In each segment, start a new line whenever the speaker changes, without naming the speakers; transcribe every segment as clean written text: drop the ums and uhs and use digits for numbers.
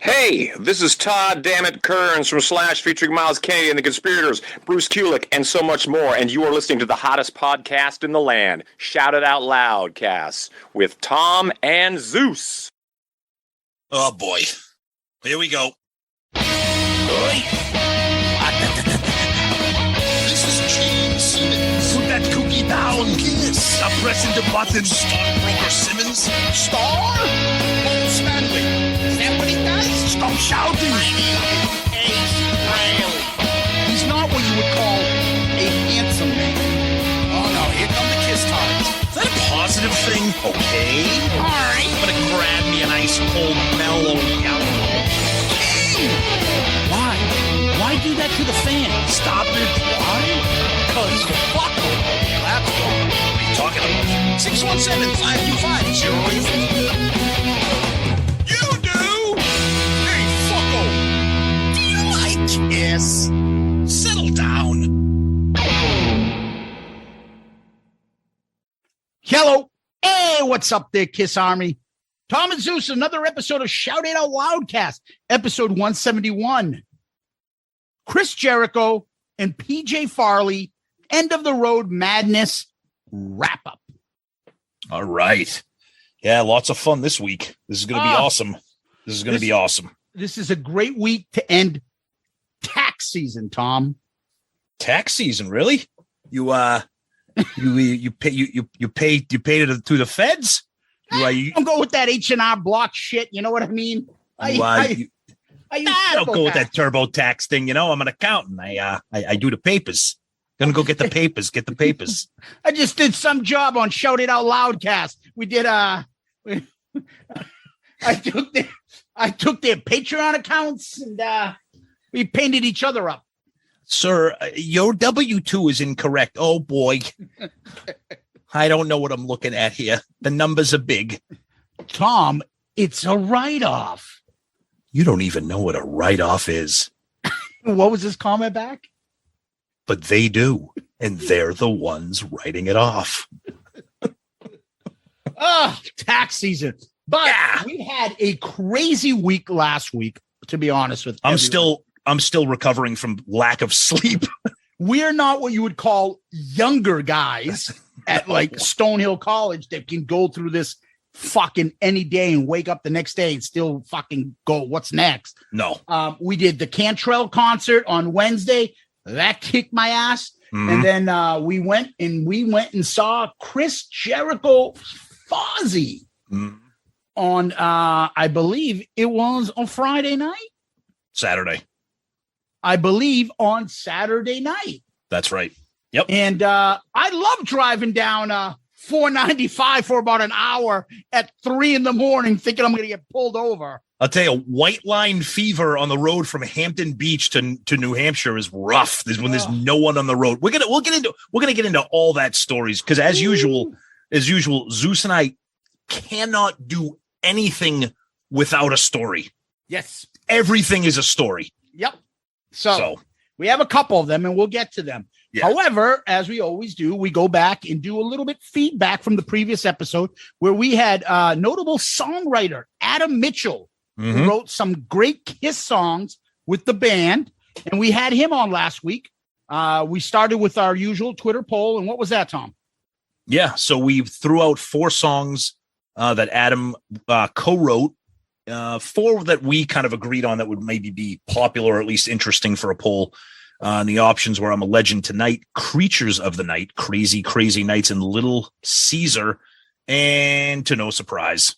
Hey, this is Todd Dammit Kearns from Slash featuring Miles Kennedy and the Conspirators, Bruce Kulick, and so much more. And you are listening to the hottest podcast in the land, Shout It Out Loudcast, with Tom and Zeus.
Oh boy, here we go. This is Gene Simmons. Put that cookie down. Yes. I'm pressing the button. Stockbroker Simmons. Star? Paul Stanley. Is that what he does? Stop shouting. My name is Ace Farley. He's not what you would call a handsome man. Oh no, here come the kiss times. Is that a positive thing? Okay. All right. I'm gonna grab me an ice cold mellow yellow. Why? Why do that to the fan? Stop it. Why? Because fuck them. That's what are you talking about? 617-525-0850. You do? Hey, fucko. Do you like Kiss? Settle down.
Hello. Hey, what's up there, Kiss Army? Tom and Zeus, another episode of Shout It Out Loudcast, episode 171. Chris Jericho and PJ Farley, end of the road madness, wrap up.
All right. Yeah, lots of fun this week. This is going to be awesome. This
is a great week to end tax season, Tom.
Tax season, really? You paid it to the feds?
Don't go with that H&R Block shit. You know what I mean? I
don't go with that TurboTax thing. You know, I'm an accountant. I do the papers. Gonna go get the papers. Get the papers.
I just did some job on Shout It Out Loudcast. We did. I took their Patreon accounts and we painted each other up.
Sir, your W-2 is incorrect. Oh boy. I don't know what I'm looking at here. The numbers are big.
Tom, it's a write-off.
You don't even know what a write-off is.
What was his comment back?
But they do, and they're the ones writing it off.
Tax season. But we had a crazy week last week, to be honest with you.
I'm still recovering from lack of sleep.
We're not what you would call younger guys at like Stonehill College that can go through this fucking any day and wake up the next day and still fucking go, what's next?
No.
We did the Cantrell concert on Wednesday. That kicked my ass. Mm-hmm. And then we went and saw Chris Jericho Fozzy on, I believe it was on Friday night.
Saturday.
I believe on Saturday night.
That's right. Yep.
And I love driving down 495 for about an hour at 3 a.m, thinking I'm going to get pulled over.
I'll tell you, white line fever on the road from Hampton Beach to New Hampshire is rough. There's no one on the road. We're gonna get into all that stories because as usual, Zeus and I cannot do anything without a story.
Yes,
everything is a story.
Yep. So we have a couple of them, and we'll get to them. Yeah. However, as we always do, we go back and do a little bit feedback from the previous episode where we had notable songwriter Adam Mitchell, who wrote some great Kiss songs with the band, and we had him on last week. We started with our usual Twitter poll, and what was that, Tom?
Yeah, so we threw out 4 songs that Adam co-wrote, 4 that we kind of agreed on that would maybe be popular or at least interesting for a poll. And the options were I'm a Legend Tonight, Creatures of the Night, Crazy, Crazy Nights, and Little Caesar. And to no surprise,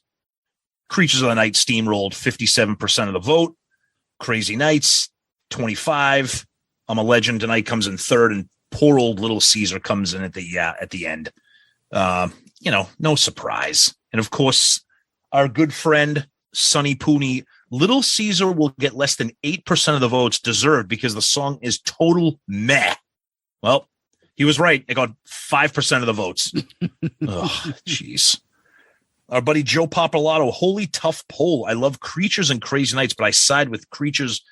Creatures of the Night steamrolled 57% of the vote. Crazy Nights, 25. I'm a Legend Tonight comes in third, and poor old Little Caesar comes in at the end. No surprise. And of course, our good friend Sonny Pooney, Little Caesar will get less than 8% of the votes deserved because the song is total meh. Well, he was right. It got 5% of the votes. Oh, jeez. Our buddy Joe Papalato, holy tough poll. I love Creatures and Crazy Nights, but I side with Creatures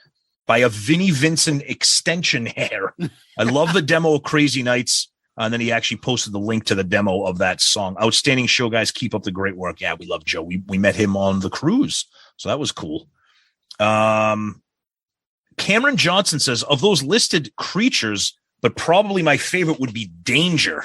by a Vinnie Vincent extension hair. I love the demo of Crazy Nights. And then he actually posted the link to the demo of that song. Outstanding show, guys. Keep up the great work. Yeah, we love Joe. We met him on the cruise, so that was cool. Cameron Johnson says, of those listed creatures, but probably my favorite would be Danger.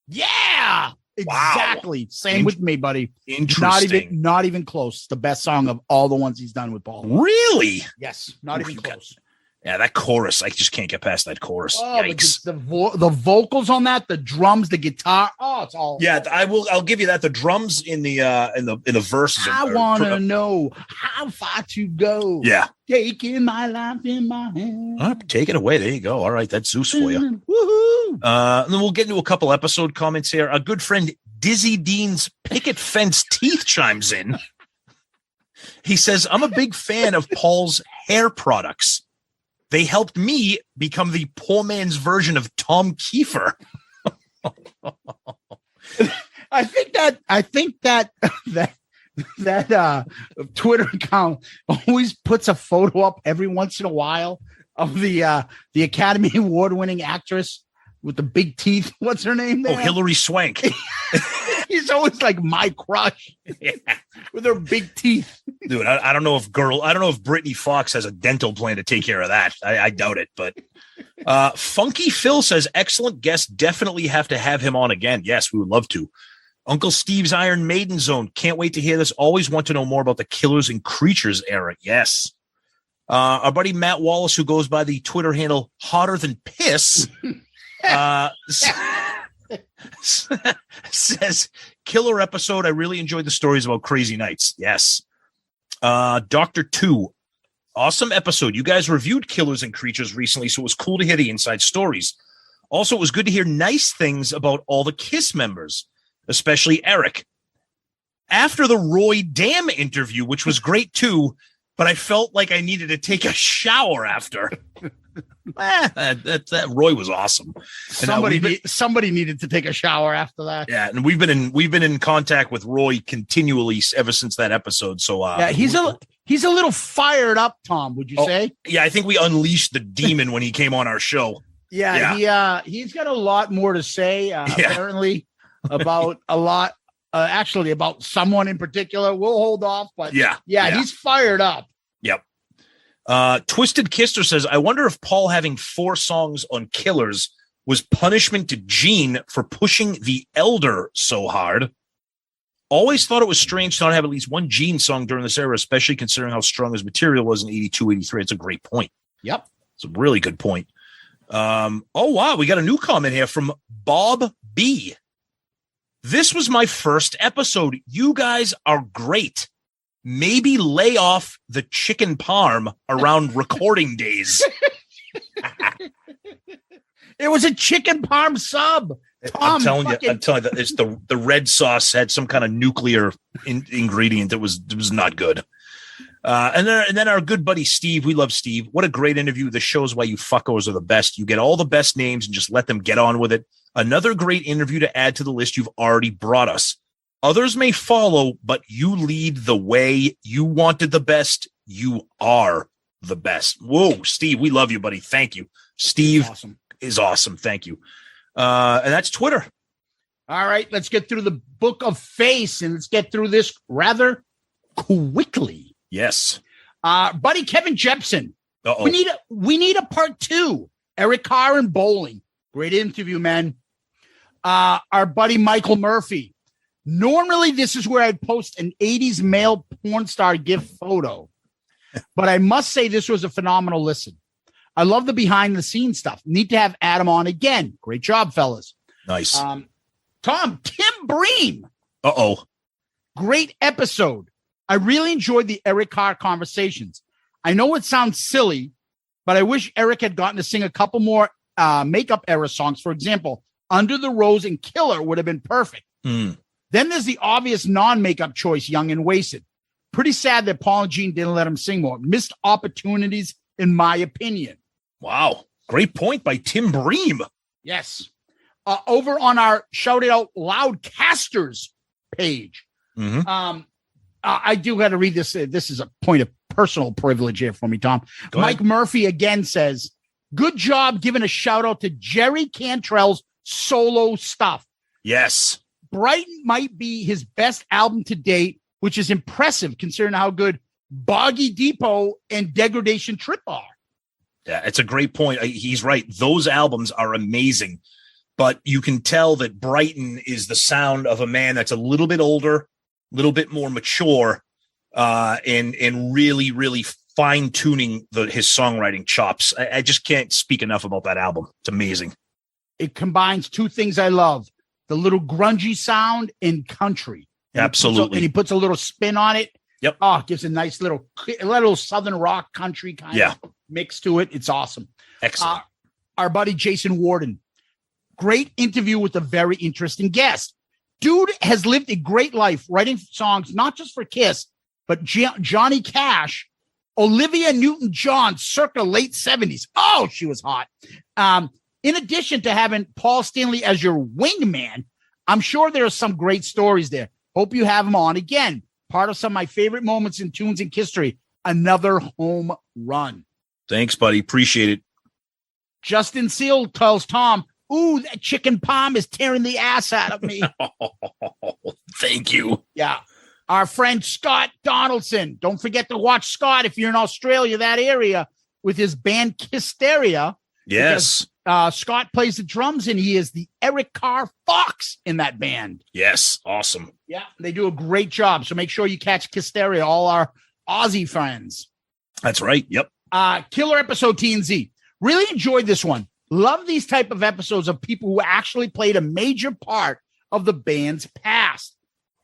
Yeah, exactly. Wow. Same with me, buddy.
Interesting.
Not even close. The best song of all the ones he's done with Paul.
Really?
Yes, not even close.
Yeah, that chorus, I just can't get past that chorus.
Oh, yikes. The vocals on that, the drums, the guitar. Oh, it's all.
Yeah, I'll give you that. The drums in the verses.
I want to know how far to go.
Yeah,
taking my life in my hand.
Take it away. There you go. All right, that's Zeus for you.
Woohoo!
And then we'll get into a couple episode comments here. Our good friend Dizzy Dean's picket fence teeth chimes in. He says, "I'm a big fan of Paul's hair products. They helped me become the poor man's version of Tom Kiefer." I think that Twitter account always puts a photo up every once in a while of the Academy Award winning actress with the big teeth. What's her name there? Oh, Hilary Swank.
He's always like my crush. Yeah. With her big teeth.
Dude, I don't know if Brittany Fox has a dental plan to take care of that. I doubt it, but Funky Phil says, excellent guest. Definitely have to have him on again. Yes, we would love to. Uncle Steve's Iron Maiden Zone. Can't wait to hear this. Always want to know more about the Killers and Creatures era. Yes. Our buddy Matt Wallace, who goes by the Twitter handle Hotter Than Piss, says, killer episode. I really enjoyed the stories about crazy nights. Yes. Dr. 2, awesome episode. You guys reviewed Killers and Creatures recently, so it was cool to hear the inside stories. Also, it was good to hear nice things about all the KISS members, especially Eric. After the Roy Dam interview, which was great too, but I felt like I needed to take a shower after. That Roy was awesome.
Somebody needed to take a shower after that.
Yeah, and we've been in contact with Roy continually ever since that episode. So
yeah, he's a little fired up, Tom. Would you say?
Yeah, I think we unleashed the demon when he came on our show.
Yeah. He's got a lot more to say. Apparently about a lot. Actually, about someone in particular. We'll hold off, but yeah, he's fired up.
Yep. Twisted Kister says, I wonder if Paul having 4 songs on Killers was punishment to Gene for pushing the Elder so hard. Always thought it was strange to not have at least one Gene song during this era, especially considering how strong his material was in 82, 83. It's a great point.
Yep.
It's a really good point. Oh, wow. We got a new comment here from Bob B. This was my first episode. You guys are great. Maybe lay off the chicken parm around recording days.
It was a chicken parm sub. Tom,
I'm telling you, it's the red sauce had some kind of nuclear ingredient that was not good. And then our good buddy Steve, we love Steve. What a great interview. This shows why you fuckos are the best. You get all the best names and just let them get on with it. Another great interview to add to the list you've already brought us. Others may follow, but you lead the way. You wanted the best. You are the best. Whoa, Steve, we love you, buddy. Thank you. Steve is awesome. Thank you. And that's Twitter.
All right, let's get through the Book of Face and let's get through this rather quickly.
Yes.
Buddy Kevin Jepson. Uh-oh. We need a part 2. Eric Carr and bowling. Great interview, man. Our buddy Michael Murphy. Normally, this is where I'd post an 80s male porn star GIF photo. But I must say this was a phenomenal listen. I love the behind-the-scenes stuff. Need to have Adam on again. Great job, fellas.
Nice.
Tom, Tim Bream.
Uh-oh.
Great episode. I really enjoyed the Eric Carr conversations. I know it sounds silly, but I wish Eric had gotten to sing a couple more makeup era songs. For example, Under the Rose and Killer would have been perfect. Then there's the obvious non-makeup choice, Young and Wasted. Pretty sad that Paul and Gene didn't let him sing more. Missed opportunities, in my opinion.
Wow. Great point by Tim Bream.
Yes. Over on our Shout It Out Loudcasters page.
Mm-hmm.
I do got to read this. This is a point of personal privilege here for me, Tom. Mike Murphy again says, good job giving a shout out to Jerry Cantrell's solo stuff.
Yes.
Brighton might be his best album to date, which is impressive considering how good Boggy Depot and Degradation Trip are.
Yeah, it's a great point. He's right. Those albums are amazing, but you can tell that Brighton is the sound of a man that's a little bit older, a little bit more mature, and really, really fine tuning his songwriting chops. I just can't speak enough about that album. It's amazing.
It combines two things I love: the little grungy sound and country.
Absolutely.
And he puts a little spin on it.
Yep.
Oh, gives a nice little Southern rock country kind of mix to it. It's awesome.
Excellent.
Our buddy Jason Warden. Great interview with a very interesting guest. Dude has lived a great life writing songs, not just for Kiss, but Johnny Cash, Olivia Newton-John, circa late 70s. Oh, she was hot. In addition to having Paul Stanley as your wingman, I'm sure there are some great stories there. Hope you have them on. Again, part of some of my favorite moments in Tunes and History. Another home run.
Thanks, buddy. Appreciate it.
Justin Seal tells Tom, ooh, that chicken palm is tearing the ass out of me.
Thank you.
Yeah. Our friend Scott Donaldson. Don't forget to watch Scott if you're in Australia, that area, with his band Kissteria.
Yes.
Scott plays the drums, and he is the Eric Carr Fox in that band.
Yes. Awesome.
Yeah. They do a great job. So make sure you catch Kissteria, all our Aussie friends.
That's right. Yep.
Killer episode TNZ. Really enjoyed this one. Love these type of episodes of people who actually played a major part of the band's past.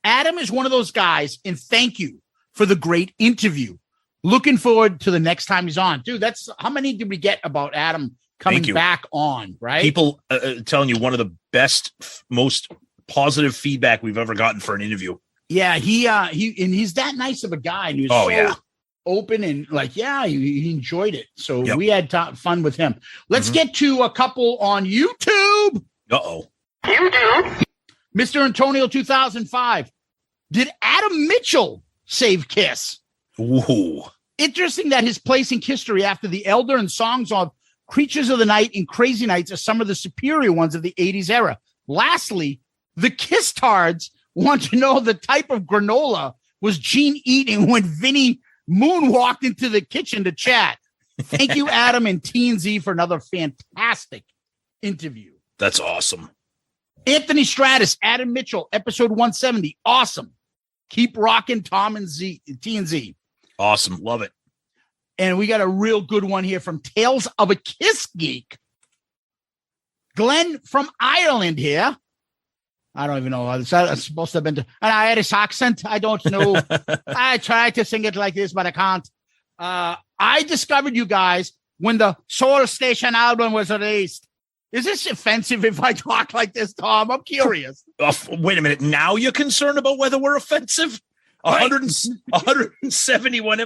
Adam is one of those guys, and thank you for the great interview. Looking forward to the next time he's on. Dude, that's how many did we get about Adam coming back on, right?
People telling you one of the best, most positive feedback we've ever gotten for an interview.
Yeah, he's that nice of a guy. And he was open and he enjoyed it. So we had fun with him. Let's get to a couple on YouTube.
Uh-oh.
YouTube. Mr. Antonio 2005. Did Adam Mitchell save Kiss?
Ooh.
Interesting that his place in history after The Elder and songs of Creatures of the Night and Crazy Nights are some of the superior ones of the 80s era. Lastly, the Kiss Tards want to know the type of granola was Gene eating when Vinny Moon walked into the kitchen to chat. Thank you, Adam and TNZ, for another fantastic interview.
That's awesome.
Anthony Stratus, Adam Mitchell, episode 170. Awesome. Keep rocking Tom and TNZ.
Awesome. Love it.
And we got a real good one here from Tales of a Kiss Geek. Glenn from Ireland here. I don't even know. It's supposed to have been an Irish accent. I don't know. I tried to sing it like this, but I can't. I discovered you guys when the Soul Station album was released. Is this offensive if I talk like this, Tom? I'm curious.
Wait a minute. Now you're concerned about whether we're offensive? 171.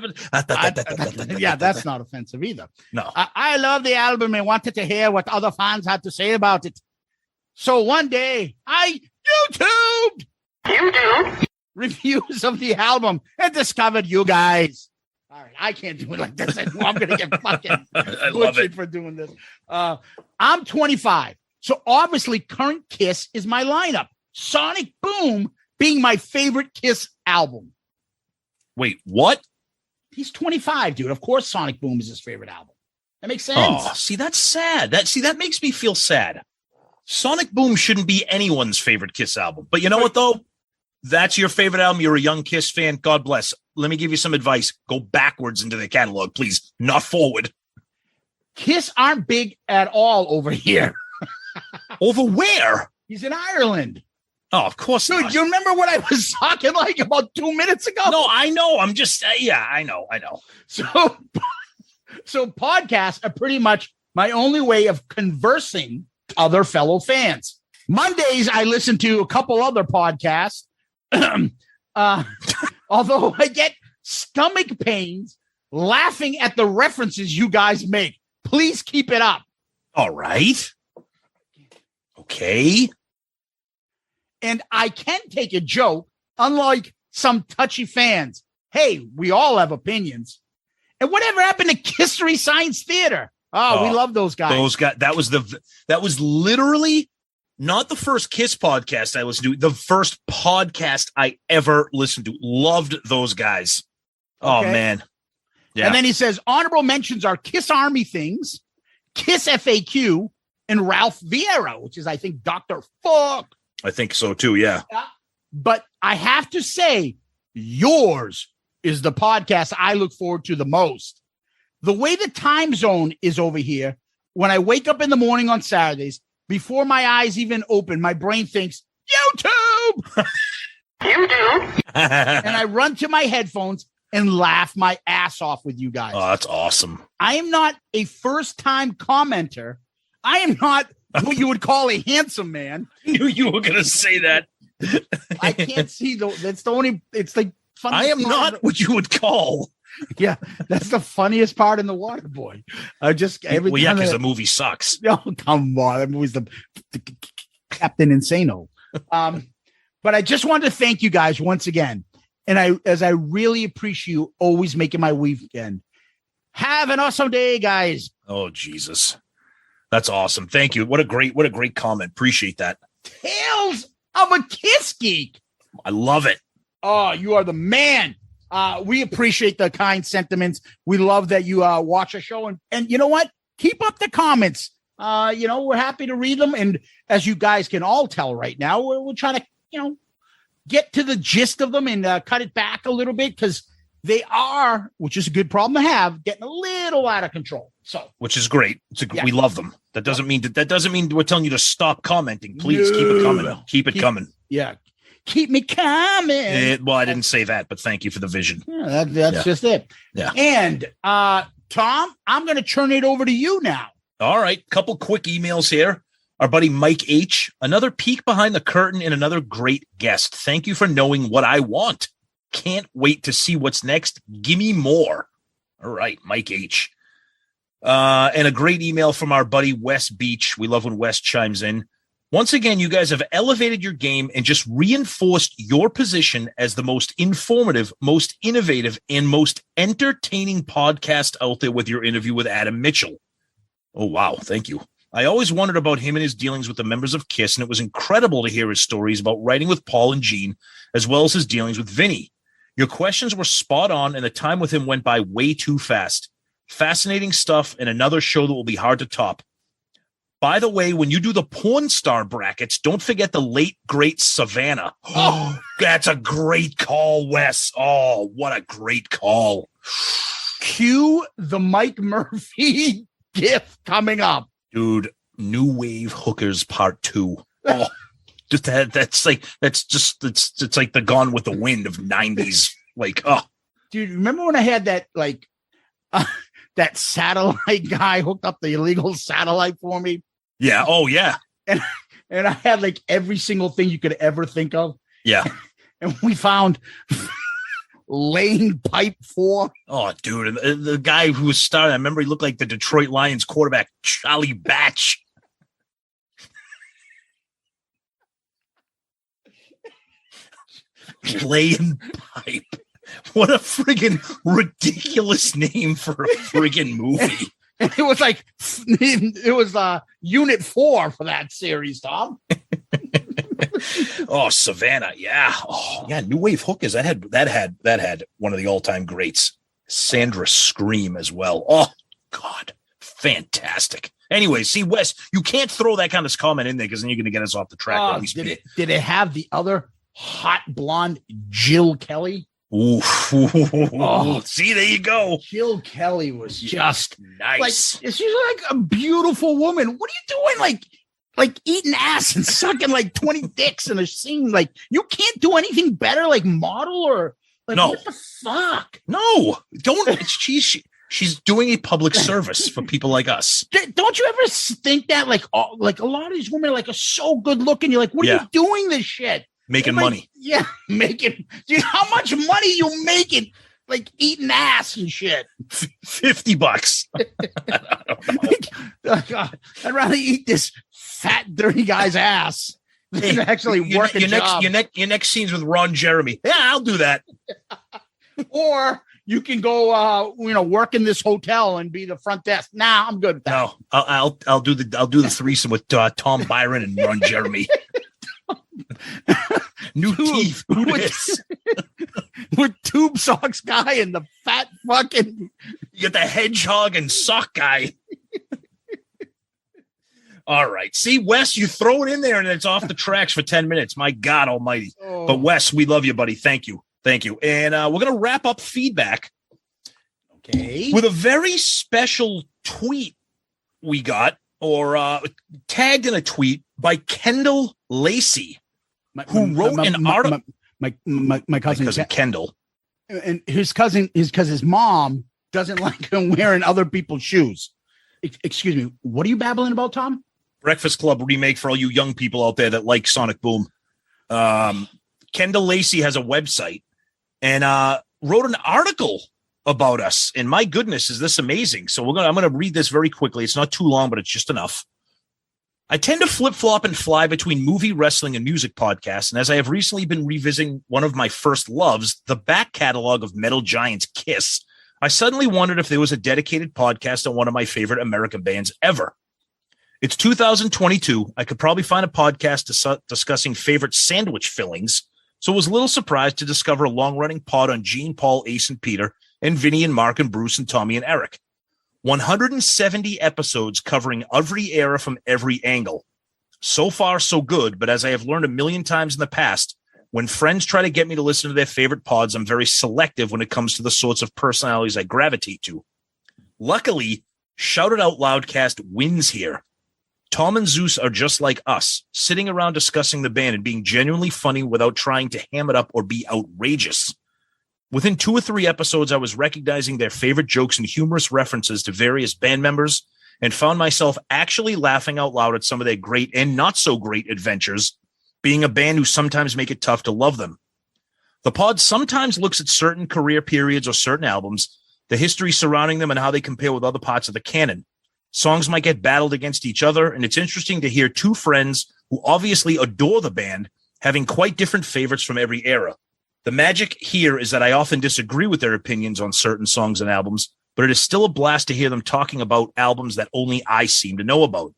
Yeah, that's not offensive either.
No.
I love the album and wanted to hear what other fans had to say about it. So one day, I YouTubed reviews of the album and discovered you guys. All right, I can't do it like this anymore. I'm going to get fucking butchered for doing this. I'm 25, so obviously current Kiss is my lineup. Sonic Boom being my favorite Kiss album.
Wait, what?
He's 25, dude. Of course Sonic Boom is his favorite album. That makes sense.
Oh, see, that's sad. That makes me feel sad. Sonic Boom shouldn't be anyone's favorite Kiss album. But you know what, though? That's your favorite album. You're a young Kiss fan. God bless. Let me give you some advice. Go backwards into the catalog, please. Not forward.
Kiss aren't big at all over here.
Over where?
He's in Ireland.
Oh, of course.
Dude, you remember what I was talking like about 2 minutes ago?
No, I know. I'm just, I know.
So podcasts are pretty much my only way of conversing with other fellow fans. Mondays, I listen to a couple other podcasts. Although I get stomach pains laughing at the references you guys make. Please keep it up.
All right. Okay.
And I can take a joke, unlike some touchy fans. Hey, we all have opinions. And whatever happened to Kissery Science Theater? Oh, we love those guys.
Those guys. That was literally not the first Kiss podcast I listened to. The first podcast I ever listened to. Loved those guys. Oh, man. Yeah.
And then he says, honorable mentions are Kiss Army Things, Kiss FAQ, and Ralph Vieira, which is, I think, Dr. Fuck.
I think so, too, yeah.
But I have to say, yours is the podcast I look forward to the most. The way the time zone is over here, when I wake up in the morning on Saturdays, before my eyes even open, my brain thinks, YouTube! YouTube! And I run to my headphones and laugh my ass off with you guys.
Oh, that's awesome.
I am not a first-time commenter. I am not what you would call a handsome man.
I knew you were going to say that.
I can't see that's the only, it's like funny.
I am not what you would call.
Yeah, that's the funniest part in The Waterboy. I just every
well, yeah, because the movie sucks.
No, come on, that movie's the Captain Insano. But I just wanted to thank you guys once again, and I really appreciate you always making my weekend. Have an awesome day, guys.
Oh Jesus, that's awesome. Thank you. What a great comment. Appreciate that.
Tales of a Kiss Geek.
I love it.
Oh, you are the man. We appreciate the kind sentiments. We love that you watch our show, and you know what? Keep up the comments. We're happy to read them. And as you guys can all tell right now, we're trying to, get to the gist of them and cut it back a little bit because they are, which is a good problem to have, getting a little out of control. So,
which is great. We love them. That doesn't mean we're telling you to stop commenting. Please keep it coming. Keep it coming.
Yeah. Keep me coming.
Well, I didn't say that, but thank you for the vision.
Yeah, that's just it.
Yeah.
And Tom, I'm going to turn it over to you now.
All right. Couple quick emails here. Our buddy Mike H. Another peek behind the curtain and another great guest. Thank you for knowing what I want. Can't wait to see what's next. Give me more. All right, Mike H. And a great email from our buddy Wes Beach. We love when Wes chimes in. Once again, you guys have elevated your game and just reinforced your position as the most informative, most innovative, and most entertaining podcast out there with your interview with Adam Mitchell. Oh, wow. Thank you. I always wondered about him and his dealings with the members of KISS, and it was incredible to hear his stories about writing with Paul and Gene, as well as his dealings with Vinny. Your questions were spot on, and the time with him went by way too fast. Fascinating stuff, and another show that will be hard to top. By the way, when you do the porn star brackets, don't forget the late, great Savannah. Oh, that's a great call, Wes. Oh, what a great call.
Cue the Mike Murphy gif coming up.
Dude, New Wave Hookers Part 2. Oh, it's like the Gone with the Wind of 90s. Like, oh.
Dude, remember when I had that, that satellite guy hooked up the illegal satellite for me?
Yeah. Oh, yeah.
And I had every single thing you could ever think of.
Yeah.
And we found Lane Pipe 4.
Oh, dude. And the guy who was starting, I remember he looked like the Detroit Lions quarterback, Charlie Batch. Laying Pipe. What a friggin' ridiculous name for a friggin' movie.
And it was Unit 4 for that series, Tom.
Oh, Savannah, yeah. Oh, yeah. New Wave Hookers. That had one of the all-time greats. Sandra Scream as well. Oh God, fantastic. Anyway, see, Wes, you can't throw that kind of comment in there because then you're going to get us off the track.
Did it have the other hot blonde Jill Kelly?
Ooh. Oh, see, there you go.
Jill Kelly was just
nice.
She's like a beautiful woman. What are you doing? Like eating ass and sucking 20 dicks in a scene. You can't do anything better, model or
no.
What the fuck?
No, don't. She's doing a public service for people like us.
Don't you ever think that a lot of these women are so good looking? You're like, what are you doing this shit?
Making money.
Yeah, making. Dude, how much money you making? Eating ass and shit.
$50.
I'd rather eat this fat, dirty guy's ass than actually work a job.
Your next scene's with Ron Jeremy. Yeah, I'll do that.
Or you can go, work in this hotel and be the front desk. Nah, I'm good with that.
No, I'll do the threesome with Tom Byron and Ron Jeremy. New teeth. Who this?
with Tube Socks guy and the fat fucking.
You get the hedgehog and sock guy. All right. See, Wes, you throw it in there and it's off the tracks for 10 minutes. My God almighty. Oh. But Wes, we love you, buddy. Thank you. Thank you. And we're going to wrap up feedback.
Okay.
With a very special tweet we got, or tagged in a tweet by Kendall Lacey, who wrote an article.
My cousin
Kendall.
And his cousin is because his mom doesn't like him wearing other people's shoes. Excuse me. What are you babbling about, Tom?
Breakfast Club remake for all you young people out there that like Sonic Boom. Kendall Lacey has a website and wrote an article about us. And my goodness, is this amazing. So I'm going to read this very quickly. It's not too long, but it's just enough. I tend to flip-flop and fly between movie, wrestling, and music podcasts. And as I have recently been revisiting one of my first loves, the back catalog of Metal Giant's Kiss, I suddenly wondered if there was a dedicated podcast on one of my favorite American bands ever. It's 2022. I could probably find a podcast discussing favorite sandwich fillings, so I was a little surprised to discover a long-running pod on Gene, Paul, Ace, and Peter, and Vinny and Mark and Bruce and Tommy and Eric. 170 episodes covering every era from every angle. So far, so good, but as I have learned a million times in the past, when friends try to get me to listen to their favorite pods, I'm very selective when it comes to the sorts of personalities I gravitate to. Luckily, Shout It Out Loudcast wins here. Tom and Zeus are just like us, sitting around discussing the band and being genuinely funny without trying to ham it up or be outrageous. Within 2 or 3 episodes, I was recognizing their favorite jokes and humorous references to various band members and found myself actually laughing out loud at some of their great and not so great adventures, being a band who sometimes make it tough to love them. The pod sometimes looks at certain career periods or certain albums, the history surrounding them and how they compare with other parts of the canon. Songs might get battled against each other, and it's interesting to hear 2 friends who obviously adore the band having quite different favorites from every era. The magic here is that I often disagree with their opinions on certain songs and albums, but it is still a blast to hear them talking about albums that only I seem to know about.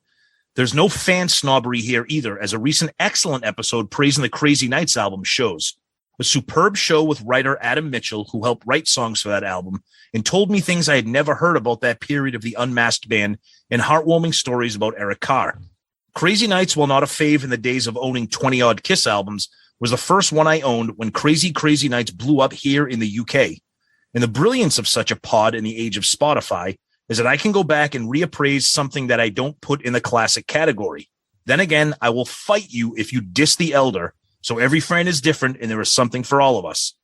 There's no fan snobbery here either, as a recent excellent episode praising the Crazy Nights album shows. A superb show with writer Adam Mitchell, who helped write songs for that album, and told me things I had never heard about that period of the Unmasked Band and heartwarming stories about Eric Carr. Crazy Nights, while not a fave in the days of owning 20-odd Kiss albums, was the first one I owned when Crazy Nights blew up here in the UK. And the brilliance of such a pod in the age of Spotify is that I can go back and reappraise something that I don't put in the classic category. Then again, I will fight you if you diss the elder, so every friend is different and there is something for all of us.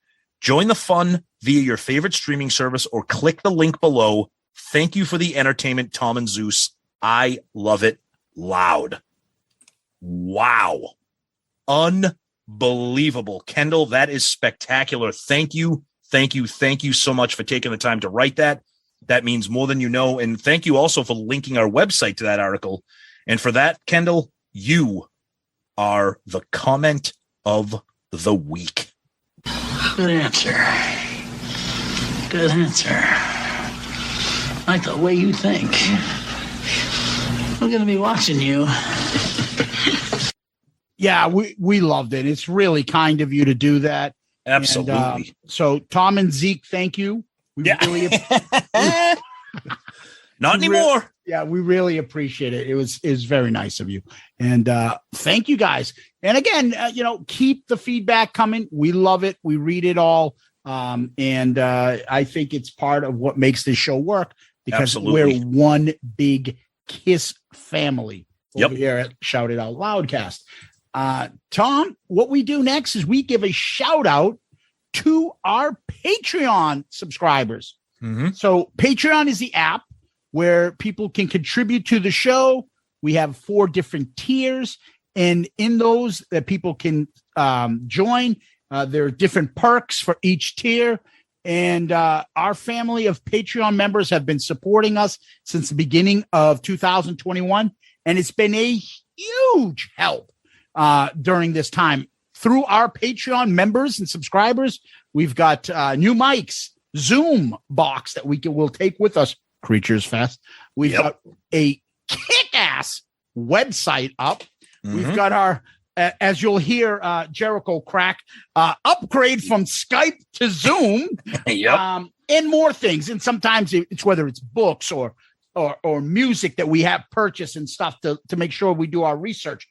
Join the fun via your favorite streaming service or click the link below. Thank you for the entertainment, Tom and Zeus. I love it loud. Wow. Unbelievable. Kendall, that is spectacular. Thank you. Thank you. Thank you so much for taking the time to write that. That means more than you know. And thank you also for linking our website to that article. And for that, Kendall, you are the comment of the week.
Good answer. Good answer. I like the way you think. I'm going to be watching you.
Yeah, we loved it. It's really kind of you to do that.
Absolutely.
And, so Tom and Zeke, thank you. We really
not anymore.
We really appreciate it. It was very nice of you. And thank you guys. And again, keep the feedback coming. We love it. We read it all. And I think it's part of what makes this show work because we're one big Kiss family over here at Shout It Out Loudcast. Tom, what we do next is we give a shout out to our Patreon subscribers. Mm-hmm. So Patreon is the app where people can contribute to the show. We have 4 different tiers, and in those that people can join, there are different perks for each tier. And our family of Patreon members have been supporting us since the beginning of 2021, and it's been a huge help during this time. Through our Patreon members and subscribers, we've got new mics, Zoom box that we'll take with us, Creatures Fest. We've got a kick-ass website up. Mm-hmm. We've got our as you'll hear Jericho crack, upgrade from Skype to Zoom.
Yep.
And more things. And sometimes it's whether it's books or music that we have purchased and stuff to make sure we do our research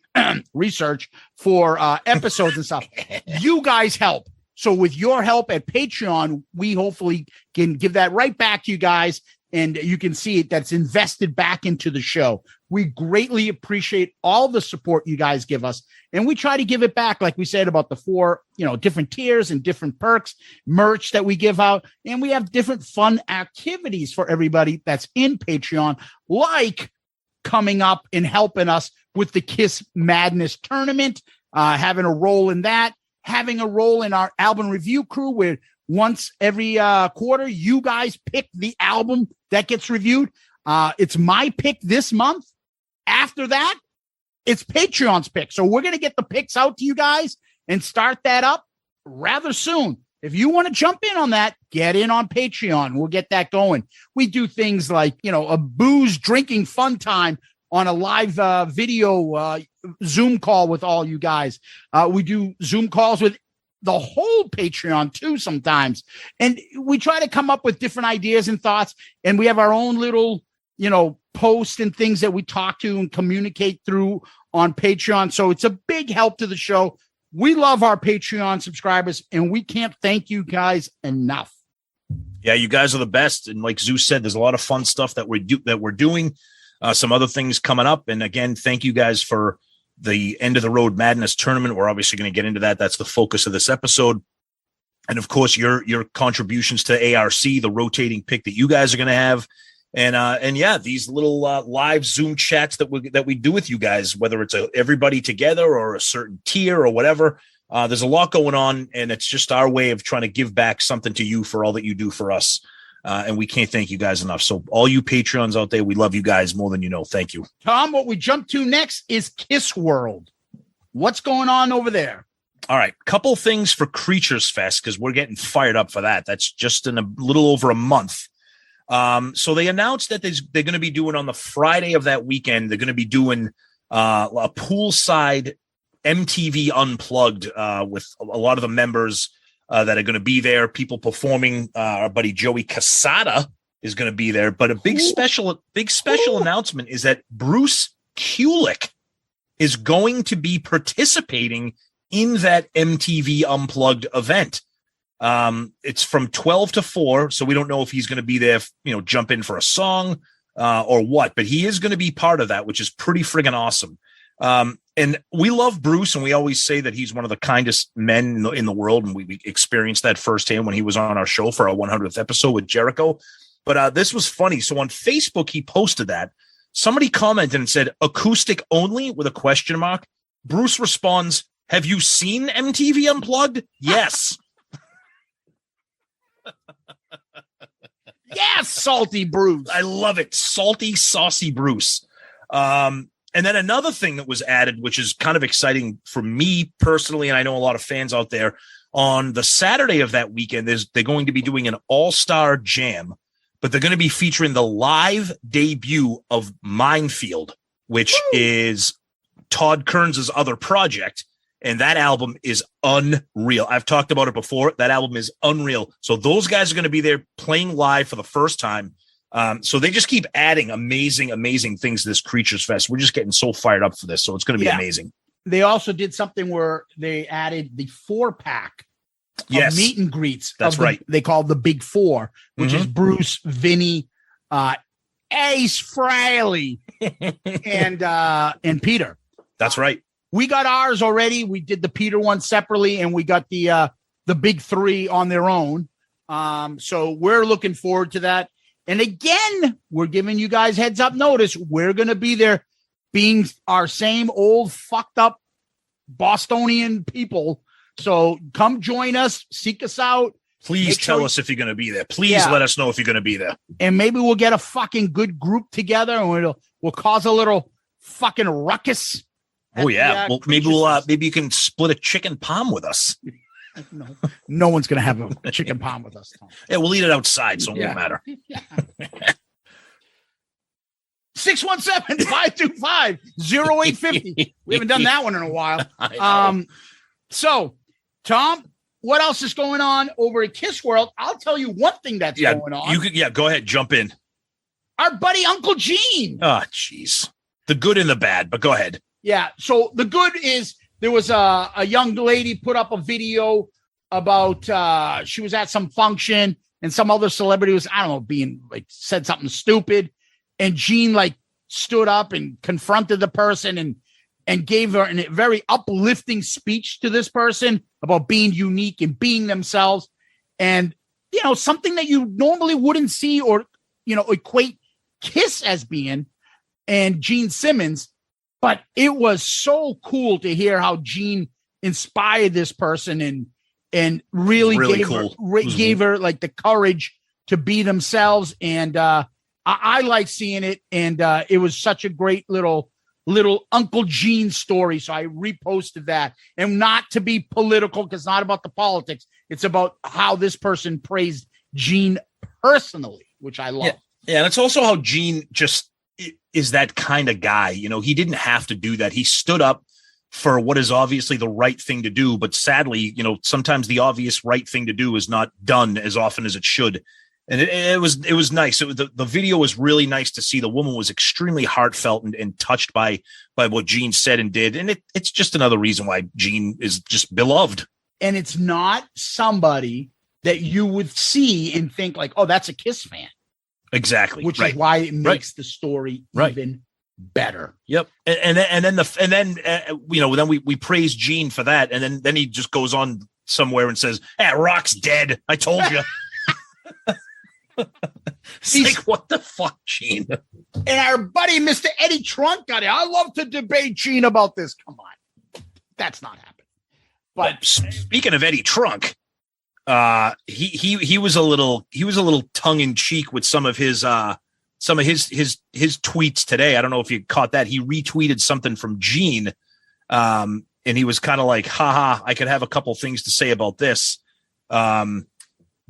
for episodes and stuff. You guys help. So with your help at Patreon, we hopefully can give that right back to you guys. And you can see it that's invested back into the show. We greatly appreciate all the support you guys give us. And we try to give it back, like we said, about the 4, different tiers and different perks, merch that we give out. And we have different fun activities for everybody that's in Patreon, like coming up and helping us with the Kiss Madness tournament, having a role in that, having a role in our album review crew where once every quarter, you guys pick the album that gets reviewed. It's my pick this month. After that, it's Patreon's pick. So we're going to get the picks out to you guys and start that up rather soon. If you want to jump in on that, get in on Patreon. We'll get that going. We do things like, a booze drinking fun time on a live video Zoom call with all you guys. We do Zoom calls with the whole Patreon too sometimes. And we try to come up with different ideas and thoughts. And we have our own little, posts and things that we talk to and communicate through on Patreon. So it's a big help to the show. We love our Patreon subscribers and we can't thank you guys enough.
Yeah, you guys are the best. And like Zeus said, there's a lot of fun stuff that we're doing. Some other things coming up. And again, thank you guys for the End of the Road Madness tournament. We're obviously going to get into that. That's the focus of this episode. And of course, your contributions to ARC, the rotating pick that you guys are going to have. And yeah, these little live Zoom chats that we do with you guys, whether it's everybody together or a certain tier or whatever. There's a lot going on, and it's just our way of trying to give back something to you for all that you do for us. And we can't thank you guys enough. So all you Patreons out there, we love you guys more than you know. Thank you.
Tom, what we jump to next is Kiss World. What's going on over there?
All right. Couple things for Creatures Fest, because we're getting fired up for that. That's just in a little over a month. So they announced that they're going to be doing on the Friday of that weekend. They're going to be doing a poolside MTV Unplugged with a lot of the members that are going to be there. People performing. Our buddy Joey Casada is going to be there. But a big special announcement is that Bruce Kulick is going to be participating in that MTV Unplugged event. It's from 12 to 4, so we don't know if he's going to be there, jump in for a song or what, but he is going to be part of that, which is pretty friggin' awesome. And we love Bruce, and we always say that he's one of the kindest men in the world, and we experienced that firsthand when he was on our show for our 100th episode with Jericho. But this was funny. So on Facebook, he posted that. Somebody commented and said, acoustic only, with a question mark. Bruce responds, have you seen MTV Unplugged? Yes.
Yes, salty Bruce.
I love it. Salty, saucy Bruce. And then another thing that was added, which is kind of exciting for me personally, and I know a lot of fans out there, on the Saturday of that weekend, they're going to be doing an all-star jam, but they're going to be featuring the live debut of Minefield, which is Todd Kearns' other project. And that album is unreal. I've talked about it before. That album is unreal. So those guys are going to be there playing live for the first time. So they just keep adding amazing, amazing things to this Creatures Fest. We're just getting so fired up for this. So it's going to be amazing.
They also did something where they added the 4-pack of meet and greets.
That's right.
They called the Big Four, which is Bruce, Vinny, Ace Farley, and Peter.
That's right.
We got ours already. We did the Peter one separately, and we got the Big Three on their own. So we're looking forward to that. And again, we're giving you guys heads up notice. We're going to be there being our same old fucked up Bostonian people. So come join us, seek us out.
Please tell us if you're going to be there. Please let us know if you're going to be there.
And maybe we'll get a fucking good group together and we'll cause a little fucking ruckus.
Oh yeah. Well, maybe you can split a chicken palm with us.
No one's going to have a chicken palm with us, Tom.
Yeah, we'll eat it outside, so it won't matter.
617-525-0850. We haven't done that one in a while. So, Tom, what else is going on over at Kiss World? I'll tell you one thing that's going on.
Go ahead, jump in.
Our buddy Uncle Gene.
Oh, jeez. The good and the bad, but go ahead.
Yeah. So the good is there was a young lady put up a video about she was at some function and some other celebrity was, I don't know, being like said something stupid. And Gene like stood up and confronted the person and gave her a very uplifting speech to this person about being unique and being themselves. And, something that you normally wouldn't see or, equate Kiss as being and Gene Simmons. But it was so cool to hear how Gene inspired this person and really gave her like the courage to be themselves. And I like seeing it. And it was such a great little Uncle Gene story. So I reposted that, and not to be political, because it's not about the politics. It's about how this person praised Gene personally, which I love.
Yeah. And it's also how Gene just is that kind of guy. He didn't have to do that. He stood up for what is obviously the right thing to do. But sadly, sometimes the obvious right thing to do is not done as often as it should. And it was nice. The video was really nice to see. The woman was extremely heartfelt and touched by what Gene said and did. And it's just another reason why Gene is just beloved.
And it's not somebody that you would see and think like, oh, that's a Kiss fan.
Exactly.
Which is why it makes the story even better.
Yep. And then we praise Gene for that. And then he just goes on somewhere and says, Rock's dead. I told you. He's like, what the fuck, Gene?
And our buddy Mr. Eddie Trunk got it. I love to debate Gene about this. Come on, that's not happening. But
speaking of Eddie Trunk, he was a little tongue in cheek with some of his tweets today. I don't know if you caught that. He retweeted something from Gene, and he was kind of like, haha, I could have a couple things to say about this.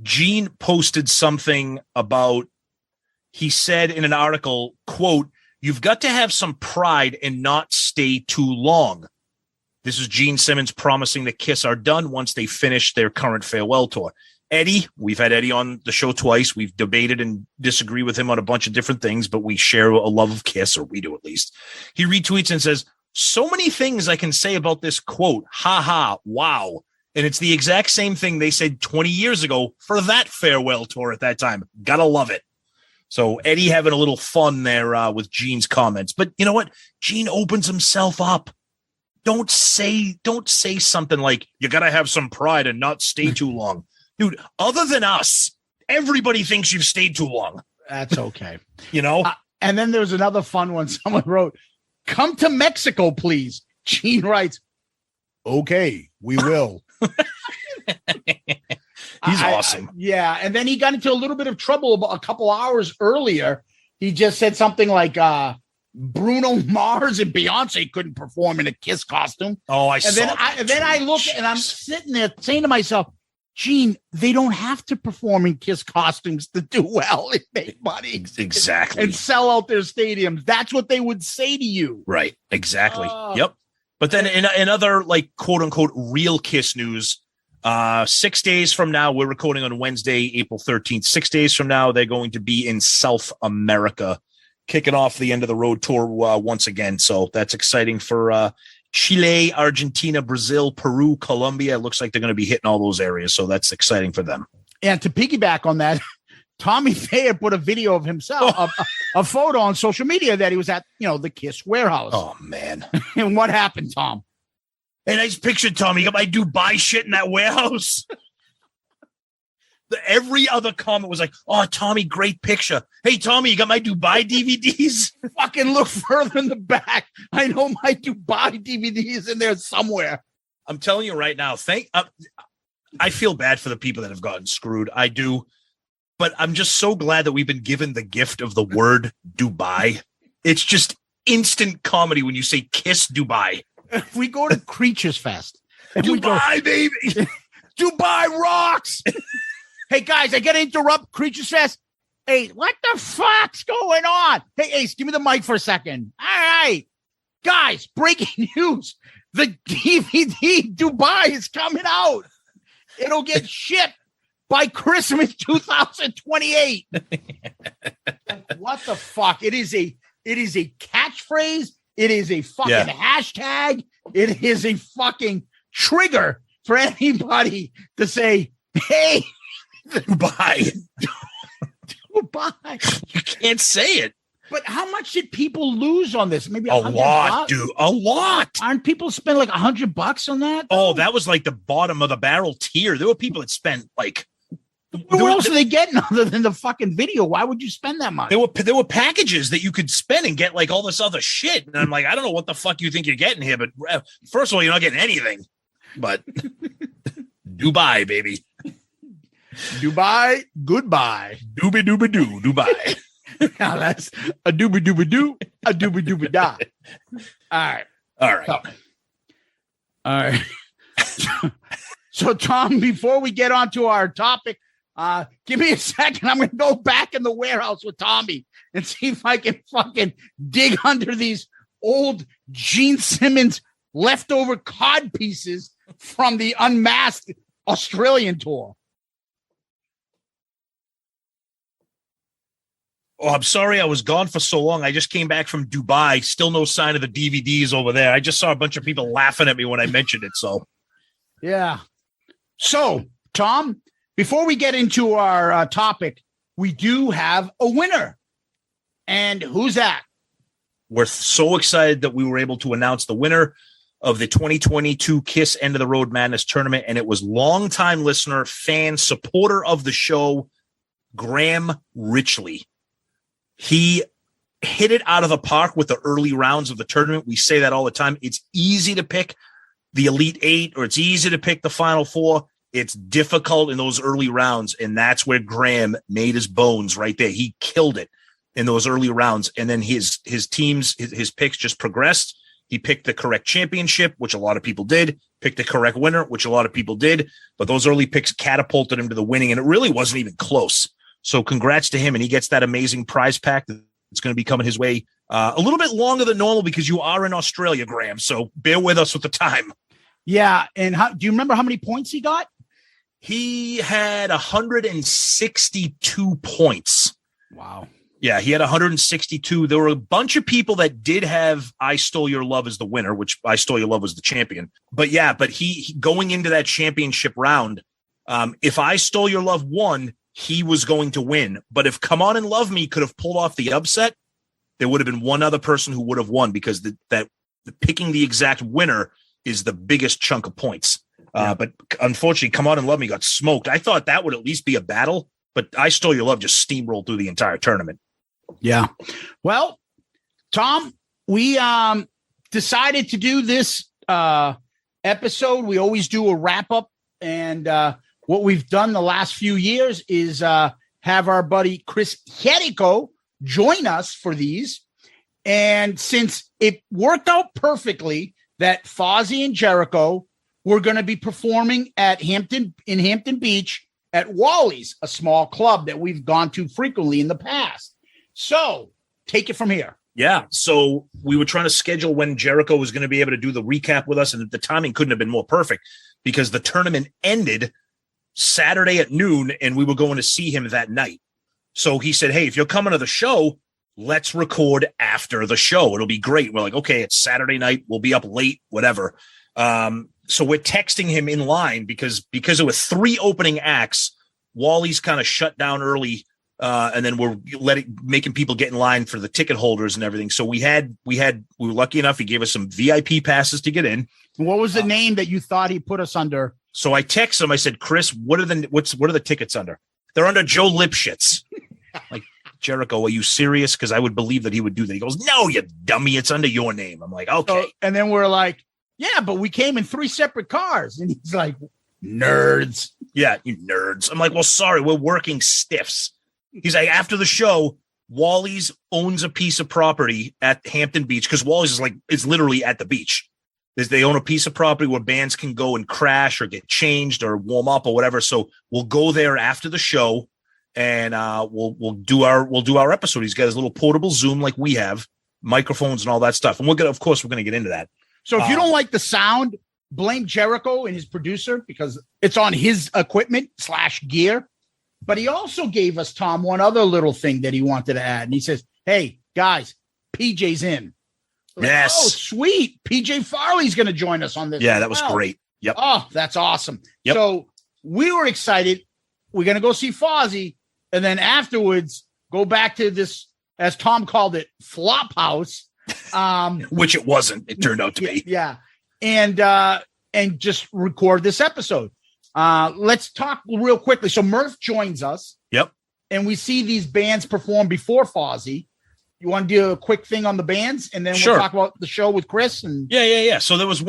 Gene posted something about, he said in an article, quote, "You've got to have some pride and not stay too long." This is Gene Simmons promising that Kiss are done once they finish their current farewell tour. Eddie, we've had Eddie on the show twice. We've debated and disagree with him on a bunch of different things, but we share a love of Kiss, or we do at least. He retweets and says, "So many things I can say about this quote. Ha ha. Wow." And it's the exact same thing they said 20 years ago for that farewell tour at that time. Gotta love it. So Eddie having a little fun there with Gene's comments. But you know what? Gene opens himself up. Don't say something like, you got to have some pride and not stay too long. Dude, other than us, everybody thinks you've stayed too long.
That's okay.
And
then there's another fun one. Someone wrote, "Come to Mexico, please." Gene writes, "Okay, we will."
He's awesome.
Yeah. And then he got into a little bit of trouble about a couple hours earlier. He just said something like, Bruno Mars and Beyonce couldn't perform in a Kiss costume.
Oh,
I look and I'm sitting there saying to myself, Gene, they don't have to perform in Kiss costumes to do well and make money.
Exactly.
And sell out their stadiums. That's what they would say to you.
Right. Exactly. Yep. But then in other, like, quote unquote, real Kiss news, 6 days from now, we're recording on Wednesday, April 13th. 6 days from now, they're going to be in South America, kicking off the end of the road tour once again. So that's exciting for Chile, Argentina, Brazil, Peru, Colombia. It looks like they're going to be hitting all those areas. So that's exciting for them.
And to piggyback on that, Tommy Thayer put a video of himself, a photo on social media that he was at, the Kiss warehouse.
Oh, man.
And what happened, Tom?
And I just pictured Tommy. You got my Dubai shit in that warehouse. Every other comment was like, "Oh, Tommy, great picture. Hey, Tommy, you got my Dubai DVDs?"
Fucking look further in the back. I know my Dubai DVDs in there somewhere.
I'm telling you right now, I feel bad for the people that have gotten screwed. I do. But I'm just so glad that we've been given the gift of the word Dubai. It's just instant comedy when you say Kiss Dubai.
If we go to Creatures Fest.
Dubai, baby.
Dubai rocks. Hey, guys, I got to interrupt Creatures Fest. Hey, what the fuck's going on? Hey, Ace, give me the mic for a second. All right. Guys, breaking news. The DVD Dubai is coming out. It'll get shipped by Christmas 2028. What the fuck? It is a catchphrase. It is a fucking hashtag. It is a fucking trigger for anybody to say, hey,
Dubai.
Dubai.
You can't say it.
But how much did people lose on this? Maybe
a lot, dude. A lot.
Aren't people spend like $100 on that?
Oh, that was like the bottom of the barrel tier. There were people that spent like.
What else are they getting other than the fucking video? Why would you spend that much?
There were packages that you could spend and get like all this other shit. And I'm like, I don't know what the fuck you think you're getting here, but first of all, you're not getting anything. But Dubai, baby.
Dubai, goodbye.
Dooby dooby doo, Dubai.
Now that's a dooby dooby doo, a dooby dooby da. All right. All right. So, Tom, before we get on to our topic, give me a second. I'm going to go back in the warehouse with Tommy and see if I can fucking dig under these old Gene Simmons leftover cod pieces from the Unmasked Australian tour.
Oh, I'm sorry I was gone for so long. I just came back from Dubai. Still no sign of the DVDs over there. I just saw a bunch of people laughing at me when I mentioned it. So,
yeah. So, Tom, before we get into our topic, we do have a winner. And who's that?
We're so excited that we were able to announce the winner of the 2022 KISS End of the Road Madness tournament. And it was longtime listener, fan, supporter of the show, Graham Richley. He hit it out of the park with the early rounds of the tournament. We say that all the time. It's easy to pick the Elite Eight, or it's easy to pick the Final Four. It's difficult in those early rounds, and that's where Graham made his bones right there. He killed it in those early rounds, and then his teams, his picks just progressed. He picked the correct championship, which a lot of people did, picked the correct winner, which a lot of people did, but those early picks catapulted him to the winning, and it really wasn't even close. So congrats to him, and he gets that amazing prize pack that's going to be coming his way a little bit longer than normal because you are in Australia, Graham, so bear with us with the time.
Yeah, and do you remember how many points he got?
He had 162 points.
Wow.
Yeah, he had 162. There were a bunch of people that did have I Stole Your Love as the winner, which I Stole Your Love was the champion. But yeah, but he going into that championship round, if I Stole Your Love won, he was going to win. But if Come On and Love Me could have pulled off the upset, there would have been one other person who would have won because the picking the exact winner is the biggest chunk of points. But unfortunately, Come On and Love Me got smoked. I thought that would at least be a battle, but I Stole Your Love just steamrolled through the entire tournament.
Yeah. Well, Tom, we decided to do this episode. We always do a wrap up, and what we've done the last few years is have our buddy Chris Jericho join us for these. And since it worked out perfectly that Fozzy and Jericho were going to be performing at Hampton Beach at Wally's, a small club that we've gone to frequently in the past. So take it from here.
Yeah. So we were trying to schedule when Jericho was going to be able to do the recap with us. And the timing couldn't have been more perfect because the tournament ended Saturday at noon and we were going to see him that night. So he said, hey, if you're coming to the show, let's record after the show. It'll be great. We're like, okay, it's Saturday night. We'll be up late, whatever. So we're texting him in line because there were 3 opening acts. Wally's kind of shut down early. And then we're making people get in line for the ticket holders and everything. So we were lucky enough. He gave us some VIP passes to get in.
What was the name that you thought he put us under? So
I texted him. I said, Chris, what are the tickets under? They're under Joe Lipschitz. Like, Jericho, are you serious? Because I would believe that he would do that. He goes, no, you dummy. It's under your name. I'm like, okay.
So, and then we're like, yeah, but we came in 3 separate cars. And he's like, nerds.
Yeah, you nerds. I'm like, well, sorry, we're working stiffs. He's like, after the show, Wally's owns a piece of property at Hampton Beach because Wally's is literally at the beach. They own a piece of property where bands can go and crash or get changed or warm up or whatever. So we'll go there after the show. and we'll do our episode. He's got his little portable Zoom like we have, microphones and all that stuff, and we're gonna get into that.
So if you don't like the sound, blame Jericho and his producer because it's on his equipment / gear. But he also gave us, Tom, one other little thing that he wanted to add. And he says, hey, guys, PJ's in.
Yes.
Oh, sweet. PJ Farley's going to join us on this.
Yeah, that was great. Yep.
Oh, that's awesome.
Yep.
So we were excited. We're going to go see Fozzy. And then afterwards, go back to this, as Tom called it, flop house.
Which it wasn't. It turned out to be.
Yeah. And just record this episode. Let's talk real quickly. So Murph joins us.
Yep.
And we see these bands perform before Fozzy. You want to do a quick thing on the bands and then we'll talk about the show with Chris and
Yeah. So there was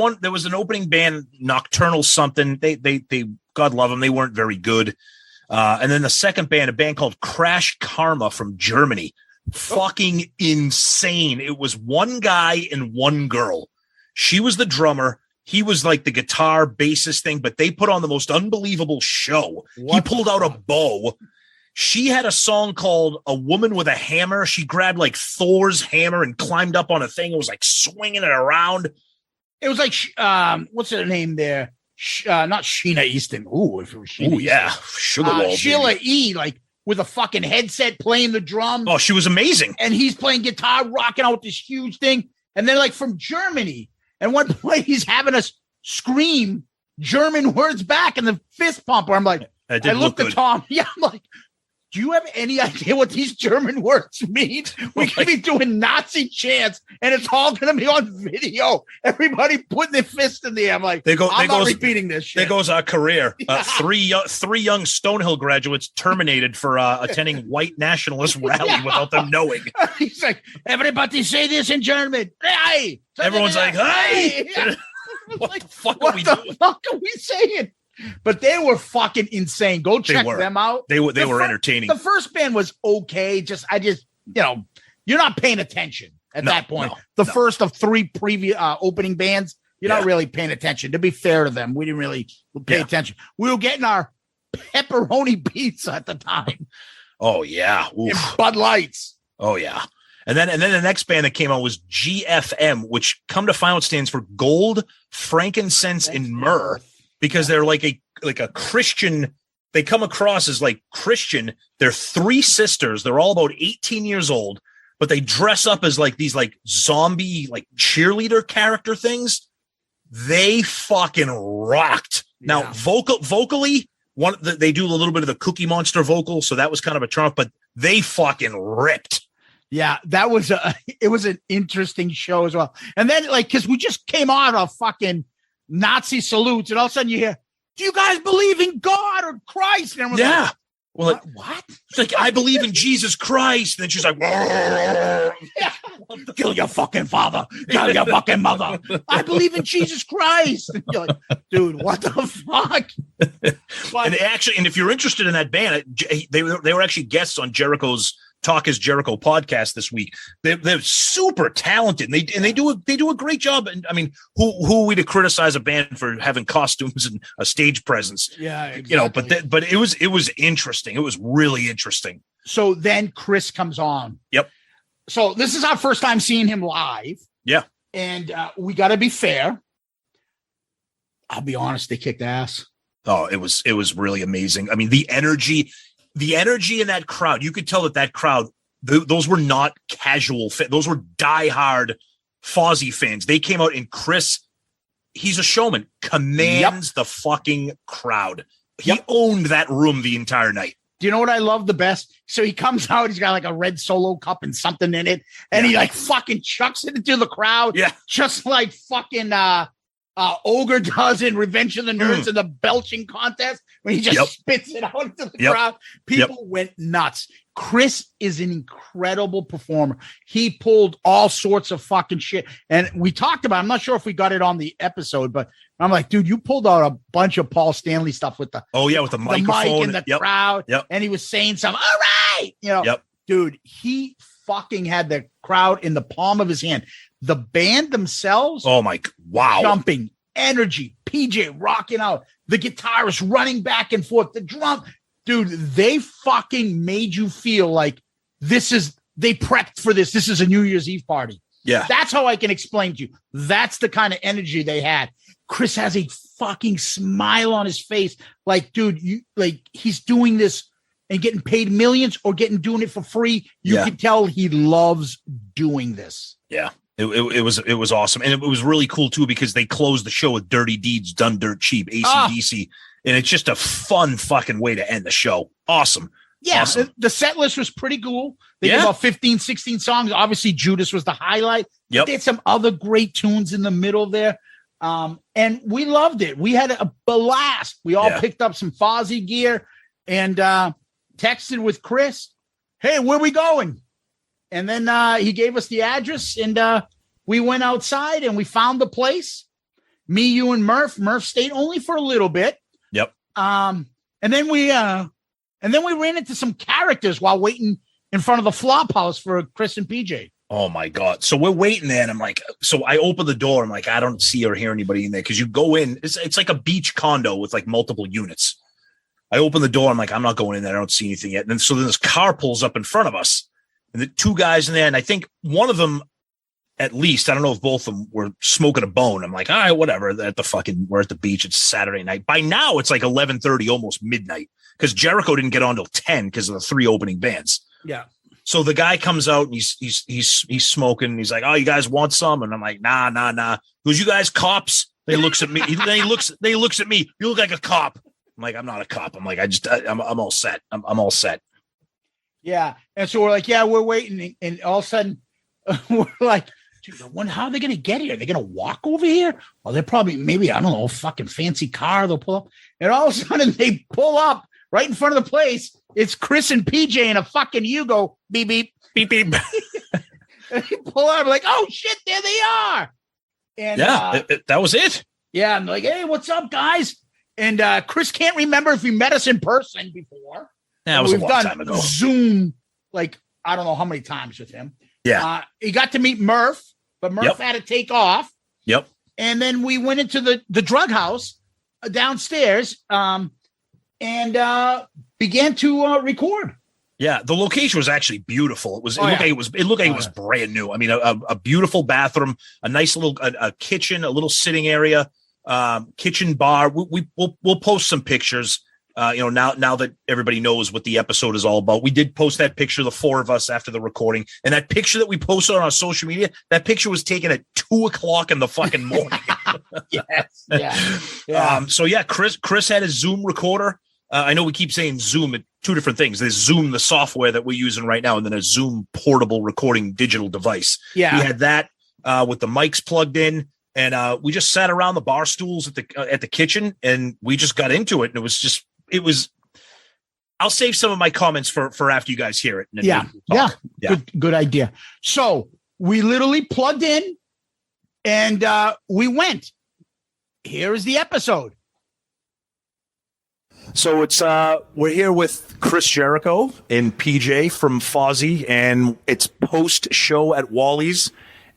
an opening band, Nocturnal something. They God love them. They weren't very good. And then the second band, a band called Crash Karma from Germany. Fucking insane. It was one guy and one girl. She was the drummer. He was like the guitar bassist thing, but they put on the most unbelievable show. He pulled out a bow. She had a song called A Woman with a Hammer. She grabbed like Thor's hammer and climbed up on a thing. It was like swinging it around.
It was like, what's her name there? Not Sheena Easton. Ooh, if it was Sheena
Easton. Sugarwall.
Sheila E., like with a fucking headset playing the drums.
Oh, she was amazing.
And he's playing guitar, rocking out with this huge thing. And then like from Germany. And one point he's having us scream German words back in the fist pump. Where I'm like, I looked at Tom. Yeah, I'm like, do you have any idea what these German words mean? We could be doing Nazi chants, and it's all going to be on video. Everybody putting their fist in the air. I'm like, I'm not repeating this shit.
There goes our career. Yeah. Three young Stonehill graduates terminated for attending white nationalist rally without them knowing.
He's like, everybody say this in German. Hey!
Everyone's like, hey!
Yeah.
What the fuck are we doing?
What are we saying? But they were fucking insane. Go check them out.
They were entertaining.
The first band was okay. I just, you're not paying attention at that point. The first of three previous opening bands, you're not really paying attention. To be fair to them, we didn't really pay attention. We were getting our pepperoni pizza at the time.
Oh yeah,
and Bud Lights.
Oh yeah. And then the next band that came out was GFM, which come to find out stands for Gold, Frankincense, and Myrrh. Because they're like a Christian, they come across as like Christian. They're three sisters. They're all about 18 years old, but they dress up as like these like zombie, like cheerleader character things. They fucking rocked. Now, vocally, they do a little bit of the Cookie Monster vocal, so that was kind of a trump, but they fucking ripped.
Yeah, it was an interesting show as well. And then like, because we just came out of fucking Nazi salutes, and all of a sudden you hear, do you guys believe in God or Christ? And
like, well,
what?
It's like, I believe in Jesus Christ. And then she's like,
kill your fucking father, kill your fucking mother. I believe in Jesus Christ. And you're like, dude, what the fuck?
And if you're interested in that band, they were actually guests on Jericho's Talk Is Jericho podcast this week. They're super talented, and they do a great job. And I mean, who are we to criticize a band for having costumes and a stage presence?
Yeah, exactly.
But it was interesting. It was really interesting.
So then Chris comes on.
Yep.
So this is our first time seeing him live.
Yeah.
And we got to be fair. I'll be honest, they kicked ass.
Oh, it was really amazing. I mean, the energy in that crowd, you could tell that crowd, those were not casual fans. Those were diehard Fozzy fans. They came out, and Chris, he's a showman, commands the fucking crowd. He owned that room the entire night.
Do you know what I love the best? So he comes out, he's got like a red Solo cup and something in it, and he like fucking chucks it into the crowd.
Yeah.
Just like fucking Ogre does in Revenge of the Nerds in the belching contest when he just spits it out into the crowd. People went nuts. Chris is an incredible performer. He pulled all sorts of fucking shit. And we talked about, I'm not sure if we got it on the episode, but I'm like, dude, you pulled out a bunch of Paul Stanley stuff with the
with the microphone
mic in the crowd. And he was saying something, all right. Dude, he fucking had the crowd in the palm of his hand. The band themselves, jumping, energy, PJ rocking out, the guitarist running back and forth, the drum. dude, they fucking made you feel like they prepped for this. This is a New Year's Eve party.
Yeah.
That's how I can explain to you. That's the kind of energy they had. Chris has a fucking smile on his face. Like, dude, he's doing this and getting paid millions or doing it for free. You can tell he loves doing this.
Yeah. It was awesome. And it was really cool too, because they closed the show with Dirty Deeds Done Dirt Cheap, AC/DC. And it's just a fun fucking way to end the show. Awesome.
Yeah,
awesome.
The set list was pretty cool. They did about 15, 16 songs. Obviously, Judas was the highlight. Yep. They had some other great tunes in the middle there. And we loved it. We had a blast. We all picked up some Fozzy gear and texted with Chris, hey, where we going? And then he gave us the address, and we went outside and we found the place. Me, you, and Murph. Murph stayed only for a little bit.
Yep.
And then we ran into some characters while waiting in front of the flop house for Chris and PJ.
Oh my God. So we're waiting there, and I'm like, so I open the door. I'm like, I don't see or hear anybody in there. Cause you go in, it's like a beach condo with like multiple units. I open the door. I'm like, I'm not going in there. I don't see anything yet. And then, so then this car pulls up in front of us, and the two guys in there. And I think one of them, at least, I don't know if both of them were smoking a bone. I'm like, all right, whatever. We're at the beach. It's Saturday night. By now it's like 11:30, almost midnight. Cause Jericho didn't get on till 10 because of the 3 opening bands.
Yeah.
So the guy comes out and he's smoking. And he's like, oh, you guys want some? And I'm like, nah. He goes, you guys cops? They looks at me. Then he looks at me. You look like a cop. I'm like, I'm not a cop. I'm like, I'm all set. I'm all set.
Yeah. And so we're like, yeah, we're waiting. And all of a sudden we're like, dude, how are they going to get here? They're going to walk over here? Well, they're probably, maybe, I don't know, a fucking fancy car they'll pull up. And all of a sudden they pull up right in front of the place. It's Chris and PJ in a fucking Yugo. Beep, beep, beep, beep. And they pull out. I'm like, oh, shit, there they are. And
that was it.
Yeah, I'm like, hey, what's up, guys? And Chris can't remember if we met us in person before.
Yeah, it was a long time ago.
Zoom, like, I don't know how many times with him.
Yeah.
He got to meet Murph, but Murph had to take off.
Yep.
And then we went into the drug house downstairs and began to record.
Yeah, the location was actually beautiful. It looked like it was brand new. I mean, a beautiful bathroom, a nice little a kitchen, a little sitting area, kitchen bar. We'll post some pictures. Now that everybody knows what the episode is all about, we did post that picture of the 4 of us after the recording, and that picture that we posted on our social media, that picture was taken at 2:00 in the fucking morning.
Yes, yeah.
So yeah, Chris had his Zoom recorder. I know we keep saying Zoom at 2 different things. There's Zoom, the software that we're using right now, and then a Zoom portable recording digital device. Yeah, he had that with the mics plugged in, and we just sat around the bar stools at the kitchen, and we just got into it. And it was. I'll save some of my comments for after you guys hear it.
Yeah. Good idea. So we literally plugged in, and we went. Here is the episode.
So it's we're here with Chris Jericho and PJ from Fozzy, and it's post-show at Wally's,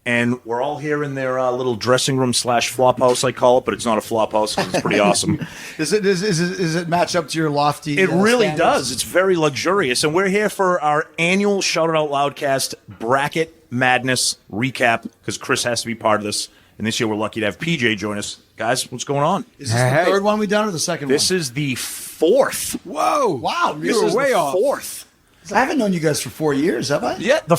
and we're all here in their little dressing room / flop house, I call it, but it's not a flop house because it's pretty awesome.
Does it match up to your lofty?
It really
standards?
does. It's very luxurious, and we're here for our annual Shout It Out Loudcast Bracket Madness recap because Chris has to be part of this, and this year we're lucky to have PJ join us. Guys, what's going on?
Is this the third one we've done or the second one?
This is the 4th.
Whoa!
Wow,
you were way off.
4th.
I haven't known you guys for 4 years, have I?
Yeah, the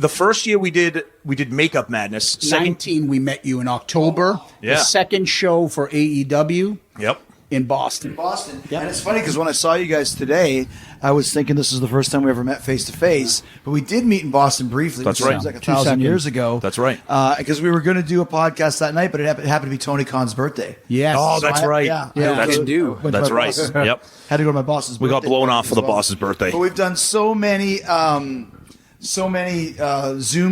first year we did Makeup Madness.
19, we met you in October.
Yeah.
The second show for AEW.
Yep.
In Boston.
Yep. And it's funny because when I saw you guys today, I was thinking this is the first time we ever met face to face. But we did meet in Boston briefly.
That's
which
right.
Seems like 1,000 years ago.
That's right.
Because we were going to do a podcast that night, but it happened to be Tony Khan's birthday.
Yes.
Oh, that's right.
That's
That's right. Yep.
Had to go to my boss's birthday.
We got blown off for the boss's birthday.
But we've done so many Zoom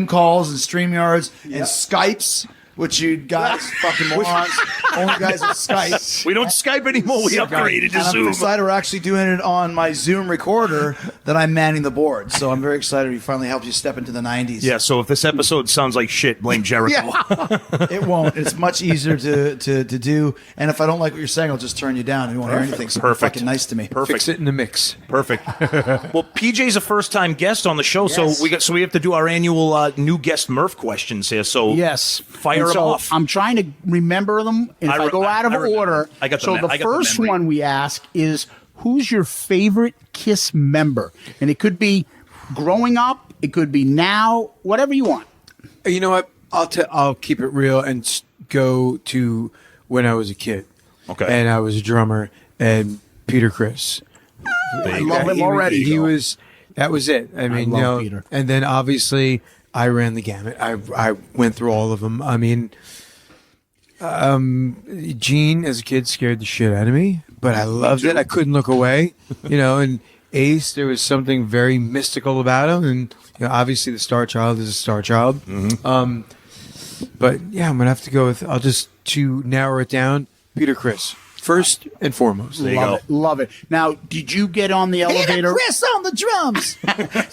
calls and StreamYards and Skypes which you guys fucking morons. Only guys that Skype.
We don't Skype anymore. We upgraded to
And
Zoom.
I'm excited we're actually doing it on my Zoom recorder that I'm manning the board. So I'm very excited we finally helped you step into the 90s.
Yeah, so if this episode sounds like shit, blame Jericho.
It won't. It's much easier to do. And if I don't like what you're saying, I'll just turn you down and you won't hear anything. So
Perfect.
Fucking nice to me.
Perfect.
Fix it in the mix.
Perfect. Well, PJ's a first-time guest on the show, so we have to do our annual new guest Murph questions here. So
Yes.
fire
And
them
so
off.
I'm trying to remember them. And if I go out of order,
I got the
so
me-
the
I got the
first
memory.
one we ask is, who's your favorite Kiss member? And it could be growing up, it could be now, whatever you want.
You know what? I'll keep it real and go to when I was a kid.
Okay.
And I was a drummer, and Peter Criss.
I love him already.
He was. That was it. I mean,
love Peter.
And then obviously I ran the gamut. I went through all of them. I mean, Gene as a kid scared the shit out of me, but I loved it. I couldn't look away. And Ace, there was something very mystical about him, and obviously the Star Child is a Star Child. But yeah, I'm gonna have to go with. To narrow it down, Peter Criss first and foremost.
There you go.
Love it. Now, did you get on the elevator?
Chris on the drums.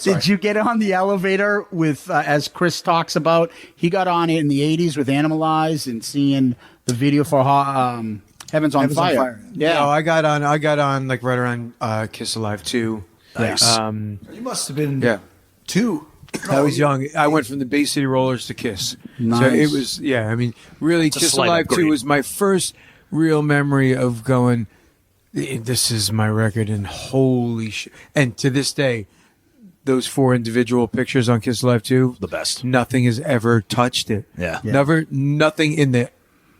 Did you get on the elevator with, as Chris talks about, he got on it in the 80s with Animalize and seeing the video for Heaven's on Fire. Yeah.
No, I got on like right around Kiss Alive 2.
Nice.
You must have been
2. I was young. I went from the Bay City Rollers to Kiss.
Nice.
So it was, I mean, really,
a
Kiss
slight
Alive 2
upgrade.
was my first real memory of going, this is my record, and holy shit. And to this day, those 4 individual pictures on Kiss Alive 2,
The best.
nothing has ever touched it.
Yeah.
Nothing in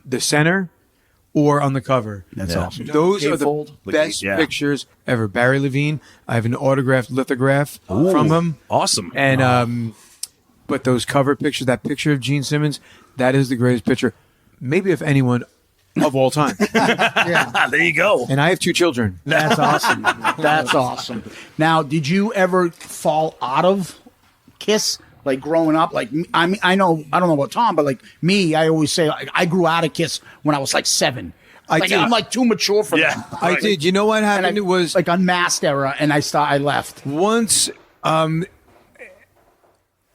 the center or on the cover.
That's awesome.
Those are the
Gatefold.
best
Yeah.
pictures ever. Barry Levine, I have an autographed lithograph from him.
Awesome.
And but those cover pictures, that picture of Gene Simmons, that is the greatest picture, maybe of anyone of all time.
There you go.
And I have 2 children.
That's awesome. That's awesome. Now, did you ever fall out of Kiss? Like growing up, like I mean, I don't know about Tom, but like me, I always say I grew out of Kiss when I was like 7.
did.
I'm like too mature for them.
I did. You know what
And
happened?
I,
It was
like Unmasked era, and I left.
once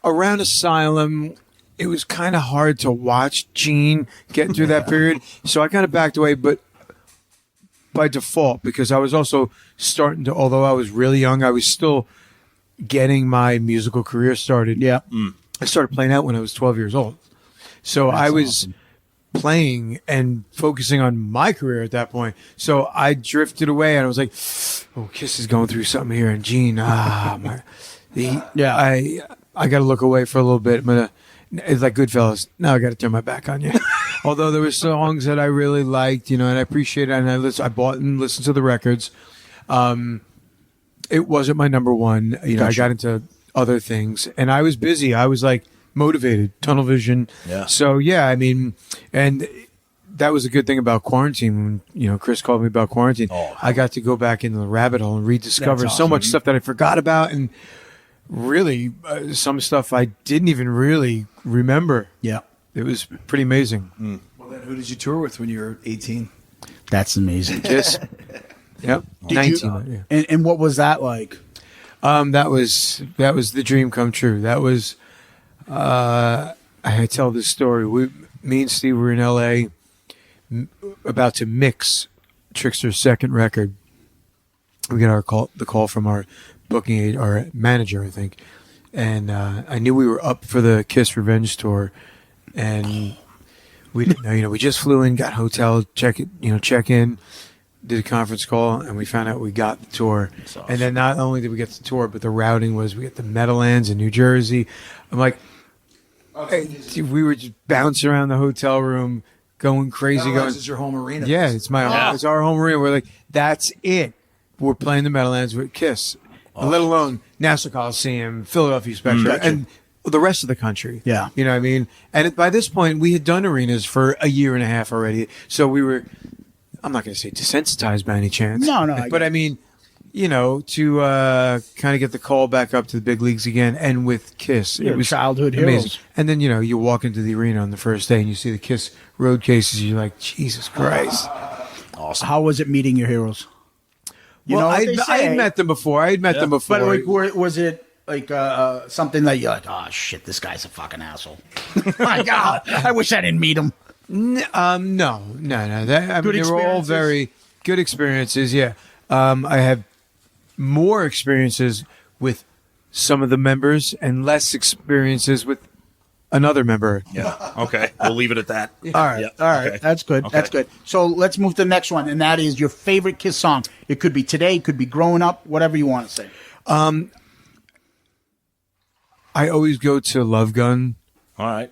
around Asylum, it was kind of hard to watch Gene get through that period. So I kind of backed away, but by default, because I was also starting to, although I was really young, I was still getting my musical career started.
Yeah.
I started playing out when I was 12 years old. So I was playing and focusing on my career at that point. So I drifted away and I was like, oh, Kiss is going through something here. And Gene, I got to look away for a little bit. It's like Goodfellas. Now I got to turn my back on you. Although there were songs that I really liked, and I appreciate it. And I bought and listened to the records. It wasn't my number one. I got into other things and I was busy. I was like motivated, tunnel vision.
Yeah.
So I mean, and that was a good thing about Kuarantine. When, Chris called me about Kuarantine, I got to go back into the rabbit hole and rediscover so much stuff that I forgot about. And really some stuff I didn't even really remember.
Yeah.
It was pretty amazing.
Well, then who did you tour with when you were 18?
That's amazing.
Kiss. Yep.
Did
19.
you, and what was that like?
That was the dream come true. That was I tell this story. Me and Steve were in LA about to mix Trixter's second record. We got the call from our booking agent, our manager, I think. And I knew we were up for the Kiss Revenge tour, and we didn't know. We just flew in, got hotel, check in, did a conference call, and we found out we got the tour. Awesome. And then not only did we get the tour, but the routing was we got the Meadowlands in New Jersey. I'm like, we were just bouncing around the hotel room, going crazy.
Meadowlands is your home arena.
Yeah, it's it's our home arena. We're like, that's it. We're playing the Meadowlands with Kiss, let alone Nassau Coliseum, Philadelphia Spectrum, and the rest of the country.
Yeah.
You know what I mean? And by this point, we had done arenas for a year and a half already. So we were, I'm not going to say desensitized by any chance.
No.
But I mean, to kind of get the call back up to the big leagues again, and with Kiss, it was
childhood
amazing.
heroes.
And then you walk into the arena on the first day and you see the Kiss road cases. You're like, Jesus Christ!
Awesome.
How was it meeting your heroes?
I had met them before.
But like, was it like something that you're like, oh shit, this guy's a fucking asshole? My God, I wish I didn't meet him.
No. They were all very good experiences. Yeah. I have more experiences with some of the members and less experiences with another member.
Yeah. Okay. We'll leave it at that.
All right.
Yeah.
All right.
Okay.
That's good.
Okay.
That's good. So let's move to the next one, and that is your favorite Kiss song. It could be today, it could be growing up, whatever you want to say.
I always go to Love Gun.
All right.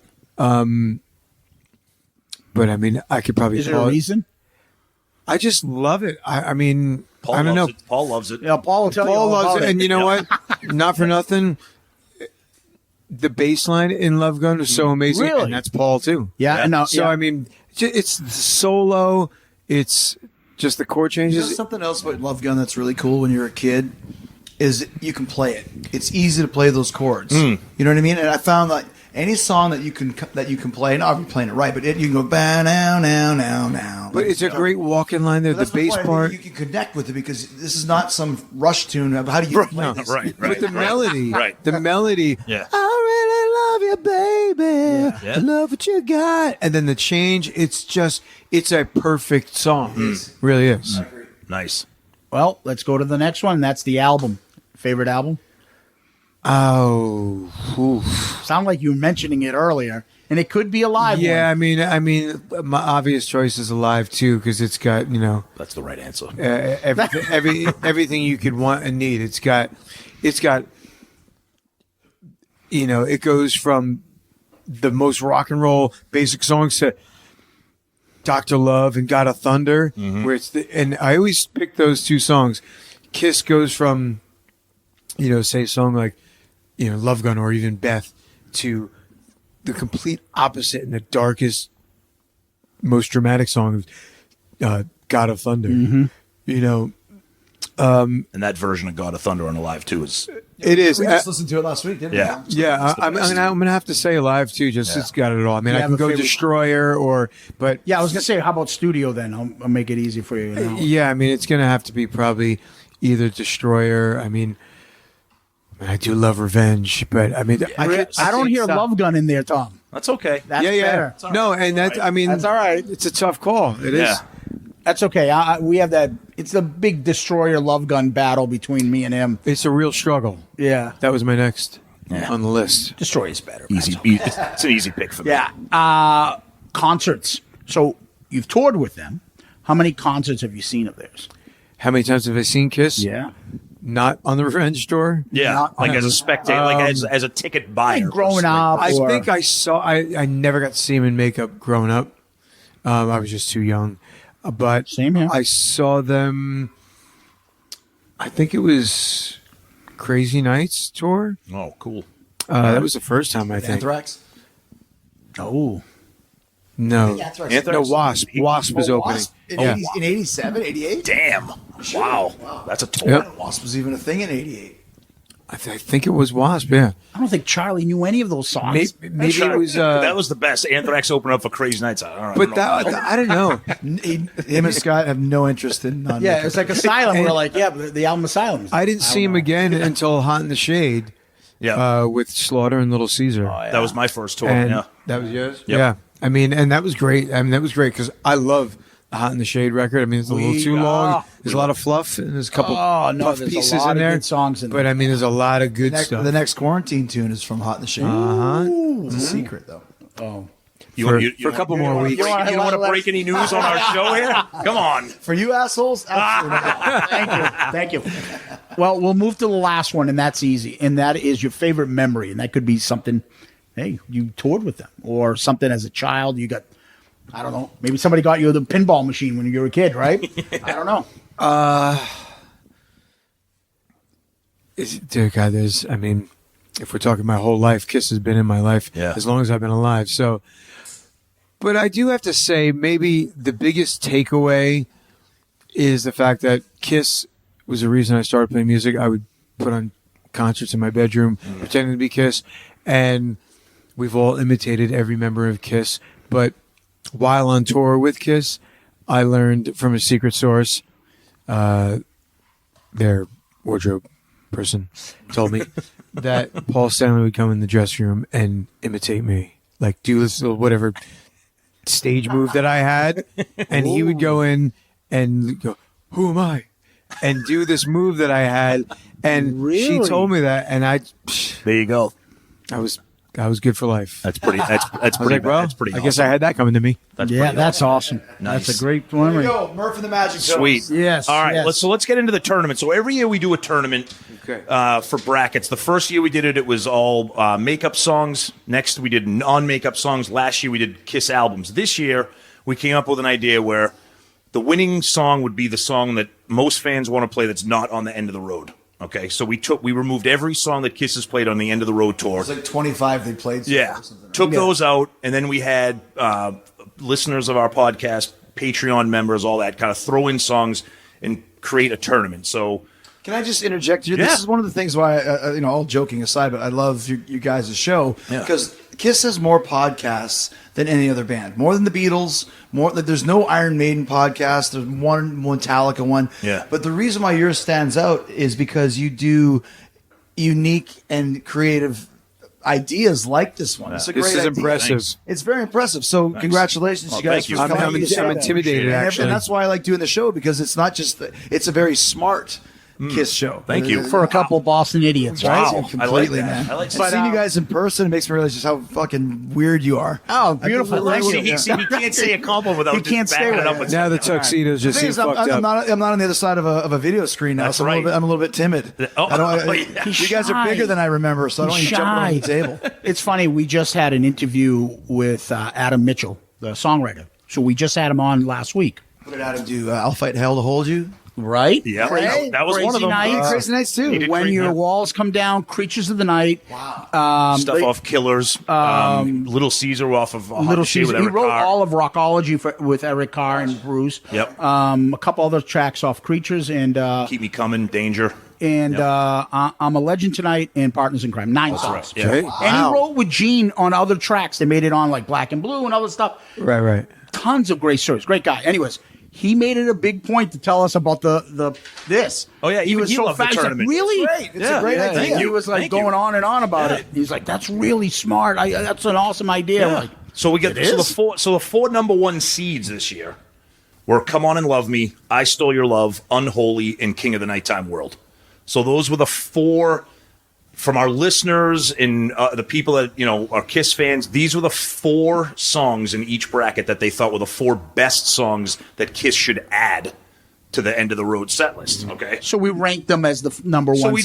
But I mean, I could probably
Is there a reason?
I just love it. I mean,
Paul
I don't know.
loves it. Paul loves it.
Yeah, Paul will tell you.
Paul
all
loves
about
it, and you know what? Not for nothing. The bass line in Love Gun is so amazing,
Really?
and that's Paul too.
Yeah, no.
So I mean, it's the solo. It's just the chord changes.
Something else about Love Gun that's really cool when you're a kid is you can play it. It's easy to play those chords. You know what I mean? And I found like any song that you can play, and I'll be playing it right, but you can go ba now now.
But it's a great walk-in line there. The bass part.
You can connect with it because this is not some Rush tune. How do you play this?
Right.
But the melody,
Right.
The melody.
Yeah.
I really love you, baby.
Yeah.
I love what you got. And then the change. It's a perfect song. Really is.
Nice.
Well, let's go to the next one. That's the album. Favorite album?
Oh, oof.
Sound like you were mentioning it earlier, and it could be a live one.
Yeah, I mean, my obvious choice is Alive too because it's got
That's the right answer.
everything you could want and need. It's got, it goes from the most rock and roll basic songs to Dr. Love and God of Thunder, where and I always pick those two songs. Kiss goes from, say a song like, Love Gun or even Beth to the complete opposite and the darkest, most dramatic song of God of Thunder.
And that version of God of Thunder on Alive too is.
It is.
We just listened to it last week, didn't we?
Yeah, I'm gonna have to say Alive too. It's got it all. I mean, I
have
can
a
go
favorite-
Destroyer but
Yeah, I was gonna say, how about studio then? I'll make it easy for you.
yeah, I mean, it's gonna have to be probably either Destroyer. I mean, I do love Revenge, but I mean,
I don't hear Love Gun in there, Tom.
That's okay.
That's better.
No, and that's I mean,
That's all right.
It's a tough call. It is.
That's okay. We have that. It's the big Destroyer Love Gun battle between me and him.
It's a real struggle.
Yeah.
That was my next on the list.
Destroyer's better.
Easy. It's an easy pick for me.
Yeah. Concerts. So you've toured with them. How many concerts have you seen of theirs?
How many times have I seen Kiss?
Yeah.
Not on the Revenge tour.
Yeah,
Not-
like as a spectator, like as a ticket buyer.
Like growing up.
I
or-
think I saw. I never got to see him in makeup growing up. I was just too young. But
Same here.
I saw them. I think it was Crazy Nights tour.
Oh, cool.
That was the first time I think.
Anthrax.
Oh.
No,
Anthrax.
no Wasp. Wasp was opening.
Wasp in,
Yeah.
80, in 87, 88?
Damn. Wow. That's a tour.
Yep.
Wasp was even a thing in 88.
I think it was Wasp. Yeah,
I don't think Charlie knew any of those songs.
maybe it was.
that was the best. Anthrax opened up for Crazy Nights. I don't
But
know.
I don't know.
Him and Scott have no interest in non
Yeah, it's like Asylum. We're like, the album Asylum.
I didn't see him again until Hot in the Shade
Yeah,
with Slaughter and Little Caesar.
that was my first tour.
And
Yeah.
that was yours.
Yep.
Yeah, I mean, and that was great. I mean, that was great because I love the Hot in the Shade record. I mean, it's a little too long. There's a lot of fluff and there's a couple puff
there's
pieces
a lot
in there.
of good songs in there.
But I mean, there's a lot of good stuff.
The next Quarantine tune is from Hot in the Shade. It's a secret, though.
Oh.
for a couple more weeks.
You don't want to break any news on our show here? Come on.
For you assholes, absolutely not.
Thank you. Well, we'll move to the last one, and that's easy. And that is your favorite memory. And that could be something, hey, you toured with them, or something as a child. You got, I don't know, maybe somebody got you the pinball machine when you were a kid, right? I don't know.
Dear God, I mean, if we're talking my whole life, Kiss has been in my life as long as I've been alive. So, but I do have to say, maybe the biggest takeaway is the fact that Kiss was the reason I started playing music. I would put on concerts in my bedroom, pretending to be Kiss, and we've all imitated every member of Kiss. But while on tour with Kiss, I learned from a secret source, their wardrobe person told me that Paul Stanley would come in the dressing room and imitate me, like do this little whatever stage move that I had, and he would go in and go, "Who am I?" and do this move that I had, and she told me that, and
There you go.
I was good for life.
That's pretty. That's
I was
pretty.
like, well,
That's pretty.
I guess I had that coming to me.
That's awesome.
Nice.
That's a great
There
memory.
you go, Murph and the Magic
Sweet.
Pills.
Yes.
All right.
yes.
Let's get into the tournament. So every year we do a tournament for brackets. The first year we did it, it was all makeup songs. Next we did non-makeup songs. Last year we did Kiss albums. This year we came up with an idea where the winning song would be the song that most fans want to play that's not on the end of the road. Okay, so we removed every song that Kiss has played on the End of the Road tour.
It's like 25 they played.
Yeah, took those out, and then we had listeners of our podcast, Patreon members, all that kind of throw in songs and create a tournament. So,
Can I just interject here?
Yeah.
This is one of the things why, all joking aside, but I love you guys' show because Kiss has more podcasts than any other band. More than the Beatles. There's no Iron Maiden podcast. There's one Metallica one.
Yeah.
But the reason why yours stands out is because you do unique and creative ideas like this one. It's a great
This is
idea.
impressive.
Thanks.
It's very impressive. So congratulations, you guys.
thank you.
for coming
I'm
out together.
intimidated,
And
actually.
that's why I like doing the show because it's not just it's a very smart Kiss show.
Thank you.
For a couple Boston idiots, right?
Wow. I like
Completely,
that.
man.
I like
But seeing you guys in person, it makes me realize just how fucking weird you are.
Oh, beautiful.
I
Thank
think
you.
he can't say a compliment without
He can't
just backing
stay
it up
with
with
it.
Now the tuxedos just
The thing
seem
is,
fucked
I'm
up.
not on the other side of a video screen now,
That's
so
right.
I'm a little bit timid.
Oh,
You guys are bigger than I remember, so I don't want you jumping on the table.
It's funny. We just had an interview with Adam Mitchell, the songwriter. So we just had him on last week.
What did Adam do? I'll fight hell to hold you.
Right?
Yeah,
Right?
that was one of
Crazy
them.
Nights.
Crazy Nights too.
did
When
great,
Your
yeah.
Walls Come Down, Creatures of the Night.
Wow.
Stuff off Killers, Little Caesar off of
Little
Hot Shit
Caesar.
with
He
Eric
wrote
Carr.
all of Rockology with Eric Carr and Bruce.
Yep.
A couple other tracks off Creatures and
Keep Me Coming, Danger.
I'm a Legend Tonight and Partners in Crime. 9 songs.
Yeah.
Okay.
And he wrote with Gene on other tracks. They made it on like Black and Blue and other stuff.
Right.
Tons of great stories. Great guy. Anyways, he made it a big point to tell us about this.
Oh, yeah,
he
even
was
he
so
loved the
fast. He's like,
tournament.
really?
Great. It's a great idea.
Thank
He
you.
was like
Thank you.
going on and on about
Yeah.
it. He's like, that's really smart. That's an awesome idea.
Yeah.
Like,
So we get
It
the
is?
four number one seeds this year were Come On and Love Me, I Stole Your Love, Unholy, and King of the Nighttime World. So those were the four from our listeners and the people that are Kiss fans. These were the four songs in each bracket that they thought were the four best songs that Kiss should add to the End of the Road set list. Okay.
so we ranked them as the number one.
You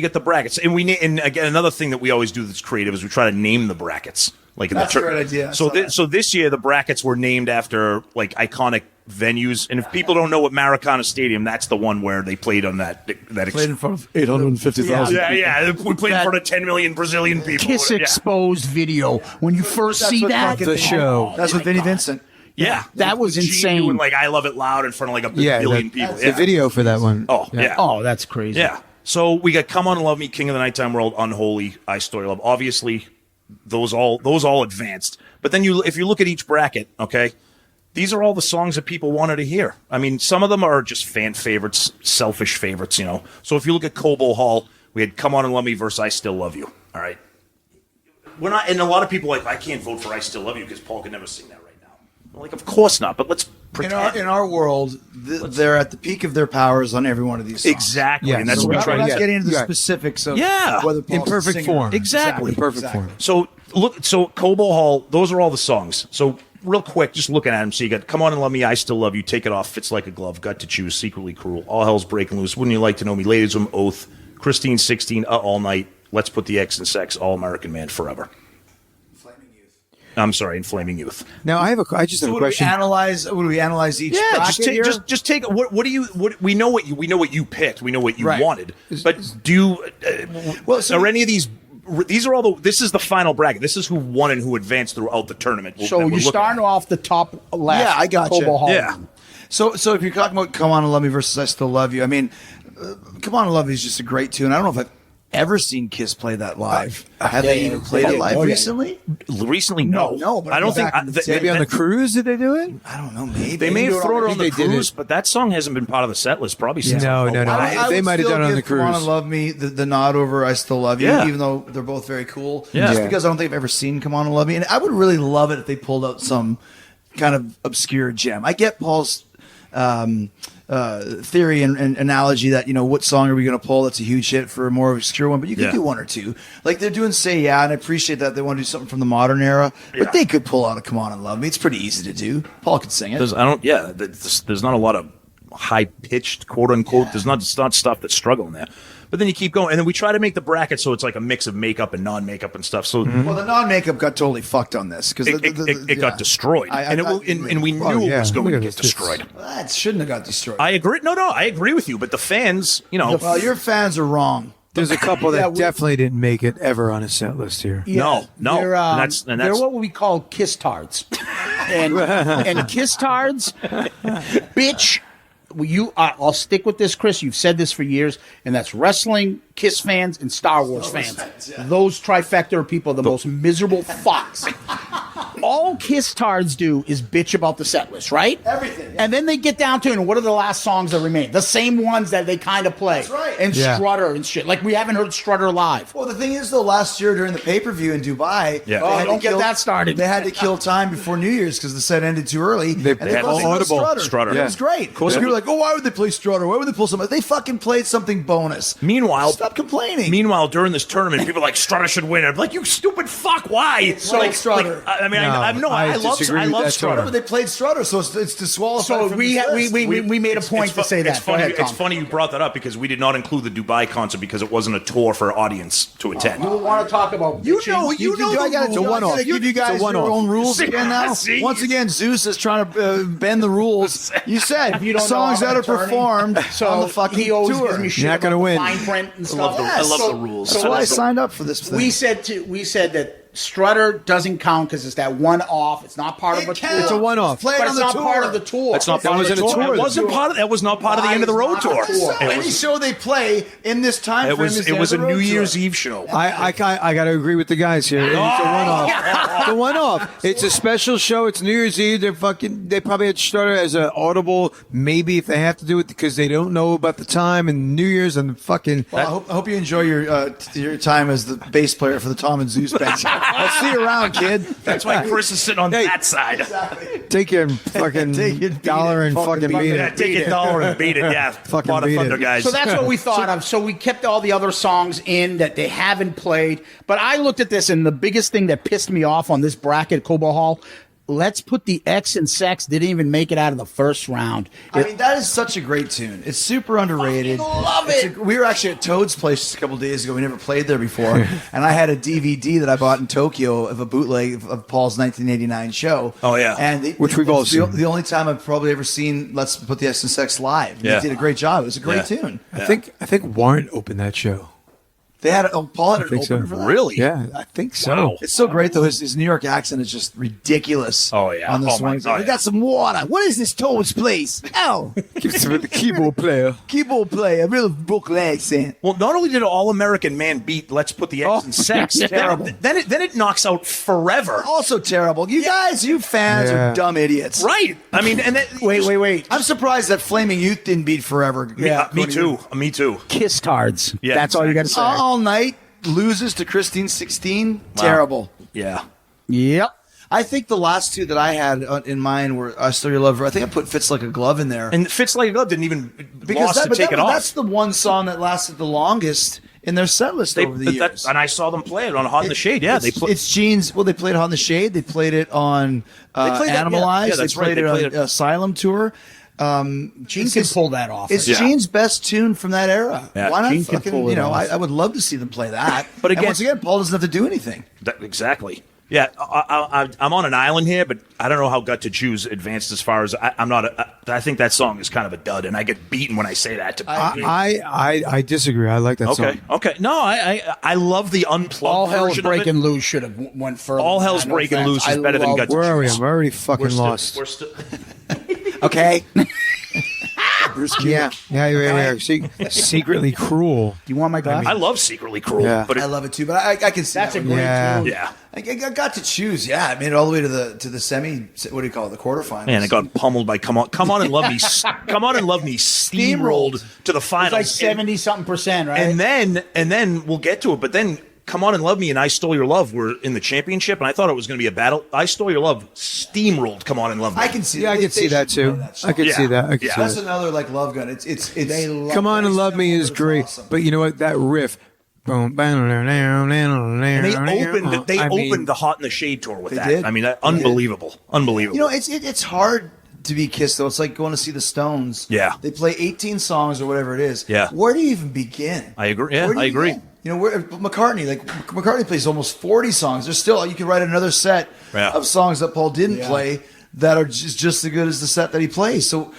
get the brackets, and and again another thing that we always do that's creative is we try to name the brackets. Like in
That's
the
a great idea. I
So
saw that.
so this year the brackets were named after like iconic venues, and if people don't know what Maracana Stadium, that's the one where they played on that
Played in front of 850,000.
yeah, we played in
That-
front of 10 million Brazilian people.
Kiss
Yeah.
Exposed video. When you first
That's
see
what
that,
fucking-
The show.
That's with Vinnie Vincent.
Yeah,
That was
Gene
insane.
doing, like I Love It Loud in front of like a
Yeah,
billion
that-
people.
the video for that one.
Oh yeah.
oh, that's crazy.
Yeah. So we got Come On and Love Me, King of the Nighttime World, Unholy, I Stole Your Love. Obviously, those all advanced. But then if you look at each bracket, okay, these are all the songs that people wanted to hear. I mean, some of them are just fan favorites, selfish favorites, So if you look at Cobo Hall, we had Come On and Love Me versus I Still Love You. All right. And a lot of people are like, I can't vote for I Still Love You because Paul can never sing that right now. I'm like, of course not, but let's pretend.
In our world, they're at the peak of their powers on every one of these songs.
Exactly.
Yeah,
And that's
so
what we
We're
try
not
to
Yeah.
getting into the
Yeah.
specifics of
Yeah.
whether
In
Paul's
perfect
singing.
form.
Exactly.
In perfect form.
So Cobo Hall, those are all the songs. So real quick, just looking at them. So you got Come On and Love Me, I Still Love You, Take It Off, Fits Like a Glove, Got to Choose, Secretly Cruel, All Hell's Breaking Loose, Wouldn't You Like to Know Me, Ladies of Oath, Christine 16, All Night, Let's Put the X in Sex, All American Man Forever. I'm sorry, in Flaming Youth.
Now I just have a
Would
question.
we analyze each bracket here?
Just take what do you we know what you picked. We know what you
Right.
wanted. But do you, are any of these are this is the final bracket. This is who won and who advanced throughout the tournament.
So you're starting off the top left.
Yeah, I got you.
Cobo Hall.
Yeah.
So if you're talking about "Come On and Love Me" versus "I Still Love You," I mean, "Come On and Love Me" is just a great tune. I don't know if I've ever seen Kiss play that live. Have they even played it live recently?
Recently, no.
But
I don't think.
Maybe on the cruise did they do it?
I don't know. Maybe
They may have thrown it on the
they did
cruise,
it.
but that song hasn't been part of the set list probably since.
No.
I
They
would
might have
still
done it on
give
the cruise.
"Come On and Love Me" the nod over "I Still Love You,"
Yeah.
even though they're both very cool.
Yeah.
Just
Yeah.
because I don't think I've ever seen "Come On and Love Me," and I would really love it if they pulled out some kind of obscure gem. I get Paul's theory and analogy that, what song are we going to pull that's a huge hit for a more obscure one, but you could do one or two. Like they're doing "Say Yeah," and I appreciate that they want to do something from the modern era, but they could pull out a "Come On and Love Me." It's pretty easy to do. Paul could sing it.
There's not a lot of high pitched quote unquote. There's not stuff that's struggling there. But then you keep going, and then we try to make the bracket so it's like a mix of makeup and non-makeup and stuff. So
Well, the non-makeup got totally fucked on this because
it got destroyed, and we knew it was going to get destroyed.
That shouldn't have got destroyed.
I agree. No, I agree with you. But the fans,
Well, your fans are wrong.
There's a couple that definitely didn't make it ever on a set list here.
no.
They're,
And that's
they're what we call kiss tards, and kiss tards, bitch. I'll stick with this, Chris. You've said this for years, and that's wrestling, Kiss fans, and Star Wars fans. Those trifecta of people are the most miserable fucks. All Kiss tards do is bitch about the set list, right?
Everything. Yeah.
And then they get down to it, and what are the last songs that remain? The same ones that they kind of play.
That's right.
And
Yeah.
Strutter and shit. Like, we haven't heard Strutter live.
Well, the thing is, though, last year during the pay-per-view in Dubai,
Yeah.
they had
don't
to
get that started.
They had to kill time before New Year's because the set ended too early.
They
and
had
brought
Audible.
Strutter.
It was great. Of course, people were like, "Oh, why would they play Strutter? Why would they pull something?" They fucking played something bonus.
Meanwhile,
Stop complaining.
Meanwhile, during this tournament, people are like Strutter should win. I'm like, you stupid fuck! Why?
So like Strutter.
I mean, I love
disagree with that
Strutter.
But they played Strutter, so it's disqualified.
So
from
we
this list.
made a point to say that.
It's funny,
Go ahead, Tom.
it's funny you brought that up because we did not include the Dubai concert because it wasn't a tour for audience to attend.
You want to talk about
You know
the
I
rules.
gotta give you guys your own rules
See,
again now.
see?
Once again, Zeus is trying to bend the rules. You said
you don't know,
songs
I'm
that are
an attorney.
performed
So
on the fucking
he always
tour.
gives me shit
You're not
about
gonna
the
win.
fine print and stuff.
I love the rules.
That's why I signed up for this thing.
We said that Strutter doesn't count because it's that one off. It's not part of a tour.
It's a one-off.
Played
But
on
it's
the
not
tour.
part of the tour.
That's not part of the
wasn't a
tour.
tour.
It wasn't part of. That was not part of the end of the road tour.
Any show they play in this time
It
frame
was
is
it was a
the road
New Year's
tour.
Eve show.
I got to agree with the guys here. It's a one-off. It's a one-off. It's a special show. It's New Year's Eve. They probably had started as an audible, maybe if they have to do it because they don't know about the time and New Year's and fucking.
Well, I hope you enjoy your time as the bass player for the Tom and Zeus band. I'll see you around, kid.
That's why Chris is sitting on that side.
Take your fucking
Take it, beat
dollar
it,
and
fucking
fucking
beat
beat
it.
Yeah,
it.
take a dollar and beat it. Yeah,
Fucking
Pot of
beat
Thunder,
it.
guys.
So that's what we thought of. So we kept all the other songs in that they haven't played. But I looked at this, and the biggest thing that pissed me off on this bracket, Cobo Hall, let's put the X and Sex didn't even make it out of the first round.
I mean, that is such a great tune. It's super underrated.
love it.
We were actually at Toad's place a couple days ago. We never played there before. And I had a DVD that I bought in Tokyo of a bootleg of Paul's 1989 show.
Oh, yeah.
And
Which we've all
it's
seen.
The only time I've probably ever seen Let's Put the X and Sex live.
Yeah.
They did a great job. It was a great
Yeah.
tune.
I think Warren opened that show.
They had Paul had an
think so.
opener for that.
Really?
Yeah, I think so.
Wow.
It's so great though. His New York accent is just ridiculous.
Oh, yeah.
On this
Oh, my
one,
God,
we
yeah.
got some water. What is this Toad's place? Oh,
Gives it the keyboard player.
keyboard play. A real Brooklyn accent.
Well, not only did an all-American man beat "Let's Put the X in Sex,"
terrible.
Then it knocks out "Forever."
Also terrible. You guys, you fans
Yeah.
are dumb idiots.
Right? I mean, and that,
Wait.
I'm surprised that Flaming Youth didn't beat Forever.
Me too. Me too.
Kiss tards.
Yeah,
That's all you got to say.
All Night loses to Christine 16. Terrible.
Yeah.
Yep.
I think the last two that I had in mind were I Still Your Love. I think I put Fits Like a Glove in there.
And "Fits Like a Glove" didn't even lost to
but
take it off.
that's the one song that lasted the longest in their set list over the years.
And I saw them play it on Hot in the Shade. Yeah,
It's Gene's. Well, they played Hot in the Shade. They played it on
played that,
Animalize.
yeah, that's
they played
right.
it
They
on
played it.
Asylum Tour.
Gene can pull that off.
It's
Yeah.
Gene's best tune from that era.
Yeah.
Why not
Gene can
fucking,
pull it off.
I would love to see them play that.
But
And
again-
once again, Paul doesn't have to do anything.
Exactly. Yeah, I'm on an island here, but I don't know how Gut to Choose advanced as far as I'm not. I think that song is kind of a dud, and I get beaten when I say that.
I disagree. I like that song.
Okay. No, I love the unplugged
All Hell's
version of it.
Breaking Loose should have went further.
All Hell's
No
Breaking
offense.
Loose is
I
better than
love-
Gut to
Where are we?
Choose.
I'm already fucking lost.
We're still.
Okay.
Yeah. Secretly cruel.
Do you want my glass?
I love Secretly Cruel,
Yeah.
but
I love it too, but I can see
That's a
that
great
Yeah.
tune.
yeah.
I got to choose. Yeah, I made it all the way to the semi. What do you call it? The quarterfinals.
Man, it got pummeled by Come On and Love Me. Come On and Love Me steamrolled to the
It's
finals.
like 70-something%, right?
And then we'll get to it. But then Come On and Love Me and I Stole Your Love were in the championship, and I thought it was going to be a battle. I Stole Your Love steamrolled Come On and Love Me.
I can see.
Yeah, I can see that too. I can see that. I can see
That's
that.
another like love gun. It's
They love
Come On and Love Me is
It's
great,
awesome.
but you know what? That riff.
And they opened the Hot in the Shade tour with that.
did.
I mean, unbelievable. Unbelievable.
You know, it's hard to be Kiss though. It's like going to see the Stones.
Yeah.
They play 18 songs or whatever it is.
Yeah.
Where do you even begin?
I agree. Yeah,
Where do
I
you
agree.
begin? You know, McCartney plays almost 40 songs. There's still, you can write another set
Yeah.
of songs that Paul didn't play that are just as good as the set that he plays. So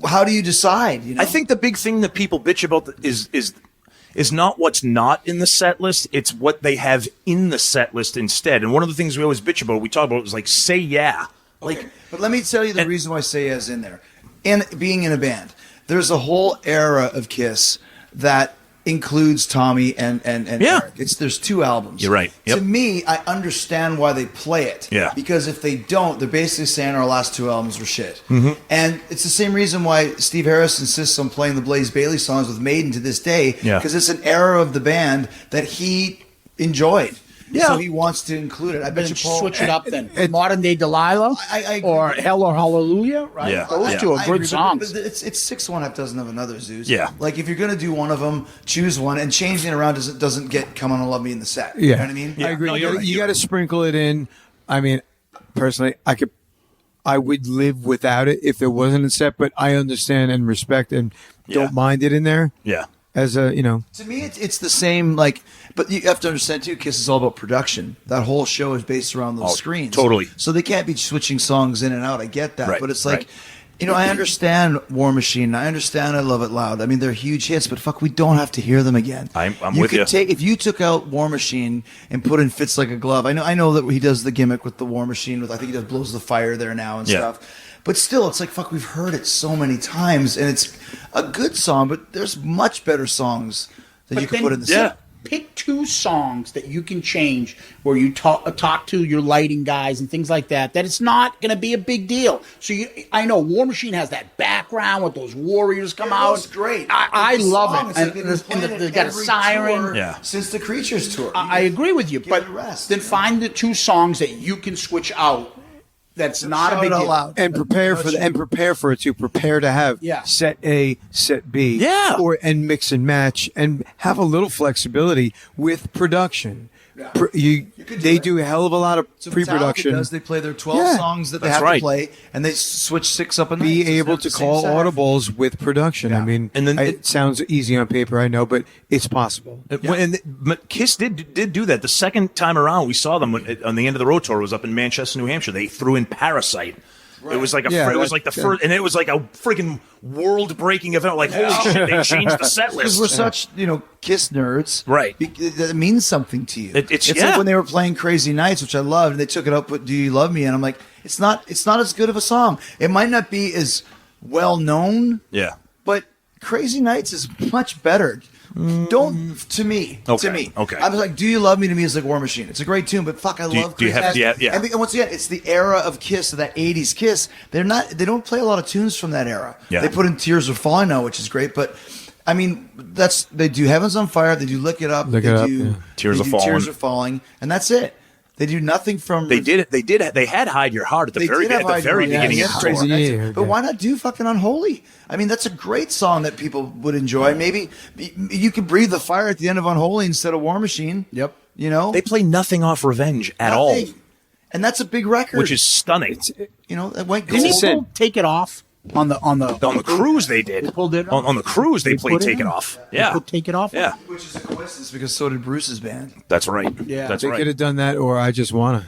how do you decide? You know?
I think the big thing that people bitch about is not what's not in the set list. It's what they have in the set list instead. And one of the things we always bitch about, we talk about, is like, say yeah. Like,
but let me tell you the reason why Say Yes in there. And being in a band, there's a whole era of Kiss that includes Tommy and
Yeah.
Eric. There's 2 albums.
You're right. Yep.
To me, I understand why they play it.
Yeah.
Because if they don't, they're basically saying our last 2 albums were shit.
Mm-hmm.
And it's the same reason why Steve Harris insists on playing the Blaze Bayley songs with Maiden to this day.
Yeah.
Because it's an era of the band that he enjoyed.
Yeah.
So he wants to include it. I bet
Then
you Paul.
switch it up then. Modern Day Delilah
I agree.
or Hell or Hallelujah, right?
Yeah.
Those
Yeah.
two are
I
good
agree,
songs.
But it's 6 1 half dozen of another, Zeus.
Yeah.
Like if you're gonna do one of them, choose one, and changing it around doesn't get Come On and Love Me in the set. You know what I mean?
Yeah.
I agree.
No, you're right.
You got to sprinkle it in. I mean, personally, I would live without it if it wasn't a set, but I understand and respect and don't mind it in there
yeah.
as a,
To me, it's the same. Like, but you have to understand too. Kiss is all about production. That whole show is based around those screens.
totally.
So they can't be switching songs in and out. I get that,
Right,
but it's like.
right.
You know, I understand War Machine. I understand I Love It Loud. I mean, they're huge hits, but fuck, we don't have to hear them again.
I'm with you.
If you took out War Machine and put in Fits Like a Glove, I know that he does the gimmick with the War Machine. I think he does Blows the Fire there now and stuff. But still, it's like, fuck, we've heard it so many times, and it's a good song, but there's much better songs that you can put in the set.
Pick 2 songs that you can change where you talk to your lighting guys and things like that it's not going to be a big deal. So I know War Machine has that background with those warriors come out.
It's great.
I
The
love
song,
it.
it's like they've been
And
playing it
they got a
every
siren.
tour since the Creatures tour.
I agree with you,
Give
but
it a rest,
then
you know?
find the 2 songs that you can switch out. That's not a
Shout
big
it out
deal.
loud.
and prepare for it too. Prepare to have set A, set B, and mix and match, and have a little flexibility with production. They do a hell of a lot of
So
pre-production.
Metallica does, they play their 12 songs that they have to play, and they switch 6 up and
Be able to call audibles with production. I mean,
And then
it sounds easy on paper, I know, but it's possible.
And Kiss did do that. The second time around, we saw them on the end of the road tour. It was up in Manchester, New Hampshire. They threw in Parasite. It was like it was like the first, and it was like a freaking world-breaking event. Like, holy shit, they changed the set
Because
list.
we're such, Kiss nerds.
Right.
That means something to you.
It's
like when they were playing Crazy Nights, which I loved, and they took it up with Do You Love Me? And I'm like, it's not as good of a song. It might not be as well known.
Yeah.
But Crazy Nights is much better. To me.
Okay.
I was like, Do You Love Me to me is like War Machine. It's a great tune, but fuck, I love
do you have-
Crazy Nights.
yeah.
And once again, it's the era of Kiss, that 80s Kiss. They don't play a lot of tunes from that era.
Yeah.
They put in Tears Are Falling now, which is great, but I mean, they do Heaven's on Fire, they do Lick It Up,
Tears Are Falling,
and that's it. They do nothing from.
They had Hide Your Heart at the very beginning of the tour.
Crazy Year.
But why not do fucking Unholy? I mean, that's a great song that people would enjoy. Maybe you could breathe the fire at the end of Unholy instead of War Machine.
Yep.
They play nothing off Revenge at all,
and that's a big record,
which is stunning.
It went
Didn't
gold.
people take it off on the
cruise? They did.
They pulled it
on the cruise. They played
put
Take
in?
It Off.
They
Yeah,
put Take It Off.
yeah,
Which is a coincidence because so did Bruce's band.
that's right.
Yeah.
that's
They
right.
could have done that, or I Just Wanna.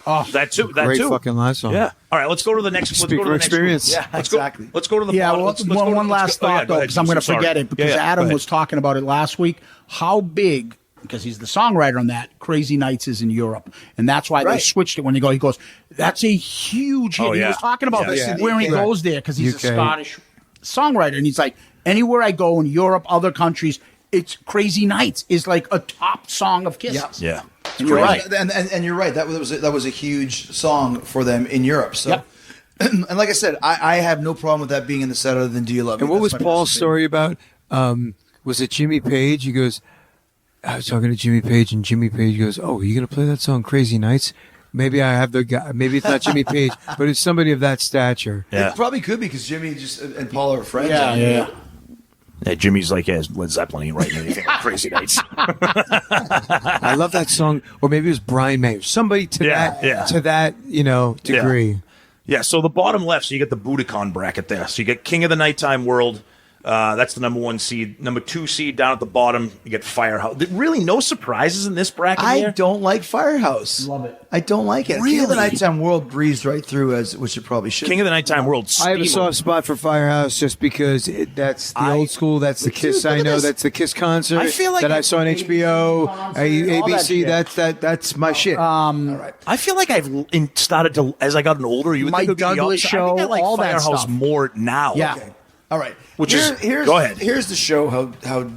Oh,
That too.
Great fucking live song.
Yeah. All right. Let's go to the next.
Speak from experience.
Yeah,
Let's
exactly.
Let's go to the.
yeah.
bottom.
Well,
Let's go to-
one last
oh, yeah,
thought
go
though,
ahead,
because I'm going to
sorry.
forget it. Because
Yeah, go
Adam
ahead.
was talking about it last week. How big because he's the songwriter on that, Crazy Nights is in Europe. And that's why they switched it when he goes, that's a huge hit.
Oh,
He
yeah.
was talking about where he goes there because he's a
UK.
Scottish songwriter. And he's like, anywhere I go in Europe, other countries, it's Crazy Nights is like a top song of Kiss.
Yeah.
And you're right.
And you're right. That was a huge song for them in Europe. So, and like I said, I have no problem with that being in the set other than Do You Love Me?
And what was
That's my
Paul's
personal
story about? Was it Jimmy Page? He goes, I was talking to Jimmy Page, and Jimmy Page goes, "Oh, are you going to play that song Crazy Nights?" Maybe I have the guy. Maybe it's not Jimmy Page, but it's somebody of that stature.
Yeah.
It probably could be because Jimmy and Paul are friends.
Yeah.
Yeah, Jimmy's like, yeah, Led Zeppelin ain't writing anything like Crazy Nights.
I love that song, or maybe it was Brian May, somebody to that degree.
Yeah, so the bottom left, so you get the Budokan bracket there. So you get King of the Nighttime World. That's the number 1 seed. Number 2 seed down at the bottom, you get Firehouse. Really no surprises in this bracket
I
here?
don't like Firehouse.
Love it.
I don't like it. King of the Nighttime World breezed right through, which it probably should.
King of the Nighttime World.
I have a soft spot for Firehouse just because that's the old school. That's the Kiss I know. That's the Kiss concert
I feel like
that I saw on HBO, ABC. That's my shit.
I feel like I've started to, as I got older, you would
Mike
think it would be the
Douglas
opposite. I think I
show,
like
all that
Firehouse
stuff.
more now.
Yeah.
Okay. All right.
Go ahead.
Here's the show. How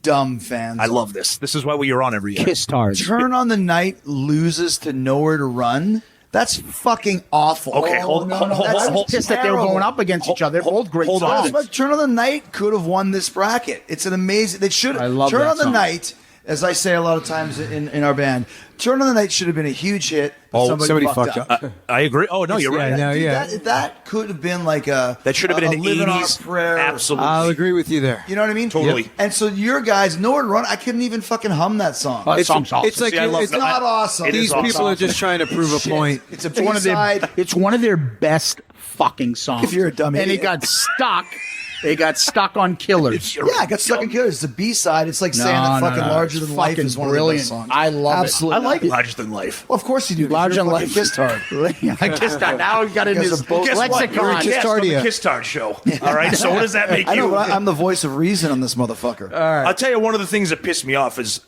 dumb fans.
I love this. This is why you're on every year.
Kiss stars.
Turn on the Night loses to Nowhere to Run. That's fucking awful.
Okay, hold
That's
on.
Pissed that they were
terrible.
going up against each other. Both great
hold on.
songs.
But Turn on the Night could have won this bracket. It's an amazing. They should.
I love
Turn
that
on the
song.
Night, as I say a lot of times in our band. Turn on the Night should have been a huge hit. But
Oh, somebody fucked up.
I agree. Oh, no, you're right.
Yeah,
Dude,
yeah.
that could have been like a.
That should have been
a
an
Living on a
80s.
Prayer.
Absolutely.
I'll agree with you there.
You know what I mean?
Totally.
Yep. And so your guys, Nowhere to Run. I couldn't even fucking hum that song.
That song's awesome.
It's like
See, I love
it's
that.
not awesome.
It is
These
awesome.
people are just trying to prove a point.
It's a
It's one of
B-side.
their. It's one of their best fucking songs.
If you're a dumb
and
idiot.
it got stuck. It got stuck on Killers.
Yeah, I got stuck in Killers. It's a B-side. It's like saying that fucking Larger Than Life is one
brilliant.
of the best songs.
I love
Absolutely.
I like Larger Than Life.
Well, of course you do.
Larger
You're
Than
fucking
Life.
Kissed hard.
I kissed that. Now we got in
You guys
this
are both-
Guess what?
lexicon.
You're a guest on the
Kistardia.
Kiss Tard show. All right, so what does that make
I know,
you?
but I'm the voice of reason on this motherfucker.
I'll tell you one of the things that pissed me off is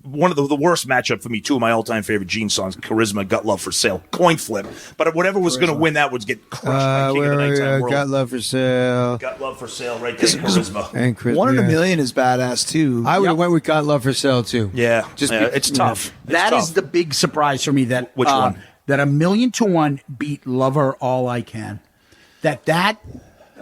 one of the worst matchup for me. Two of my all-time favorite Gene songs, Charisma, Got Love for Sale, coin flip. But whatever was going to win that would get crushed by King of the Nighttime World.
Got Love for Sale
Got Love for Sale right there, Charisma.
and Chris.
One in a Million is badass too.
I would have went with Got Love for Sale too.
Yeah,
Just
yeah,
be-
it's tough.
That
It's
is the big surprise for me. That
Which one?
That 1,000,000-1 beat "Lover All I Can." That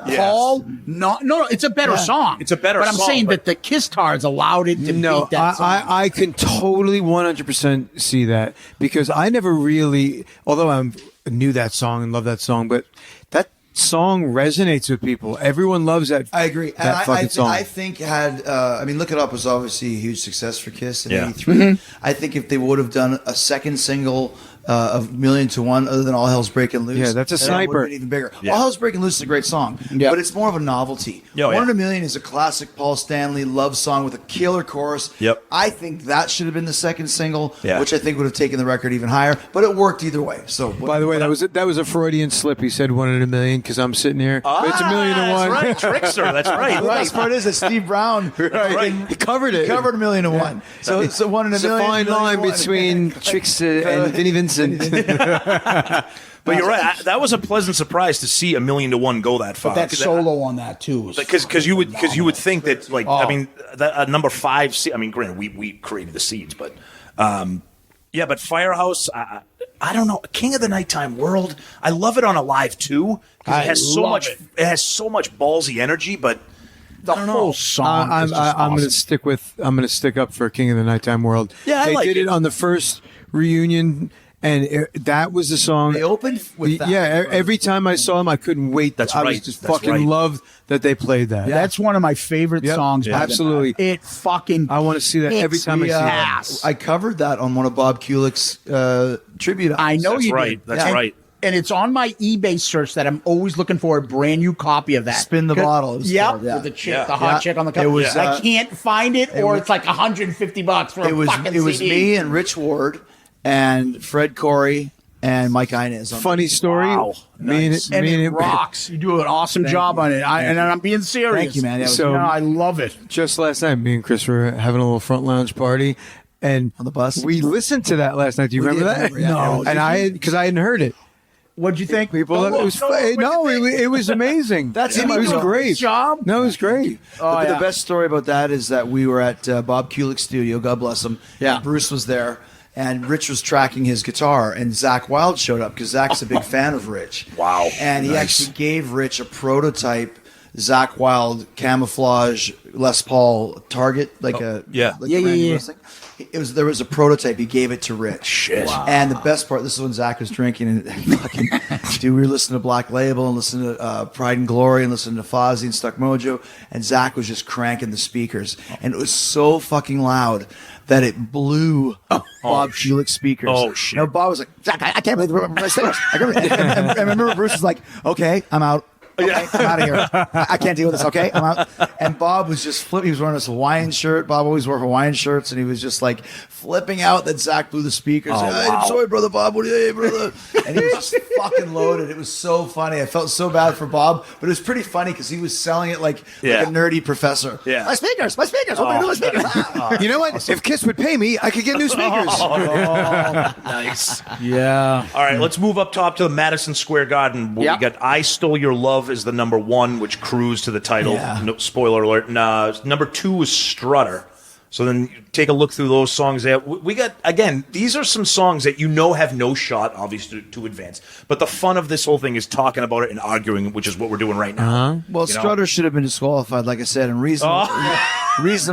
Yes.
Paul, no, it's a better song.
It's a better
But I'm
song,
saying
but-
that the Kiss Tards allowed it to
No,
beat that song.
I can totally 100% see that because I never really, although I knew that song and love that song, but that song resonates with people. Everyone loves that.
I agree. And
That fucking song.
I think had I mean, Look It Up was obviously a huge success for Kiss in
Yeah.
'83. I think if they would have done a second single of 1,000,000-1, other than All Hell's Breaking Loose,
Yeah, that's a
then it would have
sniper.
been even bigger.
Yeah.
All Hell's Breaking Loose is a great song,
Yeah.
but it's more of a novelty.
Oh, yeah.
1 in a Million is a classic Paul Stanley love song with a killer chorus.
Yep.
I think that should have been the second single,
Yeah.
which I think would have taken the record even higher. But it worked either way. So,
By the way, that was a Freudian slip. He said 1 in a million because I'm sitting here. But it's 1,000,001.
That's right, Trixter. That's right.
the best part is that Steve Brown
He covered it.
covered 1,000,001. So it's a 1 in a
It's a
million.
fine line
1,000,001.
between Trixter and Vinnie Vincent.
But you're right. That was a pleasant surprise to see 1,000,001 go that far.
that solo on that too. Was
Because you would think that I
Oh.
mean that number 5 seed. I mean, granted we created the seeds, but yeah. But Firehouse, I don't know. King of the Nighttime World. I love it on a live too because it has so
love
much.
it.
It has so much ballsy energy, but.
the whole song.
I'm
is just
going to
awesome.
I'm going to stick up for King of the Nighttime World.
Yeah, I
they
like
did
it.
it on the first reunion, and that was the song.
They opened with that.
Yeah, every time I saw them, I couldn't wait.
That's
I
right.
was just
That's
fucking
right.
loved that they played that.
That's one of my favorite
Yep.
songs.
Yeah.
by them.
Absolutely.
It fucking.
I want to see that every time I see that.
ass.
I covered that on one of Bob Kulick's tribute albums.
I know
That's
you
right.
did.
That's
And-
right.
And it's on my eBay search that I'm always looking for a brand new copy of that.
Spin the Bottle, it was
Yep,
called, yeah.
with the chick,
Yeah.
the hot
Yeah.
chick on the cover.
It was,
I can't find it, or
was-
it's like $150 for a
It was
fucking
it was
CD.
me and Rich Ward and Fred Corey and Mike Inez.
Funny story.
Wow.
Me
And
and
it rocks. You do an awesome job on it. And I'm being serious.
Thank you, man. Yeah,
So-
I love it.
just last night, me and Chris were having a little front lounge party, and
On the bus?
we listened to that last night. Do you
We
remember
did
that?
remember, yeah.
No, and because I hadn't heard it.
What'd you think?
People, it was it was amazing.
That's
it was great.
Job.
No, it was great.
But the best story about that is that we were at Bob Kulick's studio, God bless him.
Yeah.
And Bruce was there, and Rich was tracking his guitar, and Zach Wilde showed up because Zach's a big fan of Rich.
Wow.
And he actually gave Rich a prototype Zach Wilde camouflage Les Paul Target, like a
yeah.
like
Yeah,
the Randy
yeah.
Wrestling. There was a prototype. He gave it to Rich.
Shit. Wow.
And the best part, this is when Zach was drinking, and fucking, dude, we were listening to Black Label and listening to Pride and Glory and listening to Fozzy and Stuck Mojo, and Zach was just cranking the speakers, and it was so fucking loud that it blew Bob Kulick's speakers.
Oh, shit.
You know, Bob was like, Zach, I can't believe my speakers. And I remember Bruce was like, okay, I'm out. Okay, I'm out of here. I can't deal with this. Okay, I'm out. And Bob was just flipping. He was wearing this Hawaiian shirt. Bob always wore Hawaiian shirts, and he was just like flipping out that Zach blew the speakers. Hey, I'm sorry, brother Bob. What do you, hey, brother? And he was just fucking loaded. It was so funny. I felt so bad for Bob, but it was pretty funny because he was selling it like a nerdy professor.
Yeah.
My speakers. What am I doing with speakers?
You know what? If Kiss would pay me, I could get new speakers.
Nice.
Yeah.
All right, let's move up top to the Madison Square Garden. Where
Yep.
We got "I Stole Your Love" is the number one, which cruised to the title.
Yeah.
No, spoiler alert. Number two is "Strutter." So then you take a look through those songs there. We got, again, these are some songs that you know have no shot, obviously, to advance. But the fun of this whole thing is talking about it and arguing, which is what we're doing right now.
Well, Strutter should have been disqualified, like I said, and Reason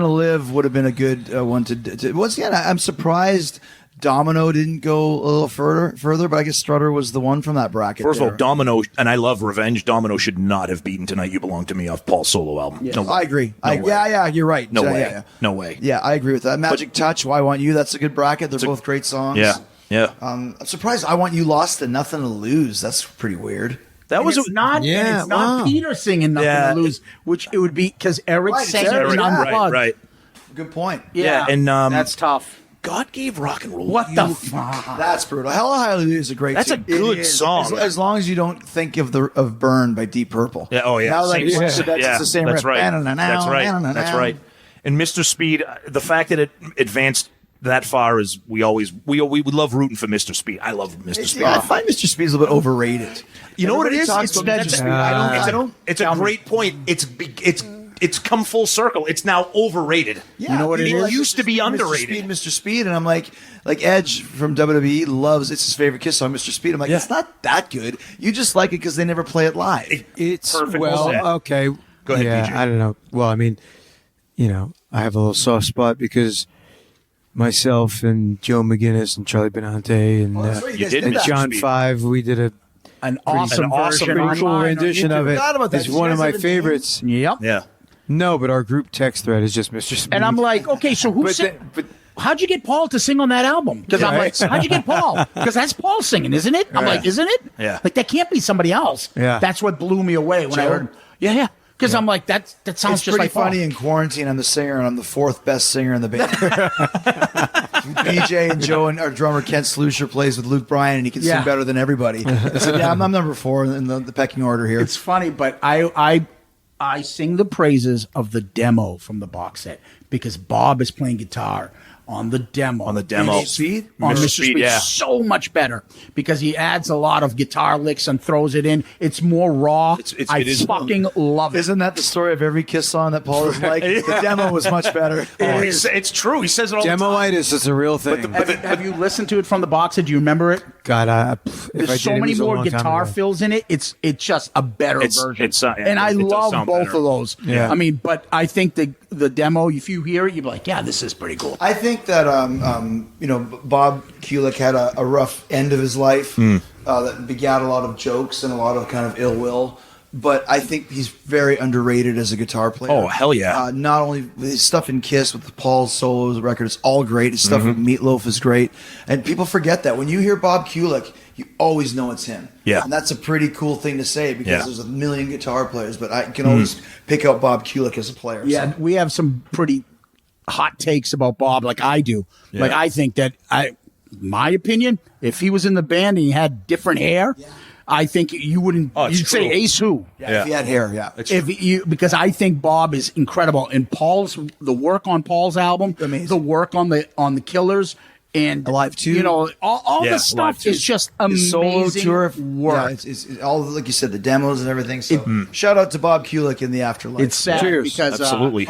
to Live would have been a good one to. Once again, I'm surprised Domino didn't go a little further, but I guess Strutter was the one from that bracket.
First
there.
of all, Domino, and I love Revenge, Domino should not have beaten Tonight You Belong to Me off Paul's solo album.
Yeah.
No way.
I agree.
No way.
Yeah, you're right.
No way.
Yeah.
No way.
Yeah, I agree with that. Magic Touch, Why I Want You, that's a good bracket. They're both great songs.
Yeah.
I'm surprised I Want You lost to Nothing to Lose. That's pretty weird.
That was
It's not.
Yeah,
It's not
wow.
Peter singing "Nothing
Yeah.
to Lose," which it would be because Eric
Right,
sang
it's
it
Eric,
in
yeah.
Unplugged.
Right.
Good point.
Yeah,
and
that's tough.
God gave rock and roll.
What the fuck?
That's brutal. Hella Hallelujah is a great
That's a
tune.
good
It is.
song.
As long as you don't think of Burn by Deep Purple.
Yeah. Oh, yeah.
Now that
Same-
you said that, it's the same
That's
riff.
right. That's right. That's right. And Mr. Speed, the fact that it advanced that far is we love rooting for Mr. Speed. I love Mr. Speed.
Yeah, I find Mr. Speed's a little bit overrated.
You know what it
Everybody
is?
talks
It's
about
Mr.
Mr.
Speed.
Speed. I don't.
It's a great point. It's come full circle. It's now overrated.
Yeah,
You know what it
people
is?
like
used to be
Mr.
underrated.
Mr. Speed, and I'm like Edge from WWE loves it's his favorite Kiss song, Mr. Speed. I'm like, it's not that good. You just like it because they never play it live.
It's
Perfect
well,
set.
okay.
Go ahead,
yeah,
PJ.
I don't know. Well, I mean, I have a little soft spot because myself and Joe McGinnis and Charlie Benante and,
That's right, you guys
did
and
Mr.
John
Speed.
Five, we did
An awesome
awesome
version.
pretty cool
online on
rendition
YouTube.
of it.
Forgot about that.
It's
Did you
one of
guys
my
have a name?
favorites.
Yep.
Yeah.
No, but our group text thread is just Mr. Speed.
And I'm like, okay, so who
but,
sang?
but
How'd you get Paul to sing on that album? Because I'm like, how'd you get Paul? Because that's Paul singing, isn't it? I'm like, isn't it?
Yeah.
Like that can't be somebody else.
Yeah.
That's what blew me away when I heard. Yeah. Because I'm like, that sounds
It's
just
pretty
like Paul.
funny in Quarantine. I'm the singer, and I'm the fourth best singer in the band. BJ and Joe and our drummer Kent Slusher plays with Luke Bryan, and he can
Yeah.
sing better than everybody. So yeah, I'm number 4 in the pecking order here.
It's funny, but I sing the praises of the demo from the box set because Bob is playing guitar on the demo.
On the demo.
Mr. Speed? On
Mr.
Mr.
Speed,
Speed,
yeah.
so much better because he adds a lot of guitar licks and throws it in. It's more raw. I
it is-
fucking love it.
Isn't that the story of every Kiss song that Paul is like? The demo was much better.
It's true. He says it all the time.
Demoitis is a real thing.
Have you listened to it from the box set? Do you remember it?
God, if I
There's
did,
so
it
many
was a
more
long time
guitar
ago.
fills in it. It's just a better
It's-
version.
yeah,
and I
it does
love
sound
both
better.
of those.
Yeah.
I mean, but I think the demo, if you hear it, you'd be like, yeah, this is pretty cool.
I think that Bob Kulick had a rough end of his life that begat a lot of jokes and a lot of kind of ill will. But I think he's very underrated as a guitar player.
Oh, hell yeah.
Not only his stuff in Kiss with Paul's solos record, it's all great. His stuff with Meatloaf is great. And people forget that. When you hear Bob Kulick, you always know it's him.
Yeah.
And that's a pretty cool thing to say because
Yeah.
there's a million guitar players, but I can always pick out Bob Kulick as a player.
Yeah,
So.
we have some pretty hot takes about Bob, like I do. Like I think that my opinion, if he was in the band and he had different hair, I think you wouldn't.
Oh, it's
you'd
true.
say Ace Who.
If he had hair,
Because I think Bob is incredible, and the work on Paul's album,
Amazing.
the work on the Killers, and
Alive 2.
you know, all
Yeah,
the stuff
Alive 2.
is just
his solo
amazing
tour
work.
Yeah, it's all like you said, the demos and everything. So shout out to Bob Kulick in the afterlife.
It's sad
Cheers.
because
Absolutely.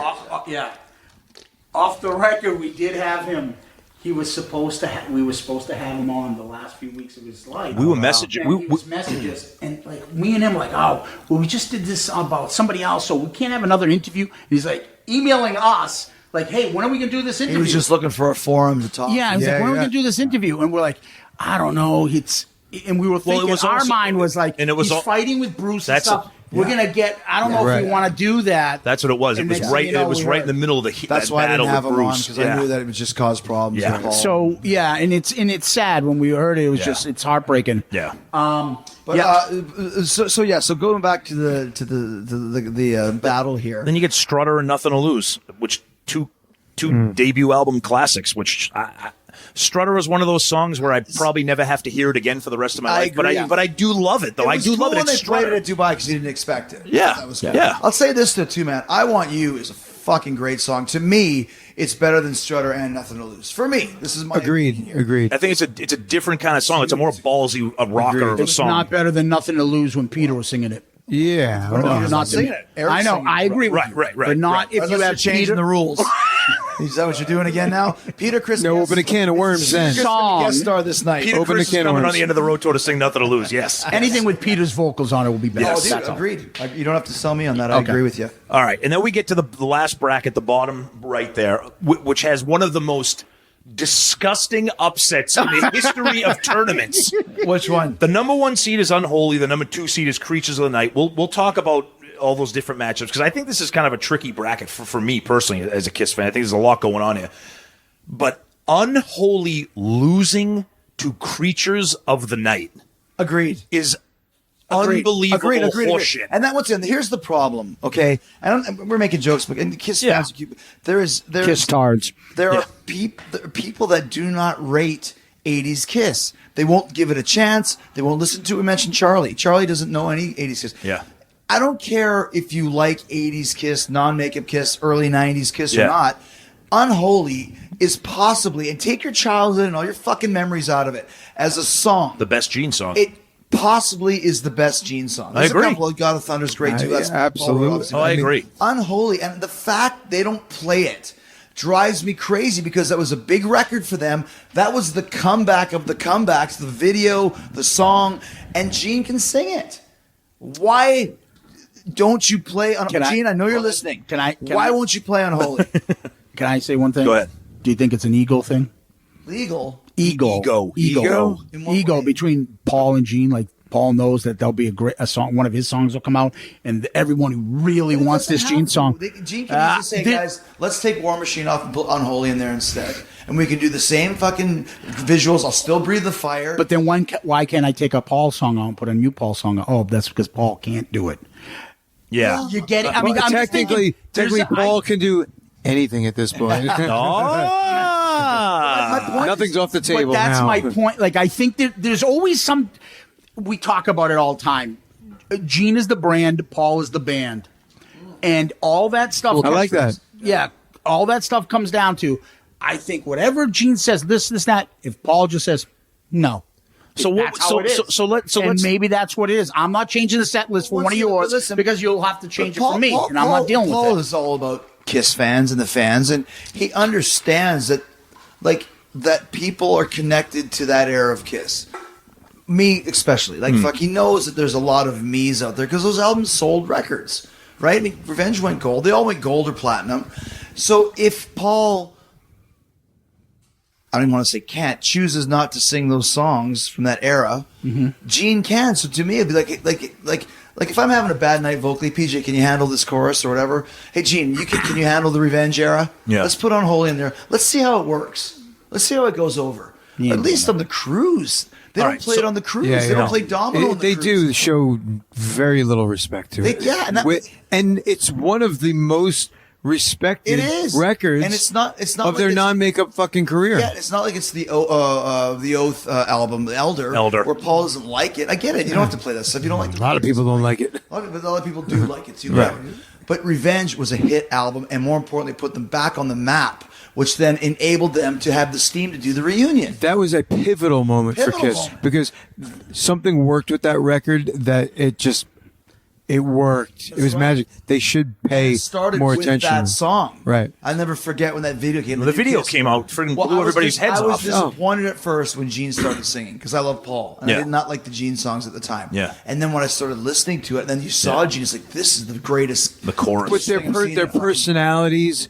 off the record, we did have him. He was supposed to. We were supposed to have him on the last few weeks of his life.
We were messaging.
And he was messages, and like me and him, were like, oh, well, we just did this about somebody else, so we can't have another interview. And he's like emailing us, like, hey, when are we gonna do this interview?
He was just looking for a forum to talk.
Yeah, he's like, when are we
yeah.
gonna do this interview? And we're like, I don't know. And we were thinking,
was
our
also-
mind was like,
and it was
he's
all-
fighting with Bruce and
That's
stuff. We're gonna get. I don't know if we
right.
want to do that.
That's what it was. It
And
was
next
right.
thing you know,
It was
we
right
were-
in the middle of the
That's why I
battle
didn't have
with
him on
Bruce.
because I knew that it would just cause problems.
Yeah.
with Paul.
So yeah, and it's sad when we heard it. It was
Yeah.
just it's heartbreaking.
Yeah.
But so going back to the battle here.
Then you get Strutter and Nothing to Lose, which two debut album classics. Which Strutter is one of those songs where I probably never have to hear it again for the rest of my
I
life.
agree.
But I do love it though. I
was
do
cool
love it.
when
It's
they played it
Strutter.
at Dubai because you didn't expect it.
Yeah.
That was cool.
Yeah.
I'll say this too, man. I Want You is a fucking great song. To me, it's better than Strutter and Nothing to Lose. For me, this is my
Agreed.
I think it's a different kind of song. It's a more ballsy rocker of a
It's
song.
not better than Nothing to Lose when Peter was singing it.
Yeah.
Peter's not
to
singing
me.
it. Eric's
I know.
singing it.
I agree.
Right,
with you.
right,
But not
right.
if you
Unless you're
have
changing
Peter.
the rules. Is that what you're doing again now? Peter Chris.
No, open a can of worms then.
Song.
Guest star this night.
Peter
Open
Chris
a can
is
of
coming on
worms.
the end of the road tour to sing Nothing to Lose. Yes.
Anything with Peter's vocals on it will be better.
Oh,
Yes.
dude,
That's all.
agreed. You don't have to sell me on that. I
Okay.
agree with you.
All right, and then we get to the last bracket, the bottom right there, which has one of the most disgusting upsets in the history of tournaments.
Which one?
The number 1 seed is Unholy. The number 2 seed is Creatures of the Night. We'll talk about all those different matchups because I think this is kind of a tricky bracket for me personally as a Kiss fan. I think there's a lot going on here. But Unholy losing to Creatures of the Night
Agreed.
is unbelievable horseshit.
And that and here's the problem. Okay, we're making jokes, but and Kiss fans, there's
Kiss tards.
There are people that do not rate 80s Kiss. They won't give it a chance. They won't listen to it. We mentioned Charlie. Charlie doesn't know any 80s Kiss.
Yeah.
I don't care if you like 80s Kiss, non-makeup Kiss, early 90s Kiss or not. Unholy is possibly, and take your childhood and all your fucking memories out of it, as a song.
The best Gene song.
It possibly is the best Gene song. There's
I agree.
A couple of God of Thunder's great too. That's
absolutely.
obviously.
I agree.
Unholy, and the fact they don't play it drives me crazy because that was a big record for them. That was the comeback of the comebacks, the video, the song, and Gene can sing it. Why don't you play on Gene? I know you're listening. Why won't you play Unholy?
Can I say one thing?
Go ahead.
Do you think it's an ego thing?
Legal.
Ego
In what way?
between Paul and Gene. Like Paul knows that there'll be a song. One of his songs will come out, and everyone who really wants this Gene song.
Gene can easily say, guys, let's take War Machine off and put Unholy in there instead. And we can do the same fucking visuals. I'll still breathe the fire.
But then why can't I take a Paul song out and put a new Paul song out? Oh, that's because Paul can't do it.
Yeah.
You get it? I mean,
Well,
I'm just
technically,
thinking,
Paul can do anything at this point. Nothing's off the table
But that's
now.
my point. Like, I think that there's always some. We talk about it all the time. Gene is the brand. Paul is the band, and all that stuff.
I like that.
Yeah, all that stuff comes down to. I think whatever Gene says, this, that. If Paul just says no.
So
That's how it is. And maybe that's what it is. I'm not changing the set list for one of yours because you'll have to change it for me, and I'm not dealing with it.
Paul is all about Kiss fans and the fans, and he understands that, like, that people are connected to that era of Kiss. Me especially. Like, fuck, he knows that there's a lot of me's out there because those albums sold records, right? I mean, Revenge went gold. They all went gold or platinum. So if Paul, I don't even want to say can't, chooses not to sing those songs from that era, Gene can. So to me, it'd be like if I'm having a bad night vocally, PJ, can you handle this chorus or whatever? Hey, Gene, can you handle the Revenge era?
Yeah.
Let's put Unholy in there. Let's see how it works. Let's see how it goes over. At least on the cruise. They don't play it on the cruise. They don't play Domino on the
They
cruise.
do show very little respect to it.
And
and it's one of the most respected records.
And it's not of
like their non-makeup fucking career.
Yeah, it's not like it's the Oath album, The Elder, where Paul doesn't like it. I get it. You don't have to play that stuff. You don't like.
A lot of people don't like it.
A lot of people do like it too.
Right.
But Revenge was a hit album, and more importantly, put them back on the map, which then enabled them to have the steam to do the reunion.
That was a pivotal moment for Kiss because something worked with that record that it worked. It was magic. They should pay more attention.
That song,
right?
I'll never forget when that video came.
The video came out, freaking blew everybody's heads off.
I was disappointed at first when Gene started singing because I love Paul and I did not like the Gene songs at the time.
Yeah.
And then when I started listening to it, then you saw Gene. It's like this is the greatest.
The chorus,
with their personalities.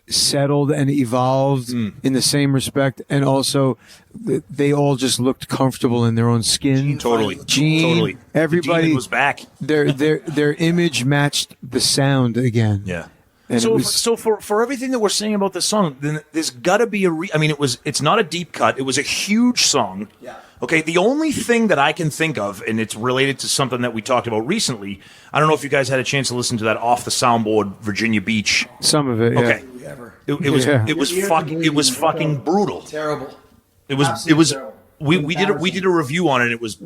Settled and evolved in the same respect, and also they all just looked comfortable in their own skin. Gene, everybody
was back.
Their image matched the sound again.
Yeah.
And
so for everything that we're saying about this song, then there's got to be it's not a deep cut. It was a huge song.
Yeah.
Okay. The only thing that I can think of, and it's related to something that we talked about recently. I don't know if you guys had a chance to listen to that Off the Soundboard Virginia Beach.
Some of it. Yeah.
Okay. It was fucking brutal.
Terrible.
It was. We did a review on it. It was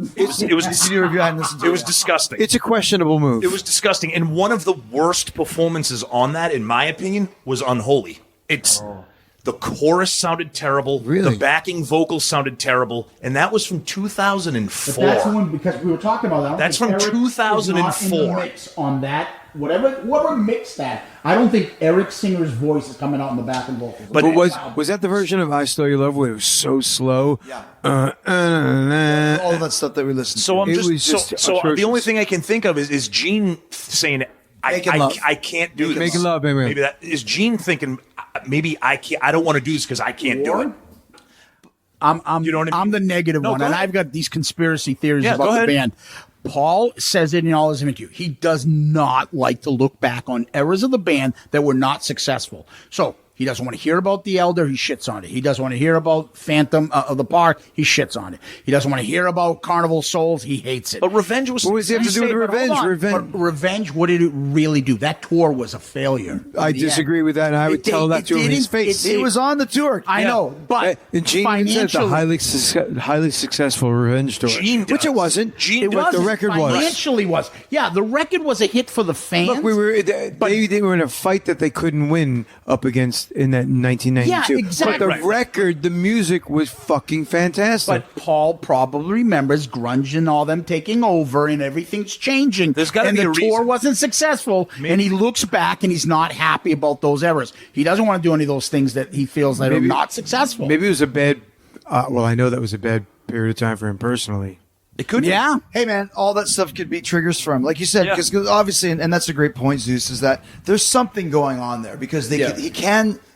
disgusting.
It's a questionable move.
It was disgusting, and one of the worst performances on that, in my opinion, was Unholy. The chorus sounded terrible.
Really?
The backing vocals sounded terrible, and that was from 2004.
But that's one because we were talking about that.
That's from
Eric
2004.
Is not in the mix on that. Whoever mixed that, I don't think Eric Singer's voice is coming out in the backing vocals.
But was that the version of I Stole Your Love where it was so slow?
Yeah.
All
of that stuff that we listened
to.
So
the only thing I can think of is Gene saying, I can't do this.
Making love, baby.
Maybe that is Gene thinking, maybe I can't. I don't want to do this because I can't do it.
You know what I mean? I'm the negative one, and I've got these conspiracy theories about the band. Paul says it in all his interview. He does not like to look back on eras of the band that were not successful. So he doesn't want to hear about The Elder. He shits on it. He doesn't want to hear about Phantom of the Park. He shits on it. He doesn't want to hear about Carnival Souls. He hates it.
But Revenge was...
What was it have to do with Revenge?
But Revenge, what did it really do? That tour was a failure.
I disagree with that, and I would tell that to him in his face.
He was on the tour.
I know, but
and Gene said the highly successul Revenge tour. Which it wasn't. But the record was.
Financially was. Yeah, the record was a hit for the fans.
Look, they were in a fight that they couldn't win up against in that 1992.
Yeah, exactly.
But the record, the music was fucking fantastic.
But Paul probably remembers grunge and all them taking over and everything's changing.
There's got to be a reason.
And the tour wasn't successful, and he looks back and he's not happy about those eras. He doesn't want to do any of those things that he feels that are not successful.
Maybe it was a bad... I know that was a bad period of time for him personally.
It could be.
Yeah.
Hey, man, all that stuff could be triggers from, like you said, because obviously, and that's a great point, Zeus, is that there's something going on there because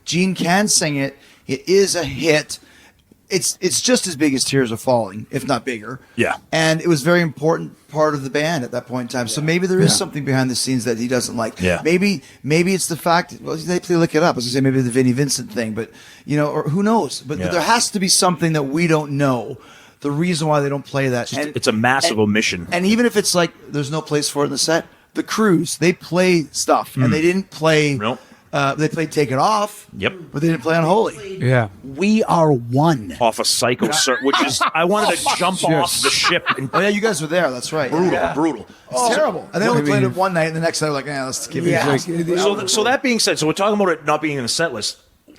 Gene can sing it. It is a hit. It's just as big as Tears Are Falling, if not bigger.
Yeah.
And it was a very important part of the band at that point in time. So maybe there is something behind the scenes that he doesn't like.
Yeah.
Maybe it's the fact, well, they look it up. I was going to say maybe the Vinnie Vincent thing, but, or who knows? But there has to be something that we don't know. The reason why they don't play that.
It's a massive omission.
And even if it's like there's no place for it in the set, the Cruise, they play stuff. And they didn't play...
Nope.
They played Take It Off.
Yep.
But they didn't play Unholy.
Yeah.
We Are One.
Off a Psycho, which is... I wanted to jump off the ship.
Oh, yeah, you guys were there. That's right.
Brutal.
It's terrible. And they only played it one night, and the next night they're like, let's give it
So that being said, so we're talking about it not being in the set list.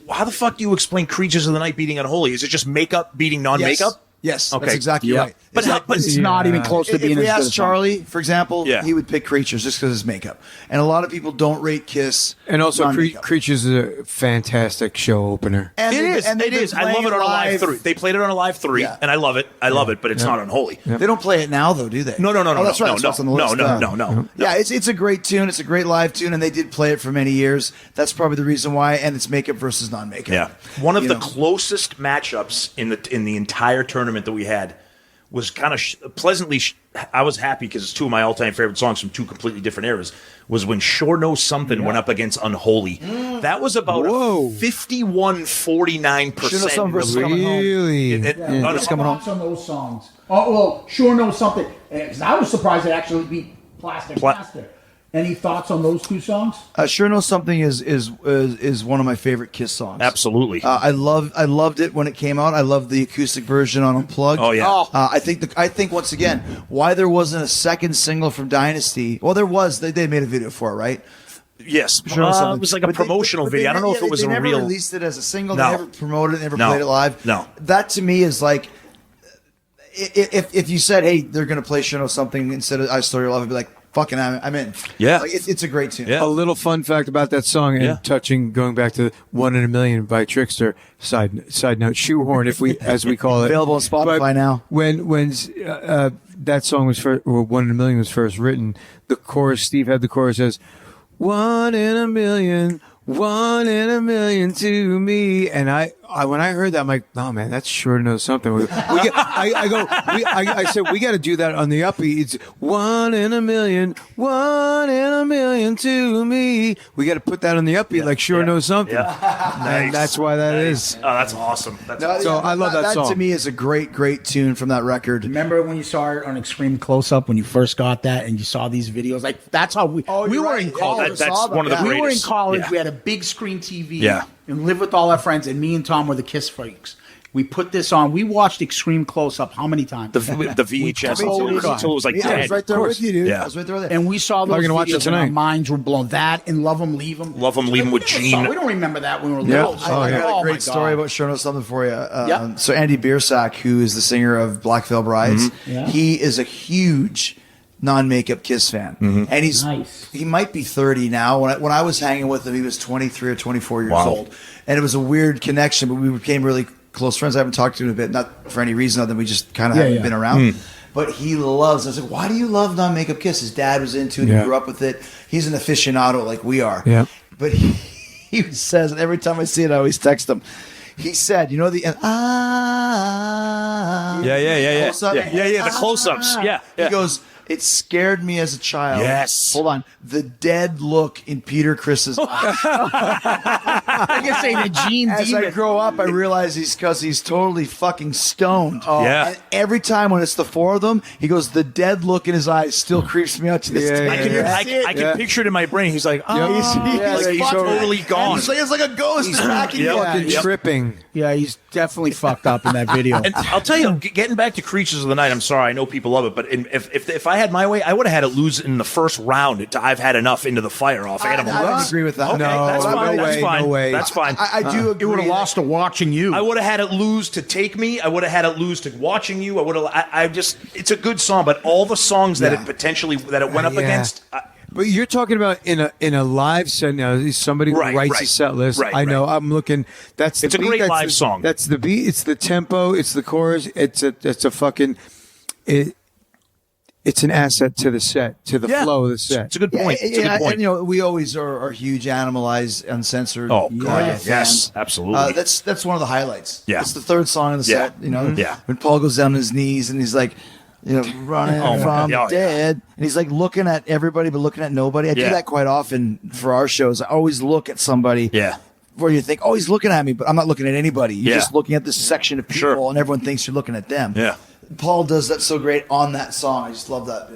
How the fuck do you explain Creatures of the Night beating Unholy? Is it just makeup beating non-makeup?
Yes,
okay.
That's exactly right.
But it's not even close to being
as good. If we
as
asked Charlie, for example, he would pick Creatures just because of his makeup. And a lot of people don't rate Kiss.
And also, Creatures is a fantastic show opener.
And
it is. I love it on a Live 3. They played it on a Live 3, and I love it. I love it, but it's not Unholy.
Yeah. They don't play it now, though, do they?
No.
Oh, that's right.
No.
Yeah, it's a great tune. It's a great live tune, and they did play it for many years. That's probably the reason why, and it's makeup versus non-makeup.
Yeah. One of the closest matchups in the entire tournament that we had was kind of pleasantly. I was happy because it's two of my all-time favorite songs from two completely different eras. Was when Sure Knows Something went up against Unholy. That was about 51-49%.
Really?
It's coming home. Some of those songs. Oh well, Sure Knows Something. Because I was surprised it actually beat Plastic Plaster. Any thoughts on those two songs?
Sure Know Something is one of my favorite Kiss songs.
Absolutely.
I loved it when it came out. I loved the acoustic version on Unplugged.
Oh yeah.
I think once again why there wasn't a second single from Dynasty. Well, there was. They made a video for it, right?
Yes.
Sure Know Something.
It was like a promotional video. I don't know if it was
they
a
never
real.
released it as a single.
No.
They never promoted it. Never
No.
played it live.
No.
That to me is like. If you said, hey, they're going to play Sure Know Something instead of I Stole Your Love, I'd be like, fucking, I'm in.
Yeah.
Like, it's a great tune.
Yeah.
A little fun fact about that song and going back to 1 in a Million by Trixter. Side note, shoehorn, as we call it,
Available on Spotify now.
When that song was first, or 1 in a Million was first written, the chorus, Steve had the chorus as 1 in a million. 1 in a million to me, and I when I heard that, I'm like, oh man, that's Sure to Know Something. I said we got to do that on the uppie. It's 1 in a million, 1 in a million to me. We got to put that on the uppie, like Sure Know Something. And that's why that is.
Oh, that's awesome.
So I love that song.
That to me is a great tune from that record.
Remember when you saw it on Extreme Close Up when you first got that and you saw these videos? Like that's how we were in college.
That's one of the
We were in
greatest.
college.
Yeah.
We had a big screen TV.
Yeah.
And lived with all our friends. And me and Tom were the Kiss freaks. We put this on. We watched Extreme Close Up how many times?
The VHS until it was like
Yeah, I
10.
was right there with you, dude.
Yeah.
I was right there with you.
And we saw those
Probably gonna watch it
videos and our
tonight.
minds were blown. That and Love 'Em, Leave 'Em.
Love 'Em, Leave 'Em with Gene.
We don't remember that when we were little.
I got a
my
great story
God.
about Sure Know Something for you.
Yeah.
So Andy Biersack, who is the singer of Black Veil Brides,
Yeah.
he is a huge non-makeup Kiss fan, and he might be 30 now. When I was hanging with him, he was 23 or 24 years old, and it was a weird connection. But we became really close friends. I haven't talked to him in a bit, not for any reason other than we just kind of haven't been around. But he loves. I was like, why do you love non-makeup Kiss? His dad was into it. He grew up with it. He's an aficionado like we are.
Yeah.
But he says, and every time I see it, I always text him. He said, you know the
Yeah.
close-up?
The close-ups. Yeah.
He goes, it scared me as a child.
Yes.
Hold on. The dead look in Peter Chris's eyes.
I can say the Gene
As I
Demon.
grow up, I realize he's totally fucking stoned.
Yeah.
And every time when it's the four of them, he goes, the dead look in his eyes still creeps me out to this day.
I can picture it in my brain. He's like,
He's
he's totally gone.
It's like a ghost back in you.
Fucking tripping.
Yeah, he's definitely fucked up in that video.
And I'll tell you, getting back to Creatures of the Night, I'm sorry, I know people love it, but if I had my way, I would have had it lose in the first round. I've had enough into the fire off.
I don't agree with that.
Okay,
No,
that's
no
fine.
way,
That's fine.
no way.
That's fine.
I do agree.
You would have lost to Watching You.
I would have had it lose to Take Me. I would have had it lose to Watching You. I would have. I just. It's a good song, but all the songs that it potentially that it went up against.
But you're talking about in a live set now. Somebody who writes a set list. I know. I'm looking. It's
a great live song.
That's the beat. It's the tempo. It's the chorus. It's a fucking. It's an asset to the set, to the flow of the set.
It's a good point. It's a good point.
And, we always are huge Animalized, Uncensored.
Oh, God,
fans.
yes, absolutely.
That's one of the highlights.
Yeah.
It's the third song in the set.
Yeah.
When Paul goes down on his knees and he's like, running from dead, and he's like looking at everybody but looking at nobody. I do that quite often for our shows. I always look at somebody.
Yeah.
Where you think, oh, he's looking at me, but I'm not looking at anybody. You're just looking at this section of people, and everyone thinks you're looking at them.
Yeah.
Paul does that so great on that song. I just love that,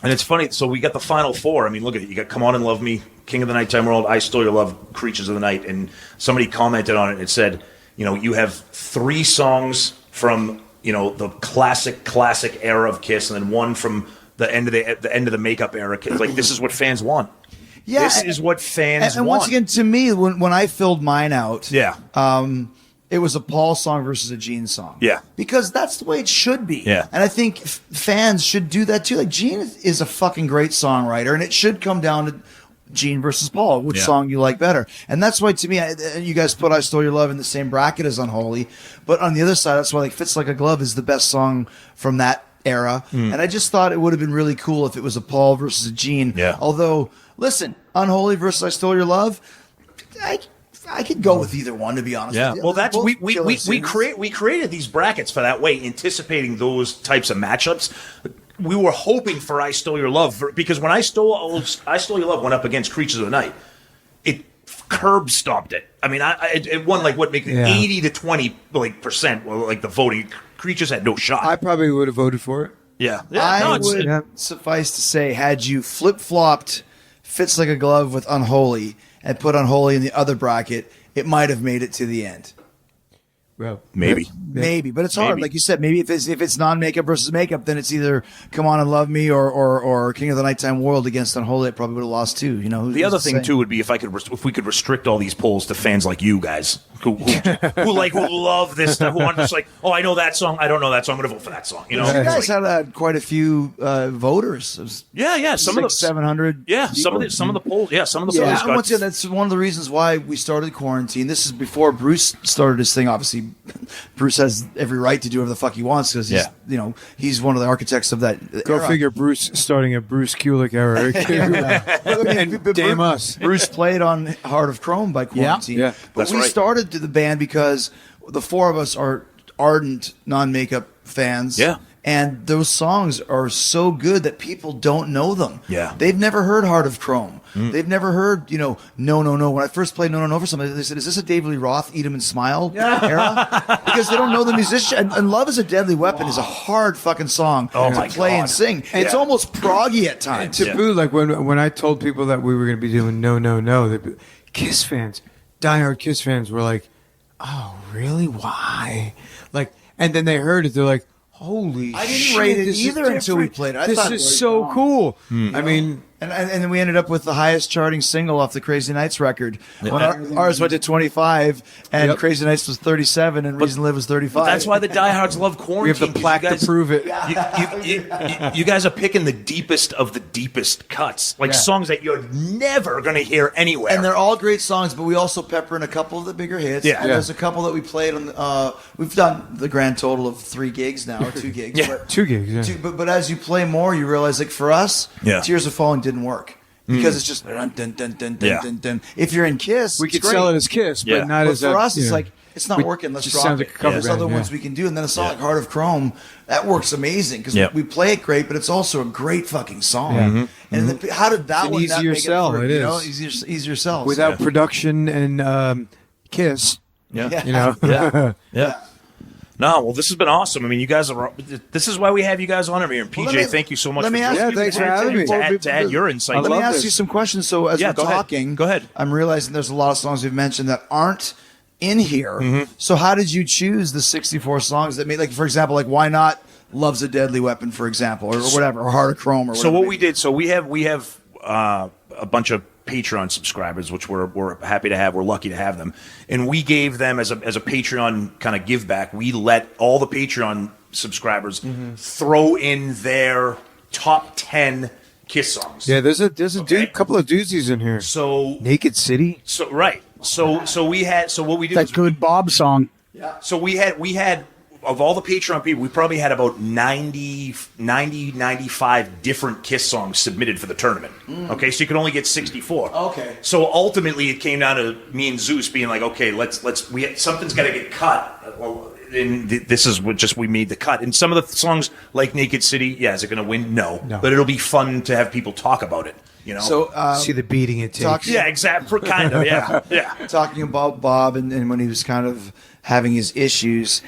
And it's funny. So we got the final four. I mean, look at it. You got Come On and Love Me, King of the Nighttime World, I Stole Your Love, Creatures of the Night. And somebody commented on it and it said, you have 3 songs from, the classic era of Kiss, and then one from the end of the makeup era. Like, this is what fans want.
Yeah.
This is what fans
and
want.
once again, to me, when I filled mine out, it was a Paul song versus a Gene song.
Yeah.
Because that's the way it should be.
Yeah.
And I think fans should do that too. Like, Gene is a fucking great songwriter, and it should come down to Gene versus Paul, which song you like better. And that's why, to me, you guys put I Stole Your Love in the same bracket as Unholy. But on the other side, that's why Fits Like a Glove is the best song from that era. And I just thought it would have been really cool if it was a Paul versus a Gene.
Yeah.
Although, listen, Unholy versus I Stole Your Love, I could go with either one, to be honest.
Yeah,
with you.
well, that's
Both
we
killer scenes.
created these brackets for that way, anticipating those types of matchups. We were hoping for I Stole Your Love because when I Stole Your Love went up against Creatures of the Night, it curb stomped it. I mean, it won 80 to 20% the voting. Creatures had no shot.
I probably would have voted for it.
Yeah.
I would suffice to say, had you flip-flopped fits like a glove with Unholy and put Unholy in the other bracket, it might have made it to the end.
Well,
Maybe.
Maybe, but it's hard.
Maybe.
Like you said, maybe if it's non-makeup versus makeup, then it's either Come On and Love Me or King of the Nighttime World against Unholy. It probably would have lost too. You know.
The other thing too would be if we could restrict all these polls to fans like you guys who love this stuff, who aren't just like, oh, I know that song, I don't know that song, I'm gonna vote for that song. You know,
You
It's
guys
like-
had quite a few voters. It was
yeah, some of the
700.
yeah, some of the polls, some of the
Yeah,
polls
and
got
once again, that's one of the reasons why we started Quarantine. This is before Bruce started his thing. Obviously, Bruce has every right to do whatever the fuck he wants because he's one of the architects of that.
Go
era.
figure, Bruce starting a Bruce Kulick era. And damn us.
Bruce played on Heart of Chrome by Quarantine.
Yeah.
But
That's
we
right.
started the band because the four of us are ardent non-makeup fans.
Yeah.
And those songs are so good that people don't know them.
Yeah.
They've never heard Heart of Chrome. They've never heard, No, No, No. When I first played No, No, No for somebody, they said, is this a David Lee Roth, Eat 'em and Smile era? Because they don't know the musician. And Love is a Deadly Weapon is a hard fucking song
Oh
to
my
play
God.
and sing. It's almost proggy at times.
To boot, like when I told people that we were going to be doing No, Kiss fans, diehard Kiss fans were like, "Oh, really? Why?" Like, and then they heard it, they're like, "Holy
I didn't
shit,
rate it
this is
either until we
different.
played it. I
This
thought it
is
was
so
wrong.
cool." I mean,
And then we ended up with the highest charting single off the Crazy Nights record. When ours went to 25, and
Yep.
Crazy Nights was 37, and Reason to Live was 35.
That's why the diehards love Quarantine.
we have the
'cause
plaque
you guys,
to prove it.
You guys are picking the deepest of the deepest cuts, like songs that you're never going to hear anywhere.
And they're all great songs, but we also pepper in a couple of the bigger hits.
Yeah.
And there's a couple that we played on. We've done the grand total of 3 gigs now, or 2 gigs.
Yeah.
But,
2 gigs, yeah.
but as you play more, you realize, like for us,
Yeah.
Tears Are Falling didn't work. Because it's just dun, dun, dun, dun, dun,
Yeah.
dun, dun. If you're in Kiss,
We
it's
could
great.
sell it as Kiss, but
Yeah.
not
But
as
for
a,
us,
you
it's
know,
like it's not working. Let's
just
drop
sounds
it.
like a cover
There's
band,
other
yeah.
ones we can do, and then a song
Yeah.
like Heart of Chrome that works amazing because
Yeah.
we play it great, but it's also a great fucking song.
Yeah.
And how did that
It's an
one not
easier
make
sell,
it? For,
it
you know,
is.
easier sells
without production and Kiss,
yeah.
you know.
Yeah. No, well, this has been awesome. I mean, you guys are. This is why we have you guys on over here. And PJ,
Well, let me-
thank you so much.
let me
for
ask
joining
you-
us.
thanks for having me.
To add your insight.
Let me
love
ask
this.
you some questions. So as
Yeah,
we're
go ahead.
talking,
Go ahead.
I'm realizing there's a lot of songs we've mentioned that aren't in here.
Mm-hmm.
So how did you choose the 64 songs that made, like, for example, like why not Love's a Deadly Weapon, for example, or whatever, or Heart of Chrome, or whatever.
So what we did, we have a bunch of Patreon subscribers, which we're happy to have. We're lucky to have them, and we gave them as a Patreon kind of give back. We let all the Patreon subscribers throw in their top 10 Kiss songs.
Yeah, there's a
Okay.
couple of doozies in here.
So
Naked City.
so right. So what we did
That
was
good Bob song.
so we had of all the Patreon people, we probably had about 95 different Kiss songs submitted for the tournament. Okay, so you could only get 64.
Okay.
So ultimately, it came down to me and Zeus being like, okay, something's got to get cut. Well, and this is what just we made the cut. And some of the songs like Naked City, is it going to win? No, but it'll be fun to have people talk about it. You know.
So
See the beating it takes.
talking-
yeah, exactly. Kind of. Yeah.
talking about Bob and when he was kind of having his issues.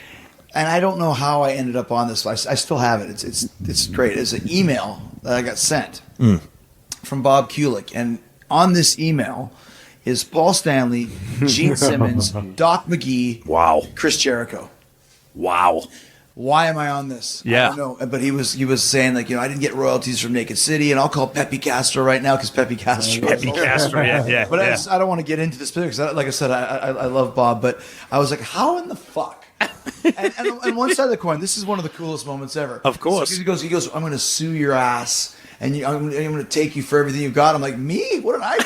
And I don't know how I ended up on this. I still have it. It's great. It's an email that I got sent from Bob Kulick. And on this email is Paul Stanley, Gene Simmons, Doc McGee,
Wow.
Chris Jericho.
Wow.
Why am I on this?
Yeah.
I don't know. But he was saying, like, I didn't get royalties from Naked City, and I'll call Pepe Castro right now because Pepe Castro.
Pepe Castro. Yeah.
But I don't want to get into this because, like I said, I love Bob. But I was like, how in the fuck? and one side of the coin, this is one of the coolest moments ever.
Of course.
So he goes, I'm going to sue your ass. And I'm going to take you for everything you've got. I'm like, me? What did I do?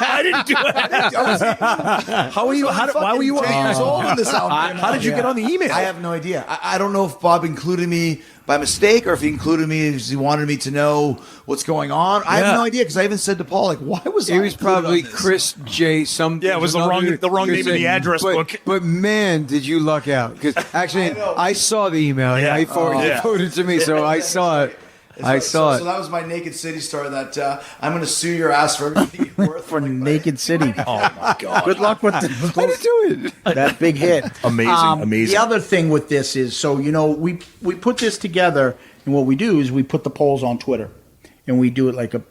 I didn't do it.
How were you? Why were you 10 years old when this album?
How did you get on the email?
I have no idea. I don't know if Bob included me by mistake or if he included me because he wanted me to know what's going on. I have no idea because I even said to Paul, like, why was I
It was
included on
probably
this?
Chris J. something.
Yeah, it was the wrong name in the address book.
But man, did you luck out? Because actually, I saw the email.
Yeah.
He forwarded it to me, so I saw it. I saw
So
it.
that was my Naked City story. That I'm going to sue your ass for everything you're worth.
For Naked City.
Oh my God.
Good luck with
I didn't do it.
that big hit.
Amazing.
The other thing with this is, so we put this together, and what we do is we put the polls on Twitter, and we do it like a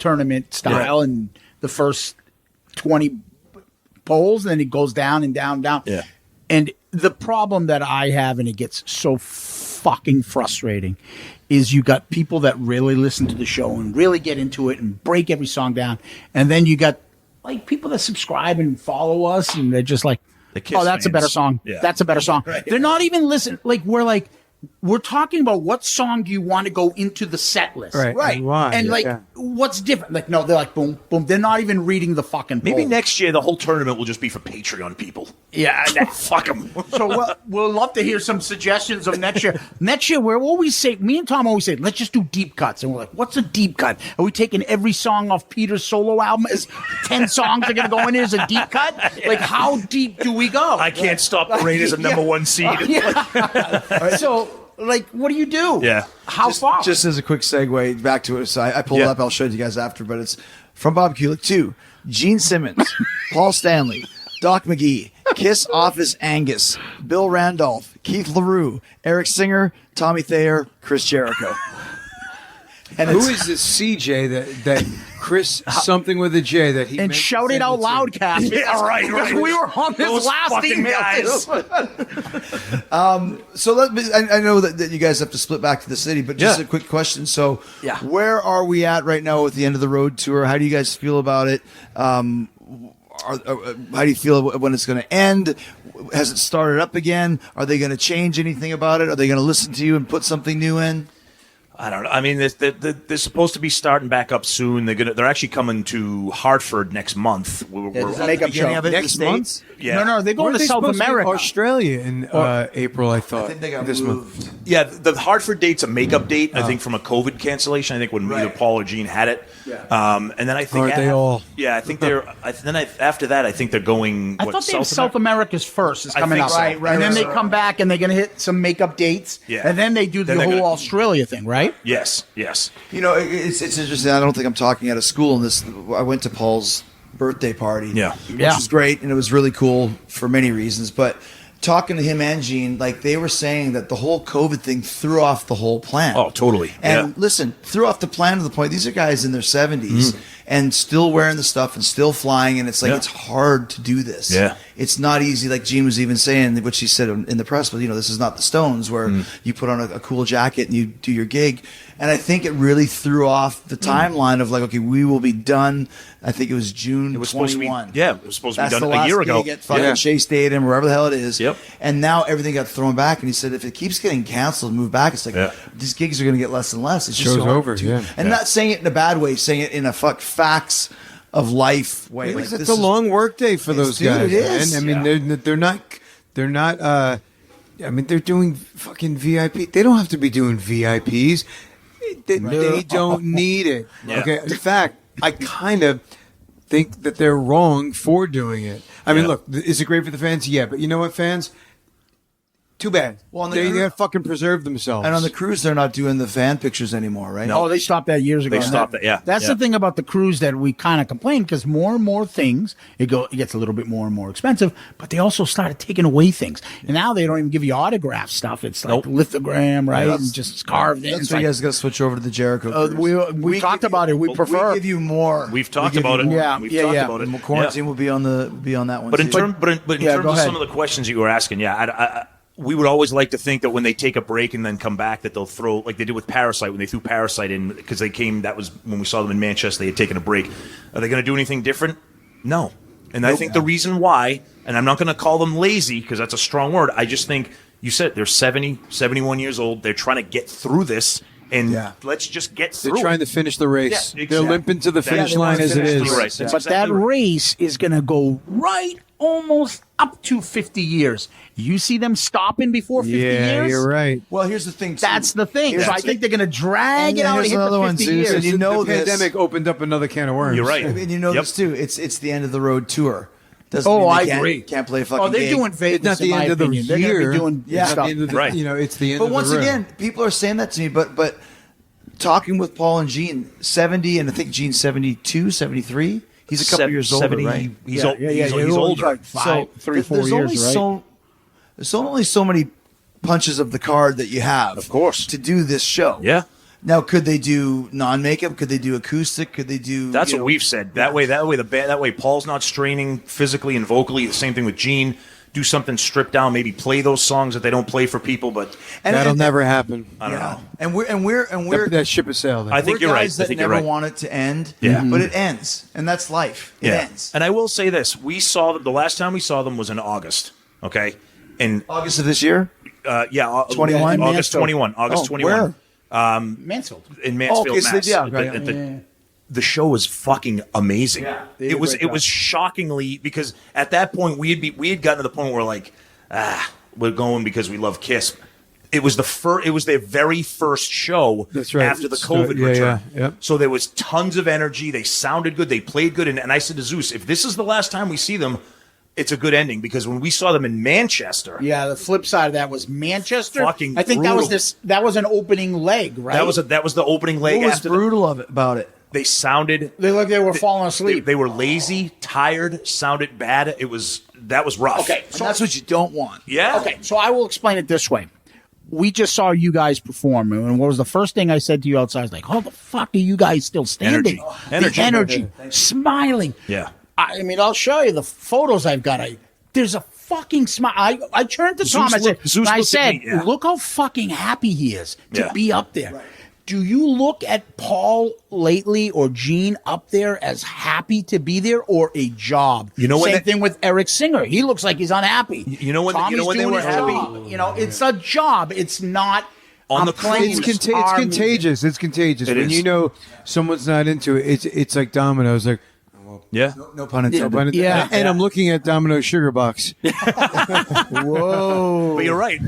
tournament style, and the first 20 polls, and then it goes down and down and down.
Yeah.
And the problem that I have, and it gets so fucking frustrating, is you got people that really listen to the show and really get into it and break every song down, and then you got like people that subscribe and follow us, and they're just like, "Oh, that's a better song.
Yeah.
That's a better song."
Right.
They're not even listening. We're talking about what song do you want to go into the set list,
Right. And why?
And
Yeah.
what's different? Like, no, they're like, boom, boom. They're not even reading the fucking.
Maybe
poll.
next year the whole tournament will just be for Patreon people.
Yeah,
Fuck them.
So we'll love to hear some suggestions of next year. Next year, we're always say, me and Tom always say, let's just do deep cuts. And we're like, what's a deep cut? Are we taking every song off Peter's solo album? Is 10 songs are going to go in there as a deep cut? Like, how deep do we go?
I can't stop the rain as a number one seed.
So, like, what do you do?
Yeah.
How far?
Just as a quick segue back to it, so I pulled it up. I'll show it to you guys after, but it's from Bob Kulick to Gene Simmons, Paul Stanley, Doc McGee, Kiss Office Angus, Bill Randolph, Keith LaRue, Eric Singer, Tommy Thayer, Chris Jericho. And
Who is this CJ that Chris something with a J that he
and
meant to
shout it
send
out
to?
Loudcast.
Yeah, right.
Because we were on this
Those
last
fucking
email.
guys.
So I know that you guys have to split back to the city, but just a quick question. So where are we at right now with the end of the road tour? How do you guys feel about it? How do you feel when it's going to end? Has it started up again? Are they going to change anything about it? Are they going to listen to you and put something new in?
I don't know. I mean, they're supposed to be starting back up soon. They're actually coming to Hartford next month.
Makeup show.
Next month?
Yeah.
No, they're going
Weren't
to
they
South
supposed to be
America.
Australia in April, I thought.
I think they got
this
moved.
month.
Yeah, the Hartford date's a makeup date. I think from a COVID cancellation. I think when either Paul or Gene had it. And then I think
Aren't they all?
Yeah, I think they're. After that, I think they're going.
I thought they have South America's first is coming
think
up.
so.
Right. And then they come back and they're going to hit some makeup dates.
Yeah.
And then they do the
Then they're
whole
gonna-
Australia thing, right?
Yes.
You know, it's interesting. I don't think I'm talking out of school in this. I went to Paul's birthday party, which was great, and it was really cool for many reasons. But talking to him and Gene, like they were saying that the whole COVID thing threw off the whole plan.
Oh, totally.
And listen, threw off the plan to the point. These are guys in their 70s and still wearing the stuff and still flying, and it's like it's hard to do this.
Yeah.
It's not easy. Like Gene was even saying, which he said in the press, but this is not the Stones where you put on a cool jacket and you do your gig. And I think it really threw off the timeline of like, okay, we will be done. I think it was June 21.
It was supposed to be
That's
done
the
a year
last
ago.
gig at fucking Shea Stadium, wherever the hell it is.
Yep.
And now everything got thrown back. And he said, if it keeps getting canceled and moved back, it's like these gigs are going to get less and less. It's just
Show's
so hard
over,
to-
yeah.
And not saying it in a bad way, saying it in a facts of life way. Like,
It's
this
a
is-
long work day for those
Dude,
guys.
it is.
Man. I mean, they're not. I mean, they're doing fucking VIP. They don't have to be doing VIPs. They don't need it.
Yeah.
Okay. In fact, I kind of think that they're wrong for doing it. I mean, look, is it great for the fans? Yeah, but you know what, fans? Too bad.
Well, on the
they
cru-
gotta fucking preserve themselves.
And on the cruise, they're not doing the fan pictures anymore, right?
Oh, they stopped that years ago.
They stopped that, yeah.
That's the thing about the cruise that we kind of complain because more and more things, it gets a little bit more and more expensive, but they also started taking away things. And now they don't even give you autograph stuff. It's like lithogram, right? And just carved in.
That's
It's
why
like,
you guys got to switch over to the Jericho cruise.
we talked about it. We prefer.
We give you more.
We've talked about it.
Yeah,
We've
yeah,
talked
yeah.
about it.
And Quarantine will be on that one.
But in
too.
terms
Yeah,
of
go ahead.
some of the questions that you were asking, we would always like to think that when they take a break and then come back that they'll throw, like they did with Parasite, when they threw Parasite in, because that was when we saw them in Manchester, they had taken a break. Are they going to do anything different? No. And I think the reason why, and I'm not going to call them lazy because that's a strong word, I just think, you said they're 70, 71 years old, they're trying to get through this, and let's just get through
They're trying
it.
to finish the race.
Yeah,
They're
exactly.
limping to the finish
they wanna
line as it
finish
is.
the race. That's
But that
exactly right.
race is going to go right almost up to 50 years. You see them stopping before 50
Yeah,
years?
you're right.
Well, here's the thing. Too.
That's the thing.
Here's
So I
the
think they're going to drag
And
it out and
here's
hit
another
the
one,
50
Zeus,
years.
and you know
the
this.
pandemic opened up another can of worms.
You're right.
And you know
Yep.
this too. It's the end of the road tour. Doesn't
Oh,
mean they
I
can't,
agree.
Can't play a fucking
Oh, they're
gig.
doing Vegas,
It's not the
in my
end of the
opinion. They're gonna
year.
be doing
It's not
stuff.
the end of the,
Right.
it's the end
But
of
once
the road.
again, people are saying that to me. But talking with Paul and Gene, 70, and I think Gene's 72, 73. He's a couple years older,
70,
right?
He's
He's
older.
like three, 4
there's
years,
only
right?
there's only so many punches of the card that you have,
Of course.
to do this show.
Yeah.
Now, could they do non-makeup? Could they do acoustic? Could they do?
That's what we've said. That way, that way, Paul's not straining physically and vocally. The same thing with Gene. Do something stripped down. Maybe play those songs that they don't play for people. But
that'll never happen.
I don't know.
And we're
that ship has sailed.
I think
we're
you're right.
guys that never want it to end.
Yeah.
But it ends, and that's life. It ends.
And I will say this: we saw them, the last time we saw them was in August. Okay, in
August of this year.
21. August 21. August 21.
Where?
Mansfield.
In Mansfield,
okay, so
Mass. The show was fucking amazing. Yeah, it was shockingly, because at that point we had gotten to the point where like we're going because we love Kiss. It was their very first show after the COVID return.
Yeah.
So there was tons of energy. They sounded good. They played good. And I said to Zeus, if this is the last time we see them, it's a good ending, because when we saw them in Manchester,
the flip side of that was Manchester.
Fucking
I think
brutal.
that was an opening leg, right?
That was the opening leg.
What was brutal about it?
They sounded.
They looked like they were falling asleep.
They were lazy, tired, sounded bad. That was rough.
Okay,
So that's what you don't want.
Yeah.
Okay, so I will explain it this way. We just saw you guys perform, and what was the first thing I said to you outside? I was like, how the fuck are you guys still standing?
Energy.
The energy. Smiling.
Yeah.
I mean, I'll show you the photos I've got. There's a fucking smile. I turned to Tom and I said, look how fucking happy he is to be up there. Right. Do you look at Paul lately or Gene up there as happy to be there, or a job? Same thing with Eric Singer. He looks like he's unhappy.
You know when they were happy?
Job. It's a job. It's not
on the plane. It's contagious. It's contagious. When you know someone's not into it, it's like dominoes. Like,
yeah,
no pun intended.
Yeah,
and I'm looking at Domino's Sugar Box.
Whoa!
But you're right.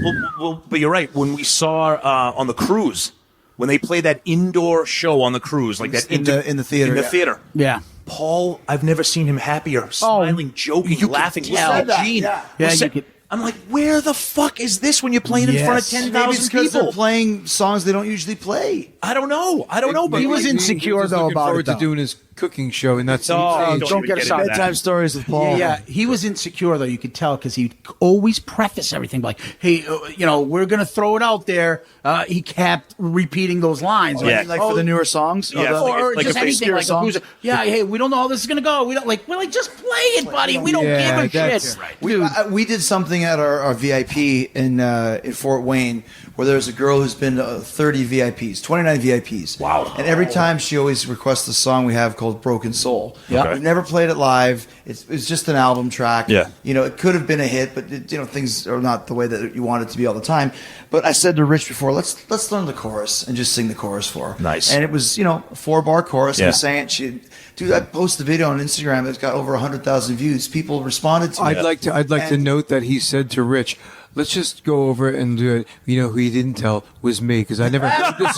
But you're right. When we saw on the cruise, when they play that indoor show on the cruise, like that
in the theater,
yeah.
Paul, I've never seen him happier, smiling, joking, laughing.
Gene.
You could.
I'm like, where the fuck is this when you're playing in front of 10,000 people?
They're playing songs they don't usually play.
I don't know. But
he was insecure though about it.
To doing his cooking show, and that's
don't get us on
bedtime stories with Paul.
Yeah, he was insecure though. You could tell because he'd always preface everything like, "Hey, we're gonna throw it out there." He kept repeating those lines,
for the newer songs,
or
like
just anything like
songs.
Hey, we don't know how this is gonna go. We don't just play it, buddy. We don't give a shit.
Right. We did something at our VIP in Fort Wayne where there's a girl who's been to 30 VIPs, 29 VIPs.
Wow!
And every time she always requests a song we have called Broken Soul.
Yeah.
We've never played it live. It's just an album track.
Yeah.
It could have been a hit, but things are not the way that you want it to be all the time. But I said to Rich before, let's learn the chorus and just sing the chorus for her.
Nice.
And it was, a 4-bar chorus. Yeah. I was saying I posted the video on Instagram. It's got over 100,000 views. People responded to it.
I'd like to note that he said to Rich, let's just go over and do it. Who he didn't tell was me, because I never heard the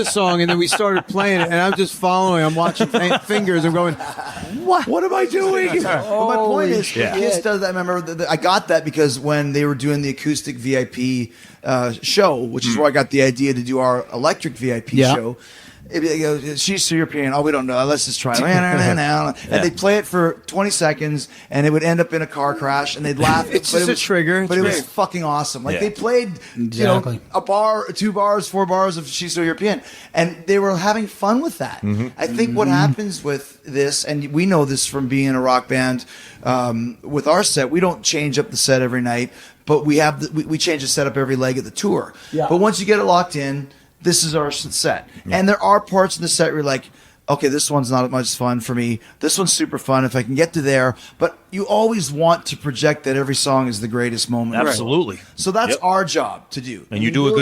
song. And then we started playing it, and I'm just following. I'm watching fingers. I'm going, what am I doing?
Well, my point is, Kiss does that. I remember I got that because when they were doing the acoustic VIP show, which is where I got the idea to do our electric VIP show. She's European. Oh, we don't know. Let's just try it. And they'd play it for 20 seconds, and it would end up in a car crash, and they'd laugh.
It's just a trigger.
But it was fucking awesome. Like they played, a bar, 2 bars, 4 bars of She's So European, and they were having fun with that. Mm-hmm. I think what happens with this, and we know this from being in a rock band, with our set, we don't change up the set every night, but we change the setup every leg of the tour. Yeah. But once you get it locked in, this is our set. Yeah. And there are parts of the set where you're like, okay, this one's not as much fun for me. This one's super fun if I can get to there. But you always want to project that every song is the greatest moment.
Absolutely.
Right? So that's our job to do.
And you do a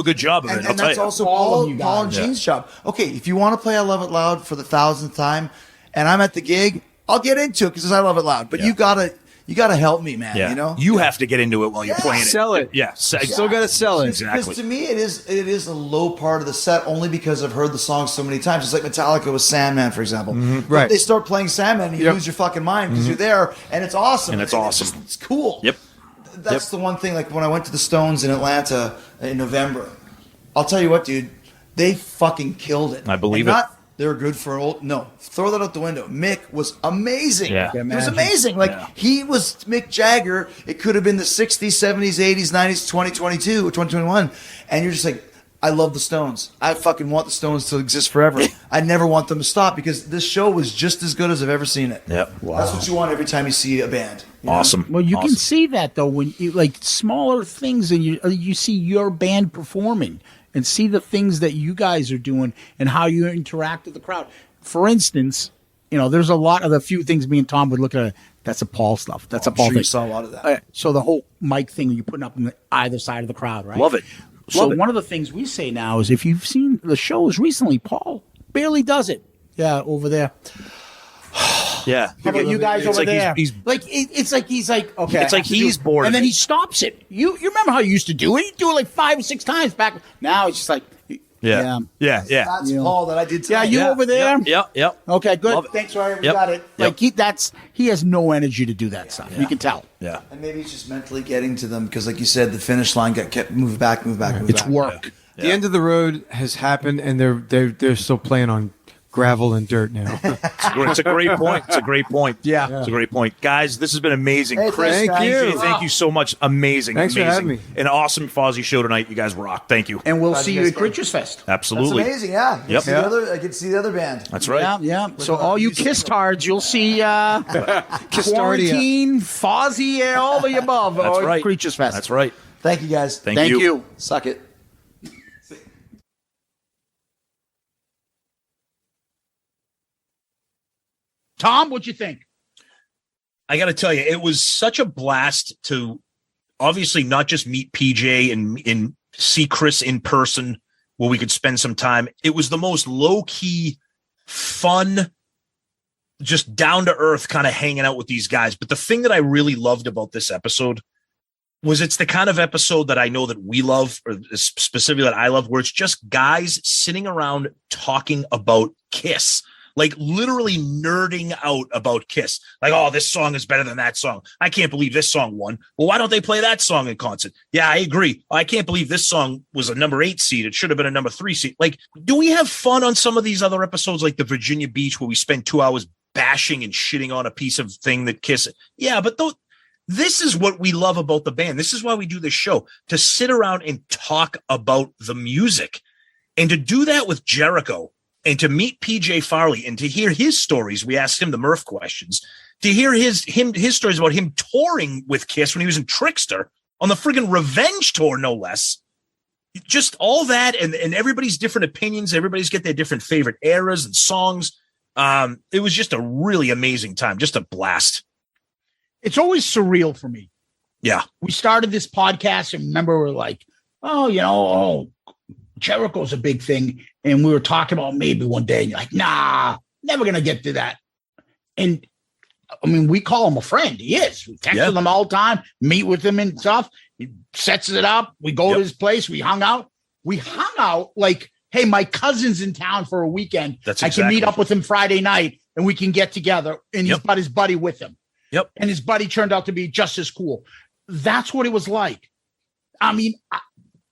good job of it.
And that's also Paul and Gene's job. Okay, if you want to play I Love It Loud for the 1,000th time, and I'm at the gig, I'll get into it because I love it loud. But you gotta help me, man.
Yeah. You have to get into it while you're playing it.
Sell it.
Yeah.
Still got to sell it.
Exactly.
Because to me, it is a low part of the set only because I've heard the song so many times. It's like Metallica with Sandman, for example.
Mm-hmm. Right.
They start playing Sandman and you lose your fucking mind because you're there and it's awesome.
And it's awesome.
It's cool.
Yep.
That's the one thing. Like when I went to the Stones in Atlanta in November, I'll tell you what, dude, they fucking killed it.
I believe it.
They were good for throw that out the window. Mick was amazing.
Yeah.
He was amazing. He was Mick Jagger. It could have been the 60s, 70s, 80s, 90s, 2022 or 2021. And you're just like, I love the Stones. I fucking want the Stones to exist forever. I never want them to stop because this show was just as good as I've ever seen it.
Yep.
Wow. That's what you want every time you see a band.
Awesome.
Well, you can see that though when you like smaller things and you see your band performing and see the things that you guys are doing and how you interact with the crowd. For instance, there's a lot of the few things me and Tom would look at. That's a Paul stuff. That's a Paul thing.
You saw a lot of that.
So the whole mic thing you're putting up on either side of the crowd, right?
Love it.
So one of the things we say now is if you've seen the shows recently, Paul barely does it. Yeah, over there.
Yeah.
How about you guys over
like
there?
It's
like he's like, okay.
It's like he's bored.
And then he stops it. You remember how you used to do it? He'd do it like 5 or 6 times back. Now it's just like,
yeah.
That's Paul that I did tonight.
Yeah, over there?
Yep.
Okay, good. Thanks, Ryan. We got it. Like he has no energy to do that stuff. You can tell.
Yeah.
And maybe he's just mentally getting to them because, like you said, the finish line kept moving back.
It's work.
The end of the road has happened, and they're still playing on gravel and dirt now.
It's a great point. It's a great point.
Yeah.
It's a great point. Guys, this has been amazing.
Hey,
Chris,
thank you.
Thank you so much. Amazing.
Thanks for having me.
An awesome Fozzy show tonight. You guys rock. Thank you.
And we'll see you at Creatures Fest.
Absolutely.
That's amazing, yeah.
Yep.
I can see the other band.
That's right.
Yeah. So all you Kiss tards, you'll see Kuarantine, Fozzy, and all the above.
That's right.
Creatures Fest.
That's right.
Thank you, guys.
Thank you.
Suck it.
Tom, what'd you think?
I got to tell you, it was such a blast to obviously not just meet PJ and see Chris in person where we could spend some time. It was the most low-key, fun, just down-to-earth kind of hanging out with these guys. But the thing that I really loved about this episode was it's the kind of episode that I know that we love, or specifically that I love, where it's just guys sitting around talking about Kiss. Like literally nerding out about Kiss. Like, oh, this song is better than that song. I can't believe this song won. Well, why don't they play that song in concert? Yeah, I agree. I can't believe this song was a number 8 seed. It should have been a number 3 seed. Like, do we have fun on some of these other episodes, like the Virginia Beach, where we spend 2 hours bashing and shitting on a piece of thing that Kiss? Yeah, but this is what we love about the band. This is why we do this show, to sit around and talk about the music. And to do that with Jericho, and to meet PJ Farley and to hear his stories. We asked him the Murph questions, to hear his stories about him touring with Kiss when he was in Trixter on the friggin' Revenge tour, no less. Just all that and everybody's different opinions. Everybody's got their different favorite eras and songs. It was just a really amazing time. Just a blast.
It's always surreal for me.
Yeah.
We started this podcast and remember we're like, Jericho's a big thing. And we were talking about maybe one day and you're like, nah, never going to get to that. And I mean, we call him a friend. He is. We text with him all the time, meet with him and stuff. He sets it up. We go to his place. We hung out. Like, hey, my cousin's in town for a weekend. I can meet up with him Friday night and we can get together. And he's got his buddy with him.
Yep.
And his buddy turned out to be just as cool. That's what it was like. I mean,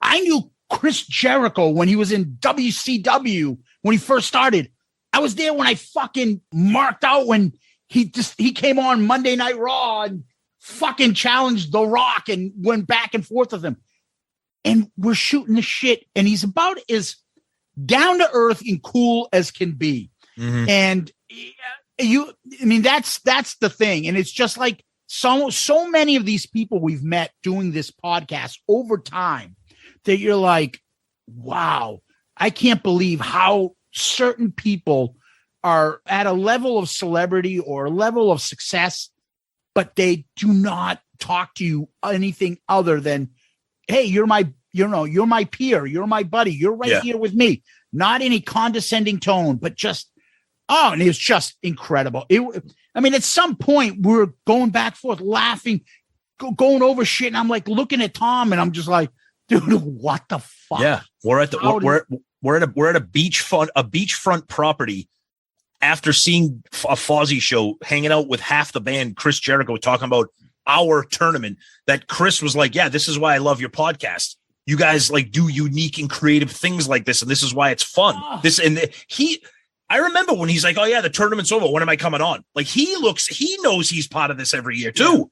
I knew Chris Jericho when he was in WCW, when he first started. I was there when I fucking marked out when he came on Monday Night Raw and fucking challenged The Rock and went back and forth with him. And we're shooting the shit. And he's about as down to earth and cool as can be. Mm-hmm. And that's the thing. And it's just like so many of these people we've met doing this podcast over time that you're like, wow, I can't believe how certain people are at a level of celebrity or a level of success, but they do not talk to you anything other than, hey, you're my peer, you're my buddy, you're right here with me. Not any condescending tone, but just, and it was just incredible. At some point we were going back and forth, laughing, going over shit, and I'm like looking at Tom, and I'm just like, dude, what the fuck?
Yeah, we're at a beachfront property after seeing a Fozzy show, hanging out with half the band, Chris Jericho, talking about our tournament. That Chris was like, "Yeah, this is why I love your podcast. You guys like do unique and creative things like this, and this is why it's fun." I remember when he's like, "Oh yeah, the tournament's over. When am I coming on?" Like he knows he's part of this every year too.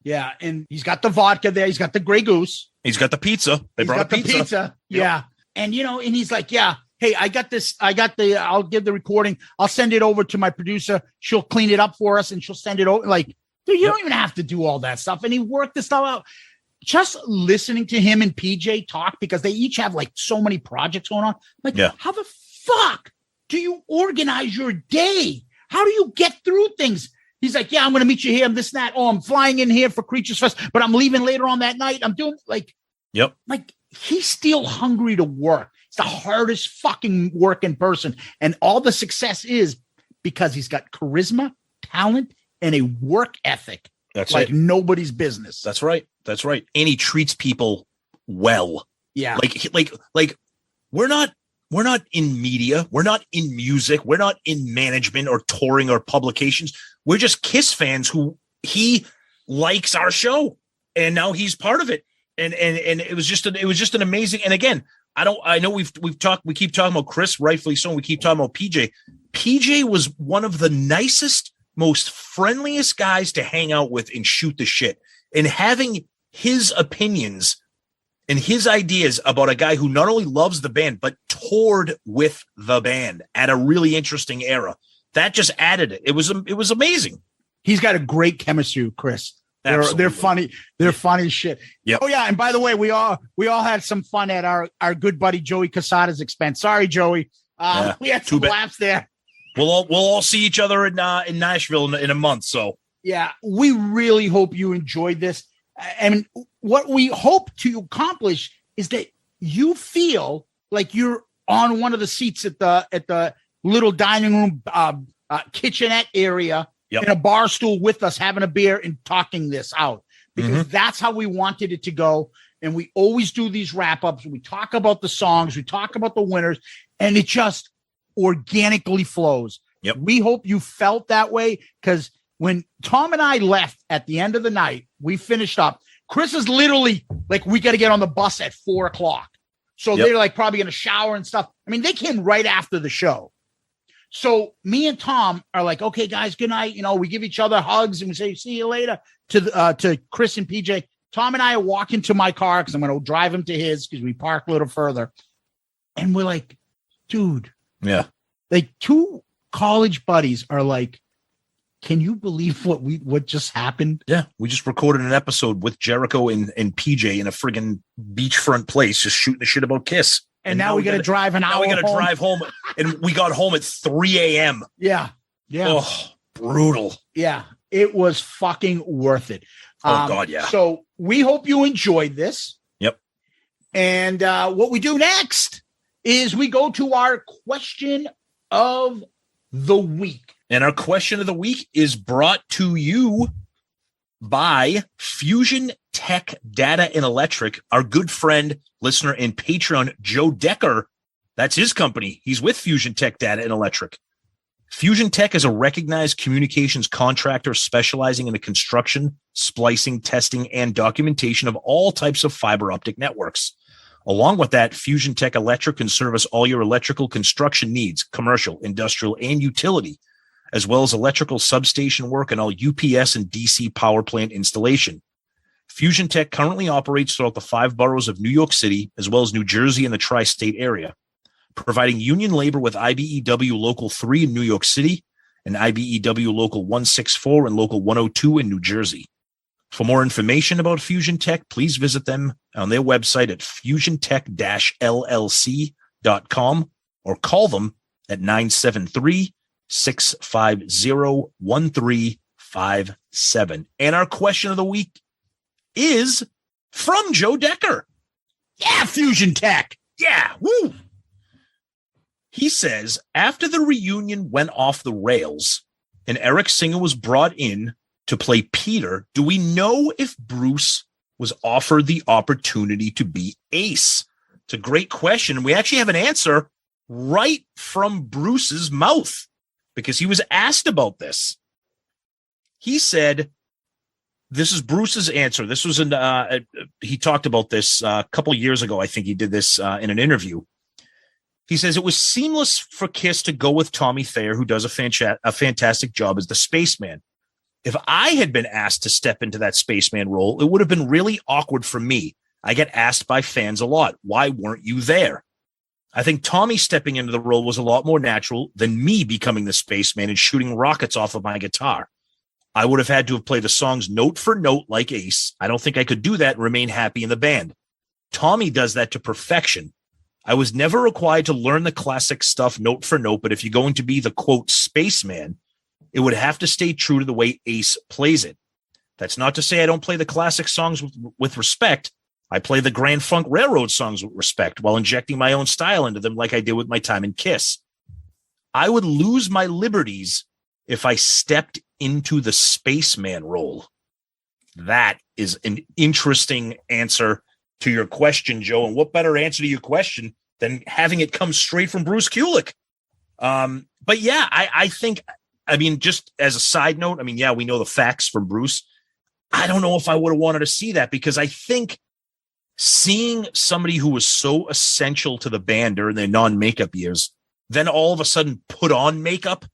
Yeah, and he's got the vodka there. He's got the Grey Goose.
He's got the pizza. They brought a pizza.
Yeah. and he's like, yeah, hey, I got this. I'll give the recording. I'll send it over to my producer. She'll clean it up for us and she'll send it over. Like, dude, you don't even have to do all that stuff. And he worked this stuff out. Just listening to him and PJ talk, because they each have like so many projects going on. Like, how the fuck do you organize your day? How do you get through things? He's like, yeah, I'm going to meet you here. I'm this and that. Oh, I'm flying in here for Creatures Fest, but I'm leaving later on that night. I'm doing like he's still hungry to work. It's the hardest fucking working person. And all the success is because he's got charisma, talent, and a work ethic.
That's
like
it.
Nobody's business.
That's right. That's right. And he treats people well.
Yeah.
Like we're not in media. We're not in music. We're not in management or touring or publications. We're just Kiss fans who he likes our show, and now he's part of it. And it was just an amazing. And again, I know we keep talking about Chris, rightfully so. And we keep talking about PJ. PJ was one of the nicest, most friendliest guys to hang out with and shoot the shit, and having his opinions and his ideas about a guy who not only loves the band, but toured with the band at a really interesting era. That just added it. It was amazing.
He's got a great chemistry with Chris. They're funny. They're funny as shit.
Yep.
Oh yeah. And by the way, we all had some fun at our good buddy Joey Casada's expense. Sorry, Joey. We had some laughs there.
We'll all see each other in Nashville in a month. So
yeah, we really hope you enjoyed this. And what we hope to accomplish is that you feel like you're on one of the seats at the little dining room kitchenette area in a bar stool with us, having a beer and talking this out, because that's how we wanted it to go. And we always do these wrap-ups. We talk about the songs, we talk about the winners, and it just organically flows.
Yep.
We hope you felt that way, because when Tom and I left at the end of the night, we finished up. Chris is literally like, we got to get on the bus at 4:00. So they're like probably going to shower and stuff. I mean, they came right after the show. So me and Tom are like, okay, guys, good night. We give each other hugs and we say, see you later to Chris and PJ. Tom and I are walking to my car because I'm going to drive him to his, because we park a little further. And we're like, dude.
Yeah.
Like, two college buddies are like, can you believe what just happened?
Yeah. We just recorded an episode with Jericho and PJ in a friggin' beachfront place, just shooting the shit about Kiss.
And now we got to drive an hour.
Now we got to drive home, and we got home at 3 a.m.
Yeah. Yeah.
Oh, brutal.
Yeah. It was fucking worth it.
Oh, God, yeah.
So we hope you enjoyed this.
Yep.
And what we do next is we go to our question of the week.
And our question of the week is brought to you by Fusion Tech Data and Electric, our good friend, listener, and Patreon, Joe Decker. That's his company. He's with Fusion Tech Data and Electric. Fusion Tech is a recognized communications contractor specializing in the construction, splicing, testing, and documentation of all types of fiber optic networks. Along with that, Fusion Tech Electric can service all your electrical construction needs, commercial, industrial, and utility, as well as electrical substation work and all UPS and DC power plant installation. Fusion Tech currently operates throughout the 5 boroughs of New York City, as well as New Jersey and the tri-state area, providing union labor with IBEW Local 3 in New York City and IBEW Local 164 and Local 102 in New Jersey. For more information about Fusion Tech, please visit them on their website at fusiontech-llc.com or call them at 973-650-1357. And our question of the week is from Joe Decker.
Yeah, Fusion Tech.
Yeah, woo. He says, after the reunion went off the rails and Eric Singer was brought in to play Peter, do we know if Bruce was offered the opportunity to be Ace? It's a great question. And we actually have an answer right from Bruce's mouth, because he was asked about this. He said, this is Bruce's answer. This was he talked about this a couple years ago. I think he did this in an interview. He says, it was seamless for Kiss to go with Tommy Thayer, who does a fantastic job as the spaceman. If I had been asked to step into that spaceman role, it would have been really awkward for me. I get asked by fans a lot, why weren't you there? I think Tommy stepping into the role was a lot more natural than me becoming the spaceman and shooting rockets off of my guitar. I would have had to have played the songs note for note like Ace. I don't think I could do that and remain happy in the band. Tommy does that to perfection. I was never required to learn the classic stuff note for note, but if you're going to be the, quote, spaceman, it would have to stay true to the way Ace plays it. That's not to say I don't play the classic songs with respect. I play the Grand Funk Railroad songs with respect while injecting my own style into them like I did with my time in Kiss. I would lose my liberties if I stepped into the spaceman role. That is an interesting answer to your question, Joe. And what better answer to your question than having it come straight from Bruce Kulick? But yeah, I think, I mean, just as a side note, I mean, yeah, we know the facts from Bruce. I don't know if I would have wanted to see that, because I think seeing somebody who was so essential to the band during their non-makeup years, then all of a sudden put on makeup,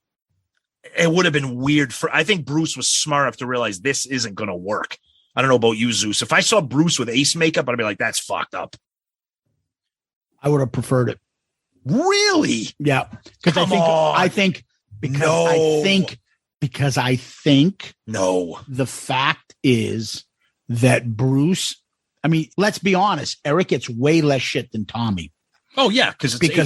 it would have been weird. I think Bruce was smart enough to realize this isn't going to work. I don't know about you, Zeus. If I saw Bruce with Ace makeup, I'd be like, that's fucked up.
I would have preferred it.
Really?
Yeah. Because I think
no.
The fact is that Bruce, I mean, let's be honest, Eric gets way less shit than Tommy.
Oh yeah, because the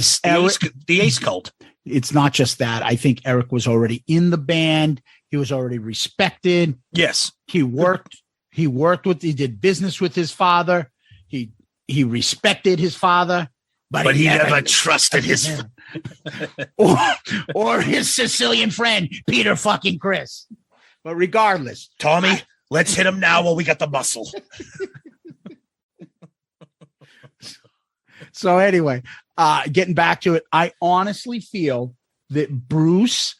Ace cult.
It's not just that. I think Eric was already in the band. He was already respected.
Yes.
He did business with his father. He respected his father, but he never trusted his or his Sicilian friend, Peter fucking Chris. But regardless,
Tommy, let's hit him now while we got the muscle.
So anyway, getting back to it, I honestly feel that Bruce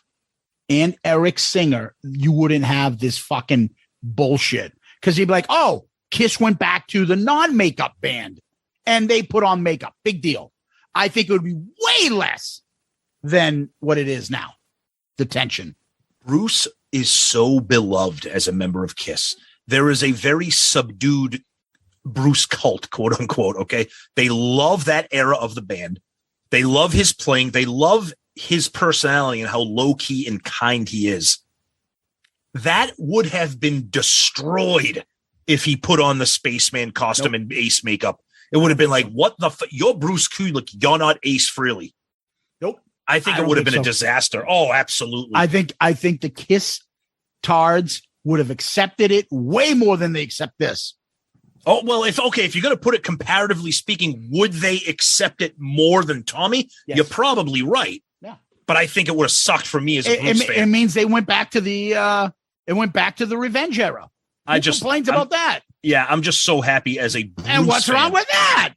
and Eric Singer, you wouldn't have this fucking bullshit, because he'd be like, oh, Kiss went back to the non-makeup band and they put on makeup. Big deal. I think it would be way less than what it is now. The tension.
Bruce is so beloved as a member of Kiss. There is a very subdued Bruce cult, quote unquote. Okay. They love that era of the band. They love his playing. They love his personality and how low key and kind he is. That would have been destroyed if he put on the spaceman costume and Ace makeup. It would have been like, what the you're Bruce Kulick, you're not Ace Frehley.
Nope.
I think it would have been a disaster. Oh, absolutely.
I think the Kiss tards would have accepted it way more than they accept this.
Oh, well, if you're going to put it comparatively speaking, would they accept it more than Tommy? Yes. You're probably right.
Yeah.
But I think it would have sucked for me as a Bruce fan.
It means they went back to the revenge era. Who complains about that?
Yeah, I'm just so happy as a Bruce fan.
And what's wrong with that?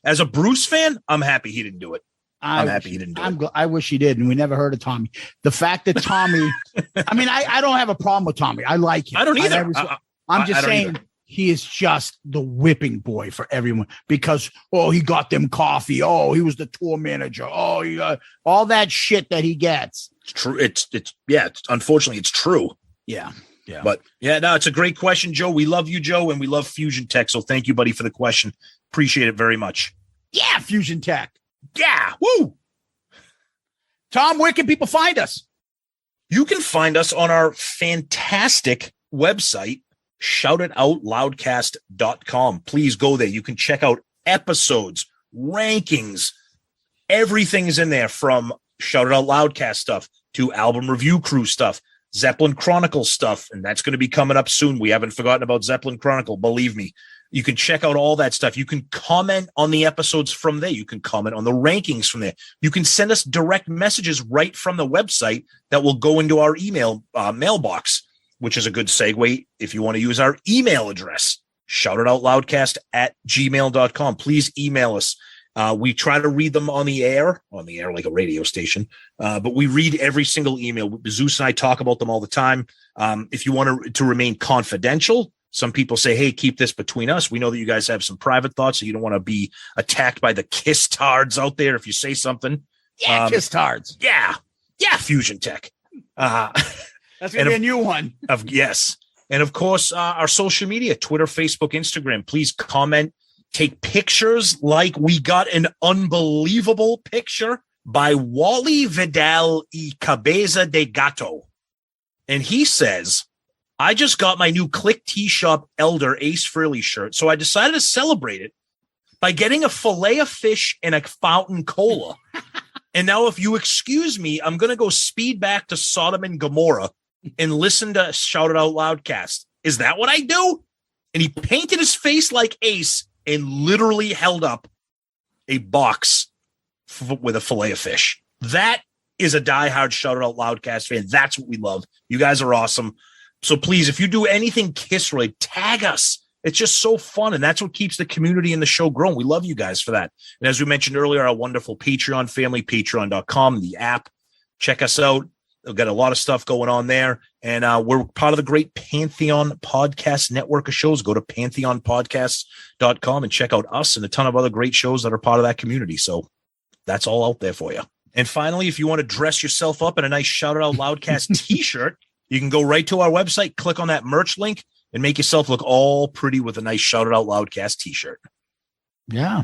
As a Bruce fan, I'm happy he didn't do it. I'm happy he didn't do it.
I wish he did, and we never heard of Tommy. The fact that Tommy, I mean, I don't have a problem with Tommy. I like him.
I don't either.
I'm just saying he is just the whipping boy for everyone because, he got them coffee. Oh, he was the tour manager. Oh, he got all that shit that he gets.
It's true. Unfortunately, it's true.
Yeah.
Yeah. But it's a great question, Joe. We love you, Joe, and we love Fusion Tech. So thank you, buddy, for the question. Appreciate it very much.
Yeah, Fusion Tech.
Yeah. Woo.
Tom, where can people find us?
You can find us on our fantastic website, shoutitoutloudcast.com. Please go there. You can check out episodes, rankings, everything is in there, from Shout It Out Loudcast stuff to album review crew stuff, Zeppelin Chronicle stuff, and that's going to be coming up soon. We haven't forgotten about Zeppelin Chronicle, believe me. You can check out all that stuff. You can comment on the episodes from there. You can comment on the rankings from there. You can send us direct messages right from the website that will go into our email mailbox, which is a good segue if you want to use our email address, shoutitoutloudcast@gmail.com. Please email us. We try to read them on the air like a radio station, but we read every single email. Zeus and I talk about them all the time. If you want to remain confidential, some people say, hey, keep this between us. We know that you guys have some private thoughts, so you don't want to be attacked by the Kiss tards out there if you say something.
Yeah, Kiss tards.
Yeah, Fusion Tech.
That's going to be a new one.
Yes. And, of course, our social media, Twitter, Facebook, Instagram. Please comment. take pictures like we got an unbelievable picture by Wally Vidal y Cabeza de Gato. And he says, I just got my new Click Tea Shop Elder Ace Frehley shirt, so I decided to celebrate it by getting a fillet of fish and a fountain cola. And now, if you excuse me, I'm going to go speed back to Sodom and Gomorrah and listen to Shout It Out Loudcast. Is that what I do? And he painted his face like Ace and literally held up a box with a fillet of fish. That is a diehard Shout It Out Loudcast fan. That's what we love. You guys are awesome. So please, if you do anything Kiss-related, tag us. It's just so fun, and that's what keeps the community and the show growing. We love you guys for that. And as we mentioned earlier, our wonderful Patreon family, patreon.com, the app. Check us out. We've got a lot of stuff going on there. And we're part of the great Pantheon Podcast network of shows. Go to pantheonpodcasts.com and check out us and a ton of other great shows that are part of that community. So that's all out there for you. And finally, if you want to dress yourself up in a nice Shout It Out Loudcast t-shirt, you can go right to our website, click on that merch link, and make yourself look all pretty with a nice Shout It Out Loudcast t-shirt.
Yeah.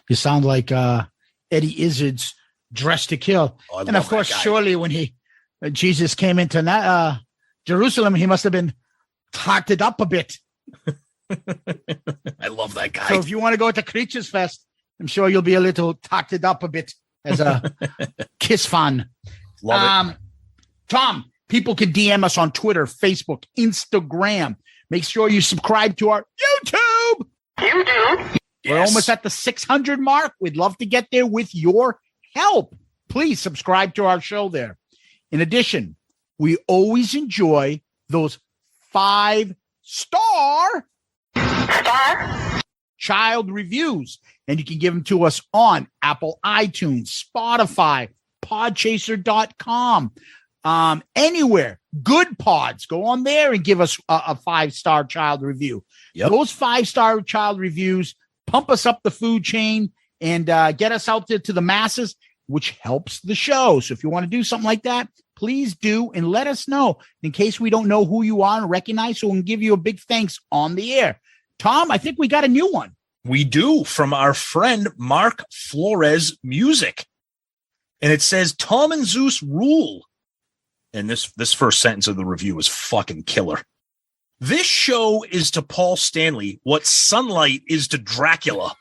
You sound like Eddie Izzard's Dressed to Kill.
Oh,
and of course, surely when Jesus came into Jerusalem, he must have been tarted up a bit.
I love that guy.
So if you want to go to Creatures Fest, I'm sure you'll be a little tarted up a bit as a Kiss fan.
Love it.
Tom, people can DM us on Twitter, Facebook, Instagram. Make sure you subscribe to our YouTube.
Yes.
We're almost at the 600 mark. We'd love to get there with your help. Please subscribe to our show there. In addition, we always enjoy those 5-star child reviews, and you can give them to us on Apple iTunes, Spotify, Podchaser.com, anywhere. Good Pods. Go on there and give us a 5-star child review.
Yep.
Those 5-star child reviews pump us up the food chain and get us out there to the masses, which helps the show. So if you want to do something like that, please do and let us know in case we don't know who you are and recognize, so we can give you a big thanks on the air. Tom, I think we got a new one.
We do, from our friend Mark Flores Music. And it says, Tom and Zeus rule. And this first sentence of the review is fucking killer. This show is to Paul Stanley what Sunlight is to Dracula.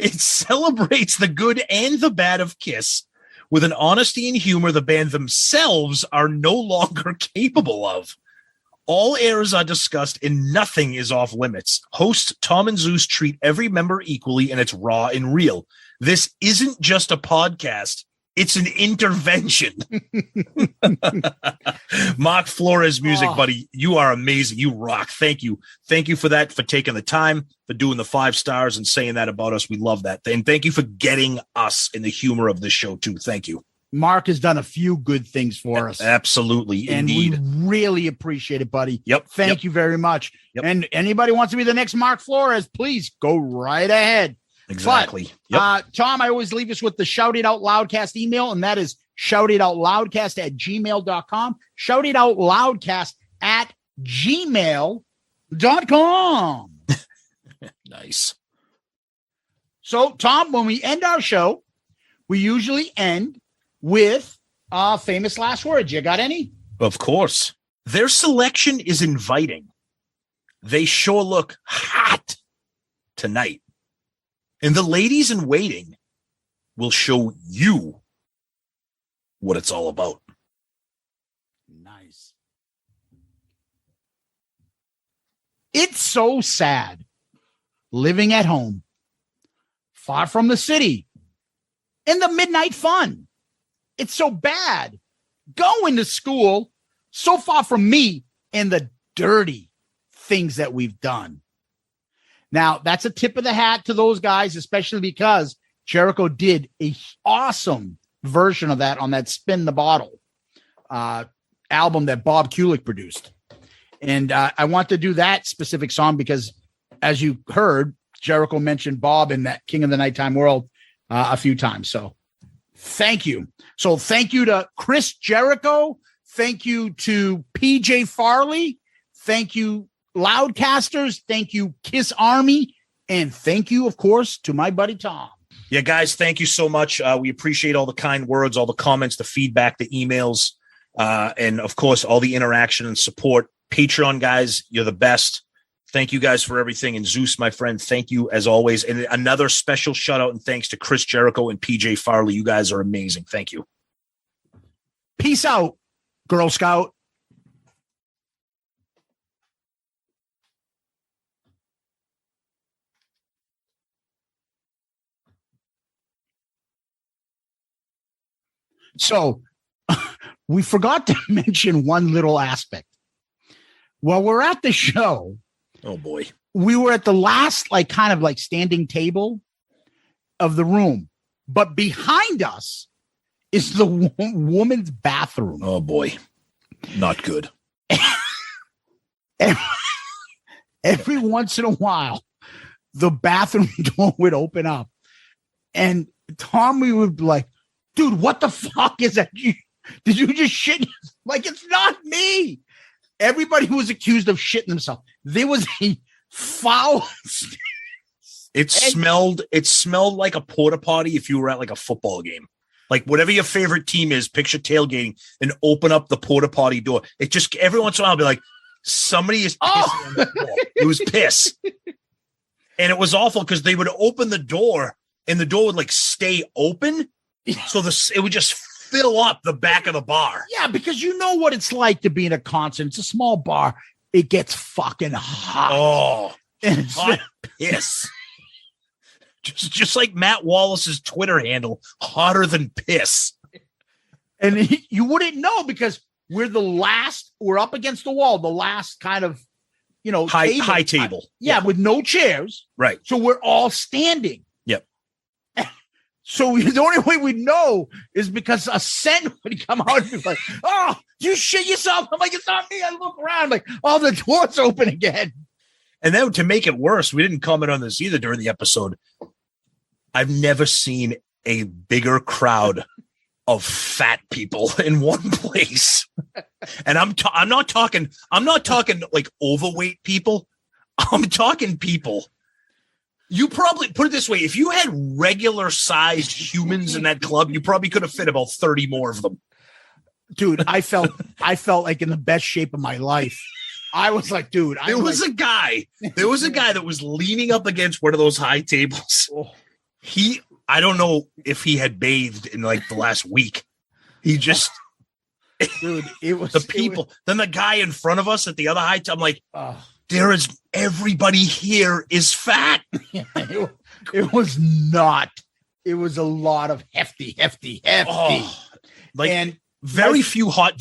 It celebrates the good and the bad of Kiss with an honesty and humor the band themselves are no longer capable of. All eras are discussed and nothing is off limits. Hosts Tom and Zeus treat every member equally, and it's raw and real. This isn't just a podcast. It's an intervention. Mark Flores Music, buddy, you are amazing. You rock. Thank you. Thank you for that, for taking the time, for doing the 5 stars and saying that about us. We love that. And thank you for getting us in the humor of this show, too. Thank you.
Mark has done a few good things for us.
Absolutely.
And
indeed.
we really appreciate it, buddy.
Yep.
Thank you very much.
Yep.
And anybody wants to be the next Mark Flores, please go right ahead.
Exactly.
But, Tom, I always leave us with the Shout It Out Loudcast email, and that is shoutitoutloudcast@gmail.com. shoutitoutloudcast@gmail.com.
Nice.
So, Tom, when we end our show, we usually end with famous last words. You got any?
Of course. Their selection is inviting. They sure look hot tonight. And the ladies in waiting will show you what it's all about.
Nice. It's so sad living at home, far from the city, in the midnight fun. It's so bad going to school, so far from me and the dirty things that we've done. Now, that's a tip of the hat to those guys, especially because Jericho did a awesome version of that on that Spin the Bottle album that Bob Kulick produced. And I want to do that specific song because, as you heard, Jericho mentioned Bob in that King of the Nighttime World a few times. So thank you. So thank you to Chris Jericho. Thank you to PJ Farley. Thank you Loudcasters. Thank you, Kiss Army. And thank you, of course, to my buddy Tom.
Yeah, guys, thank you so much. We appreciate all the kind words, all the comments, the feedback, the emails, and, of course, all the interaction and support. Patreon, guys, you're the best. Thank you guys for everything. And Zeus, my friend, thank you as always. And another special shout out and thanks to Chris Jericho and PJ Farley. You guys are amazing. Thank you.
Peace out, Girl Scout. So we forgot to mention one little aspect. While we're at the show,
oh boy,
we were at the last, like, kind of like standing table of the room, but behind us is the woman's bathroom.
Oh boy, not good.
Every once in a while, the bathroom door would open up, and Tommy would be like, dude, what the fuck is that? Did you just shit? Like, it's not me. Everybody who was accused of shitting themselves. There was a foul.
It smelled like a porta potty if you were at like a football game. Like, whatever your favorite team is, picture tailgating and open up the porta potty door. It just, every once in a while, I'll be like, somebody is pissing on the floor. It was piss. And it was awful because they would open the door and the door would like stay open. So it would just fill up the back of the bar.
Yeah, because you know what it's like to be in a concert. It's a small bar. It gets fucking hot.
Oh, hot piss. Just like Matt Wallace's Twitter handle, hotter than piss.
And you wouldn't know because we're up against the wall, the last kind of,
high table.
Yeah, with no chairs.
Right.
So we're all standing.
Yep.
So the only way we know is because a scent would come out and be like, oh, you shit yourself. I'm like, it's not me. I look around like, oh, the door's open again.
And then to make it worse, we didn't comment on this either during the episode. I've never seen a bigger crowd of fat people in one place. And I'm not talking like overweight people. I'm talking people. You probably, put it this way, if you had regular sized humans in that club, you probably could have fit about 30 more of them.
Dude, I felt like in the best shape of my life. I was like, dude,
there was a guy that was leaning up against one of those high tables. I don't know if he had bathed in like the last week. He just,
dude, it was
the people. Then the guy in front of us at the other high table, I'm like, everybody here is fat.
It was not. It was a lot of hefty.
Oh, and very few hot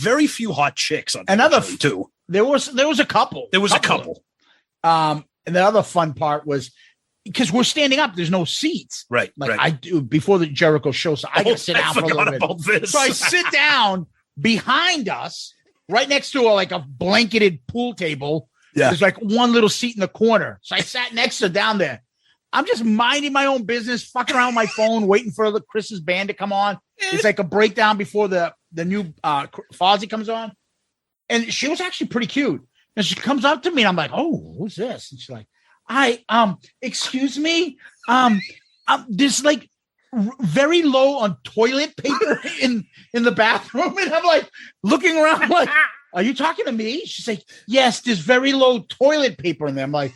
chicks on
another
too.
There was a couple. And the other fun part was because we're standing up, there's no seats.
Right.
Like
right.
I do before the Jericho show, so I got to sit down for a little bit.
About this.
So I sit down behind us, right next to a blanketed pool table.
Yeah.
There's like one little seat in the corner. So I sat next to down there. I'm just minding my own business, fucking around with my phone, waiting for Chris's band to come on. It's like a breakdown before the new Fozzy comes on. And she was actually pretty cute. And she comes up to me and I'm like, oh, who's this? And she's like, excuse me. There's like very low on toilet paper in the bathroom. And I'm like looking around like, are you talking to me? She's like, yes, there's very low toilet paper in there. I'm like,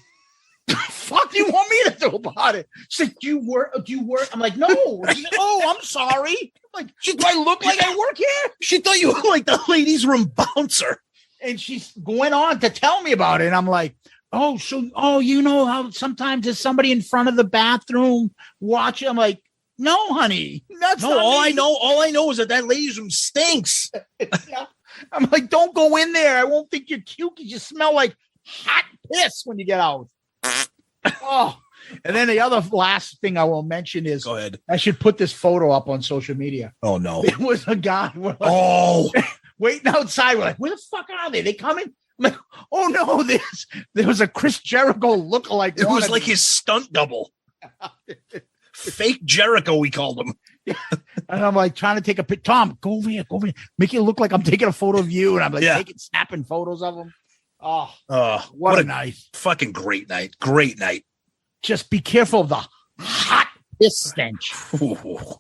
the fuck do you want me to do about it? She's like, do you work? I'm like, no. She's like, oh, I'm sorry. I'm like, do I look like I work here?
She thought you were like the ladies' room bouncer.
And she's going on to tell me about it. And I'm like, you know how sometimes there's somebody in front of the bathroom watching. I'm like, no, honey.
All I know is that ladies' room stinks.
Yeah. I'm like, don't go in there. I won't think you're cute because you smell like hot piss when you get out. Oh, and then the other last thing I will mention is,
go ahead.
I should put this photo up on social media.
Oh no.
It was a guy. Waiting outside. We're like, where the fuck are they? They coming? I'm like, oh no, there was a Chris Jericho lookalike.
It was like his stunt double. Fake Jericho, we called him.
And I'm like trying to take a picture. Tom, go over here. Make it look like I'm taking a photo of you. And I'm like snapping photos of him. Oh,
what
a night.
Fucking great night. Great night.
Just be careful of the hot piss stench.
Ooh.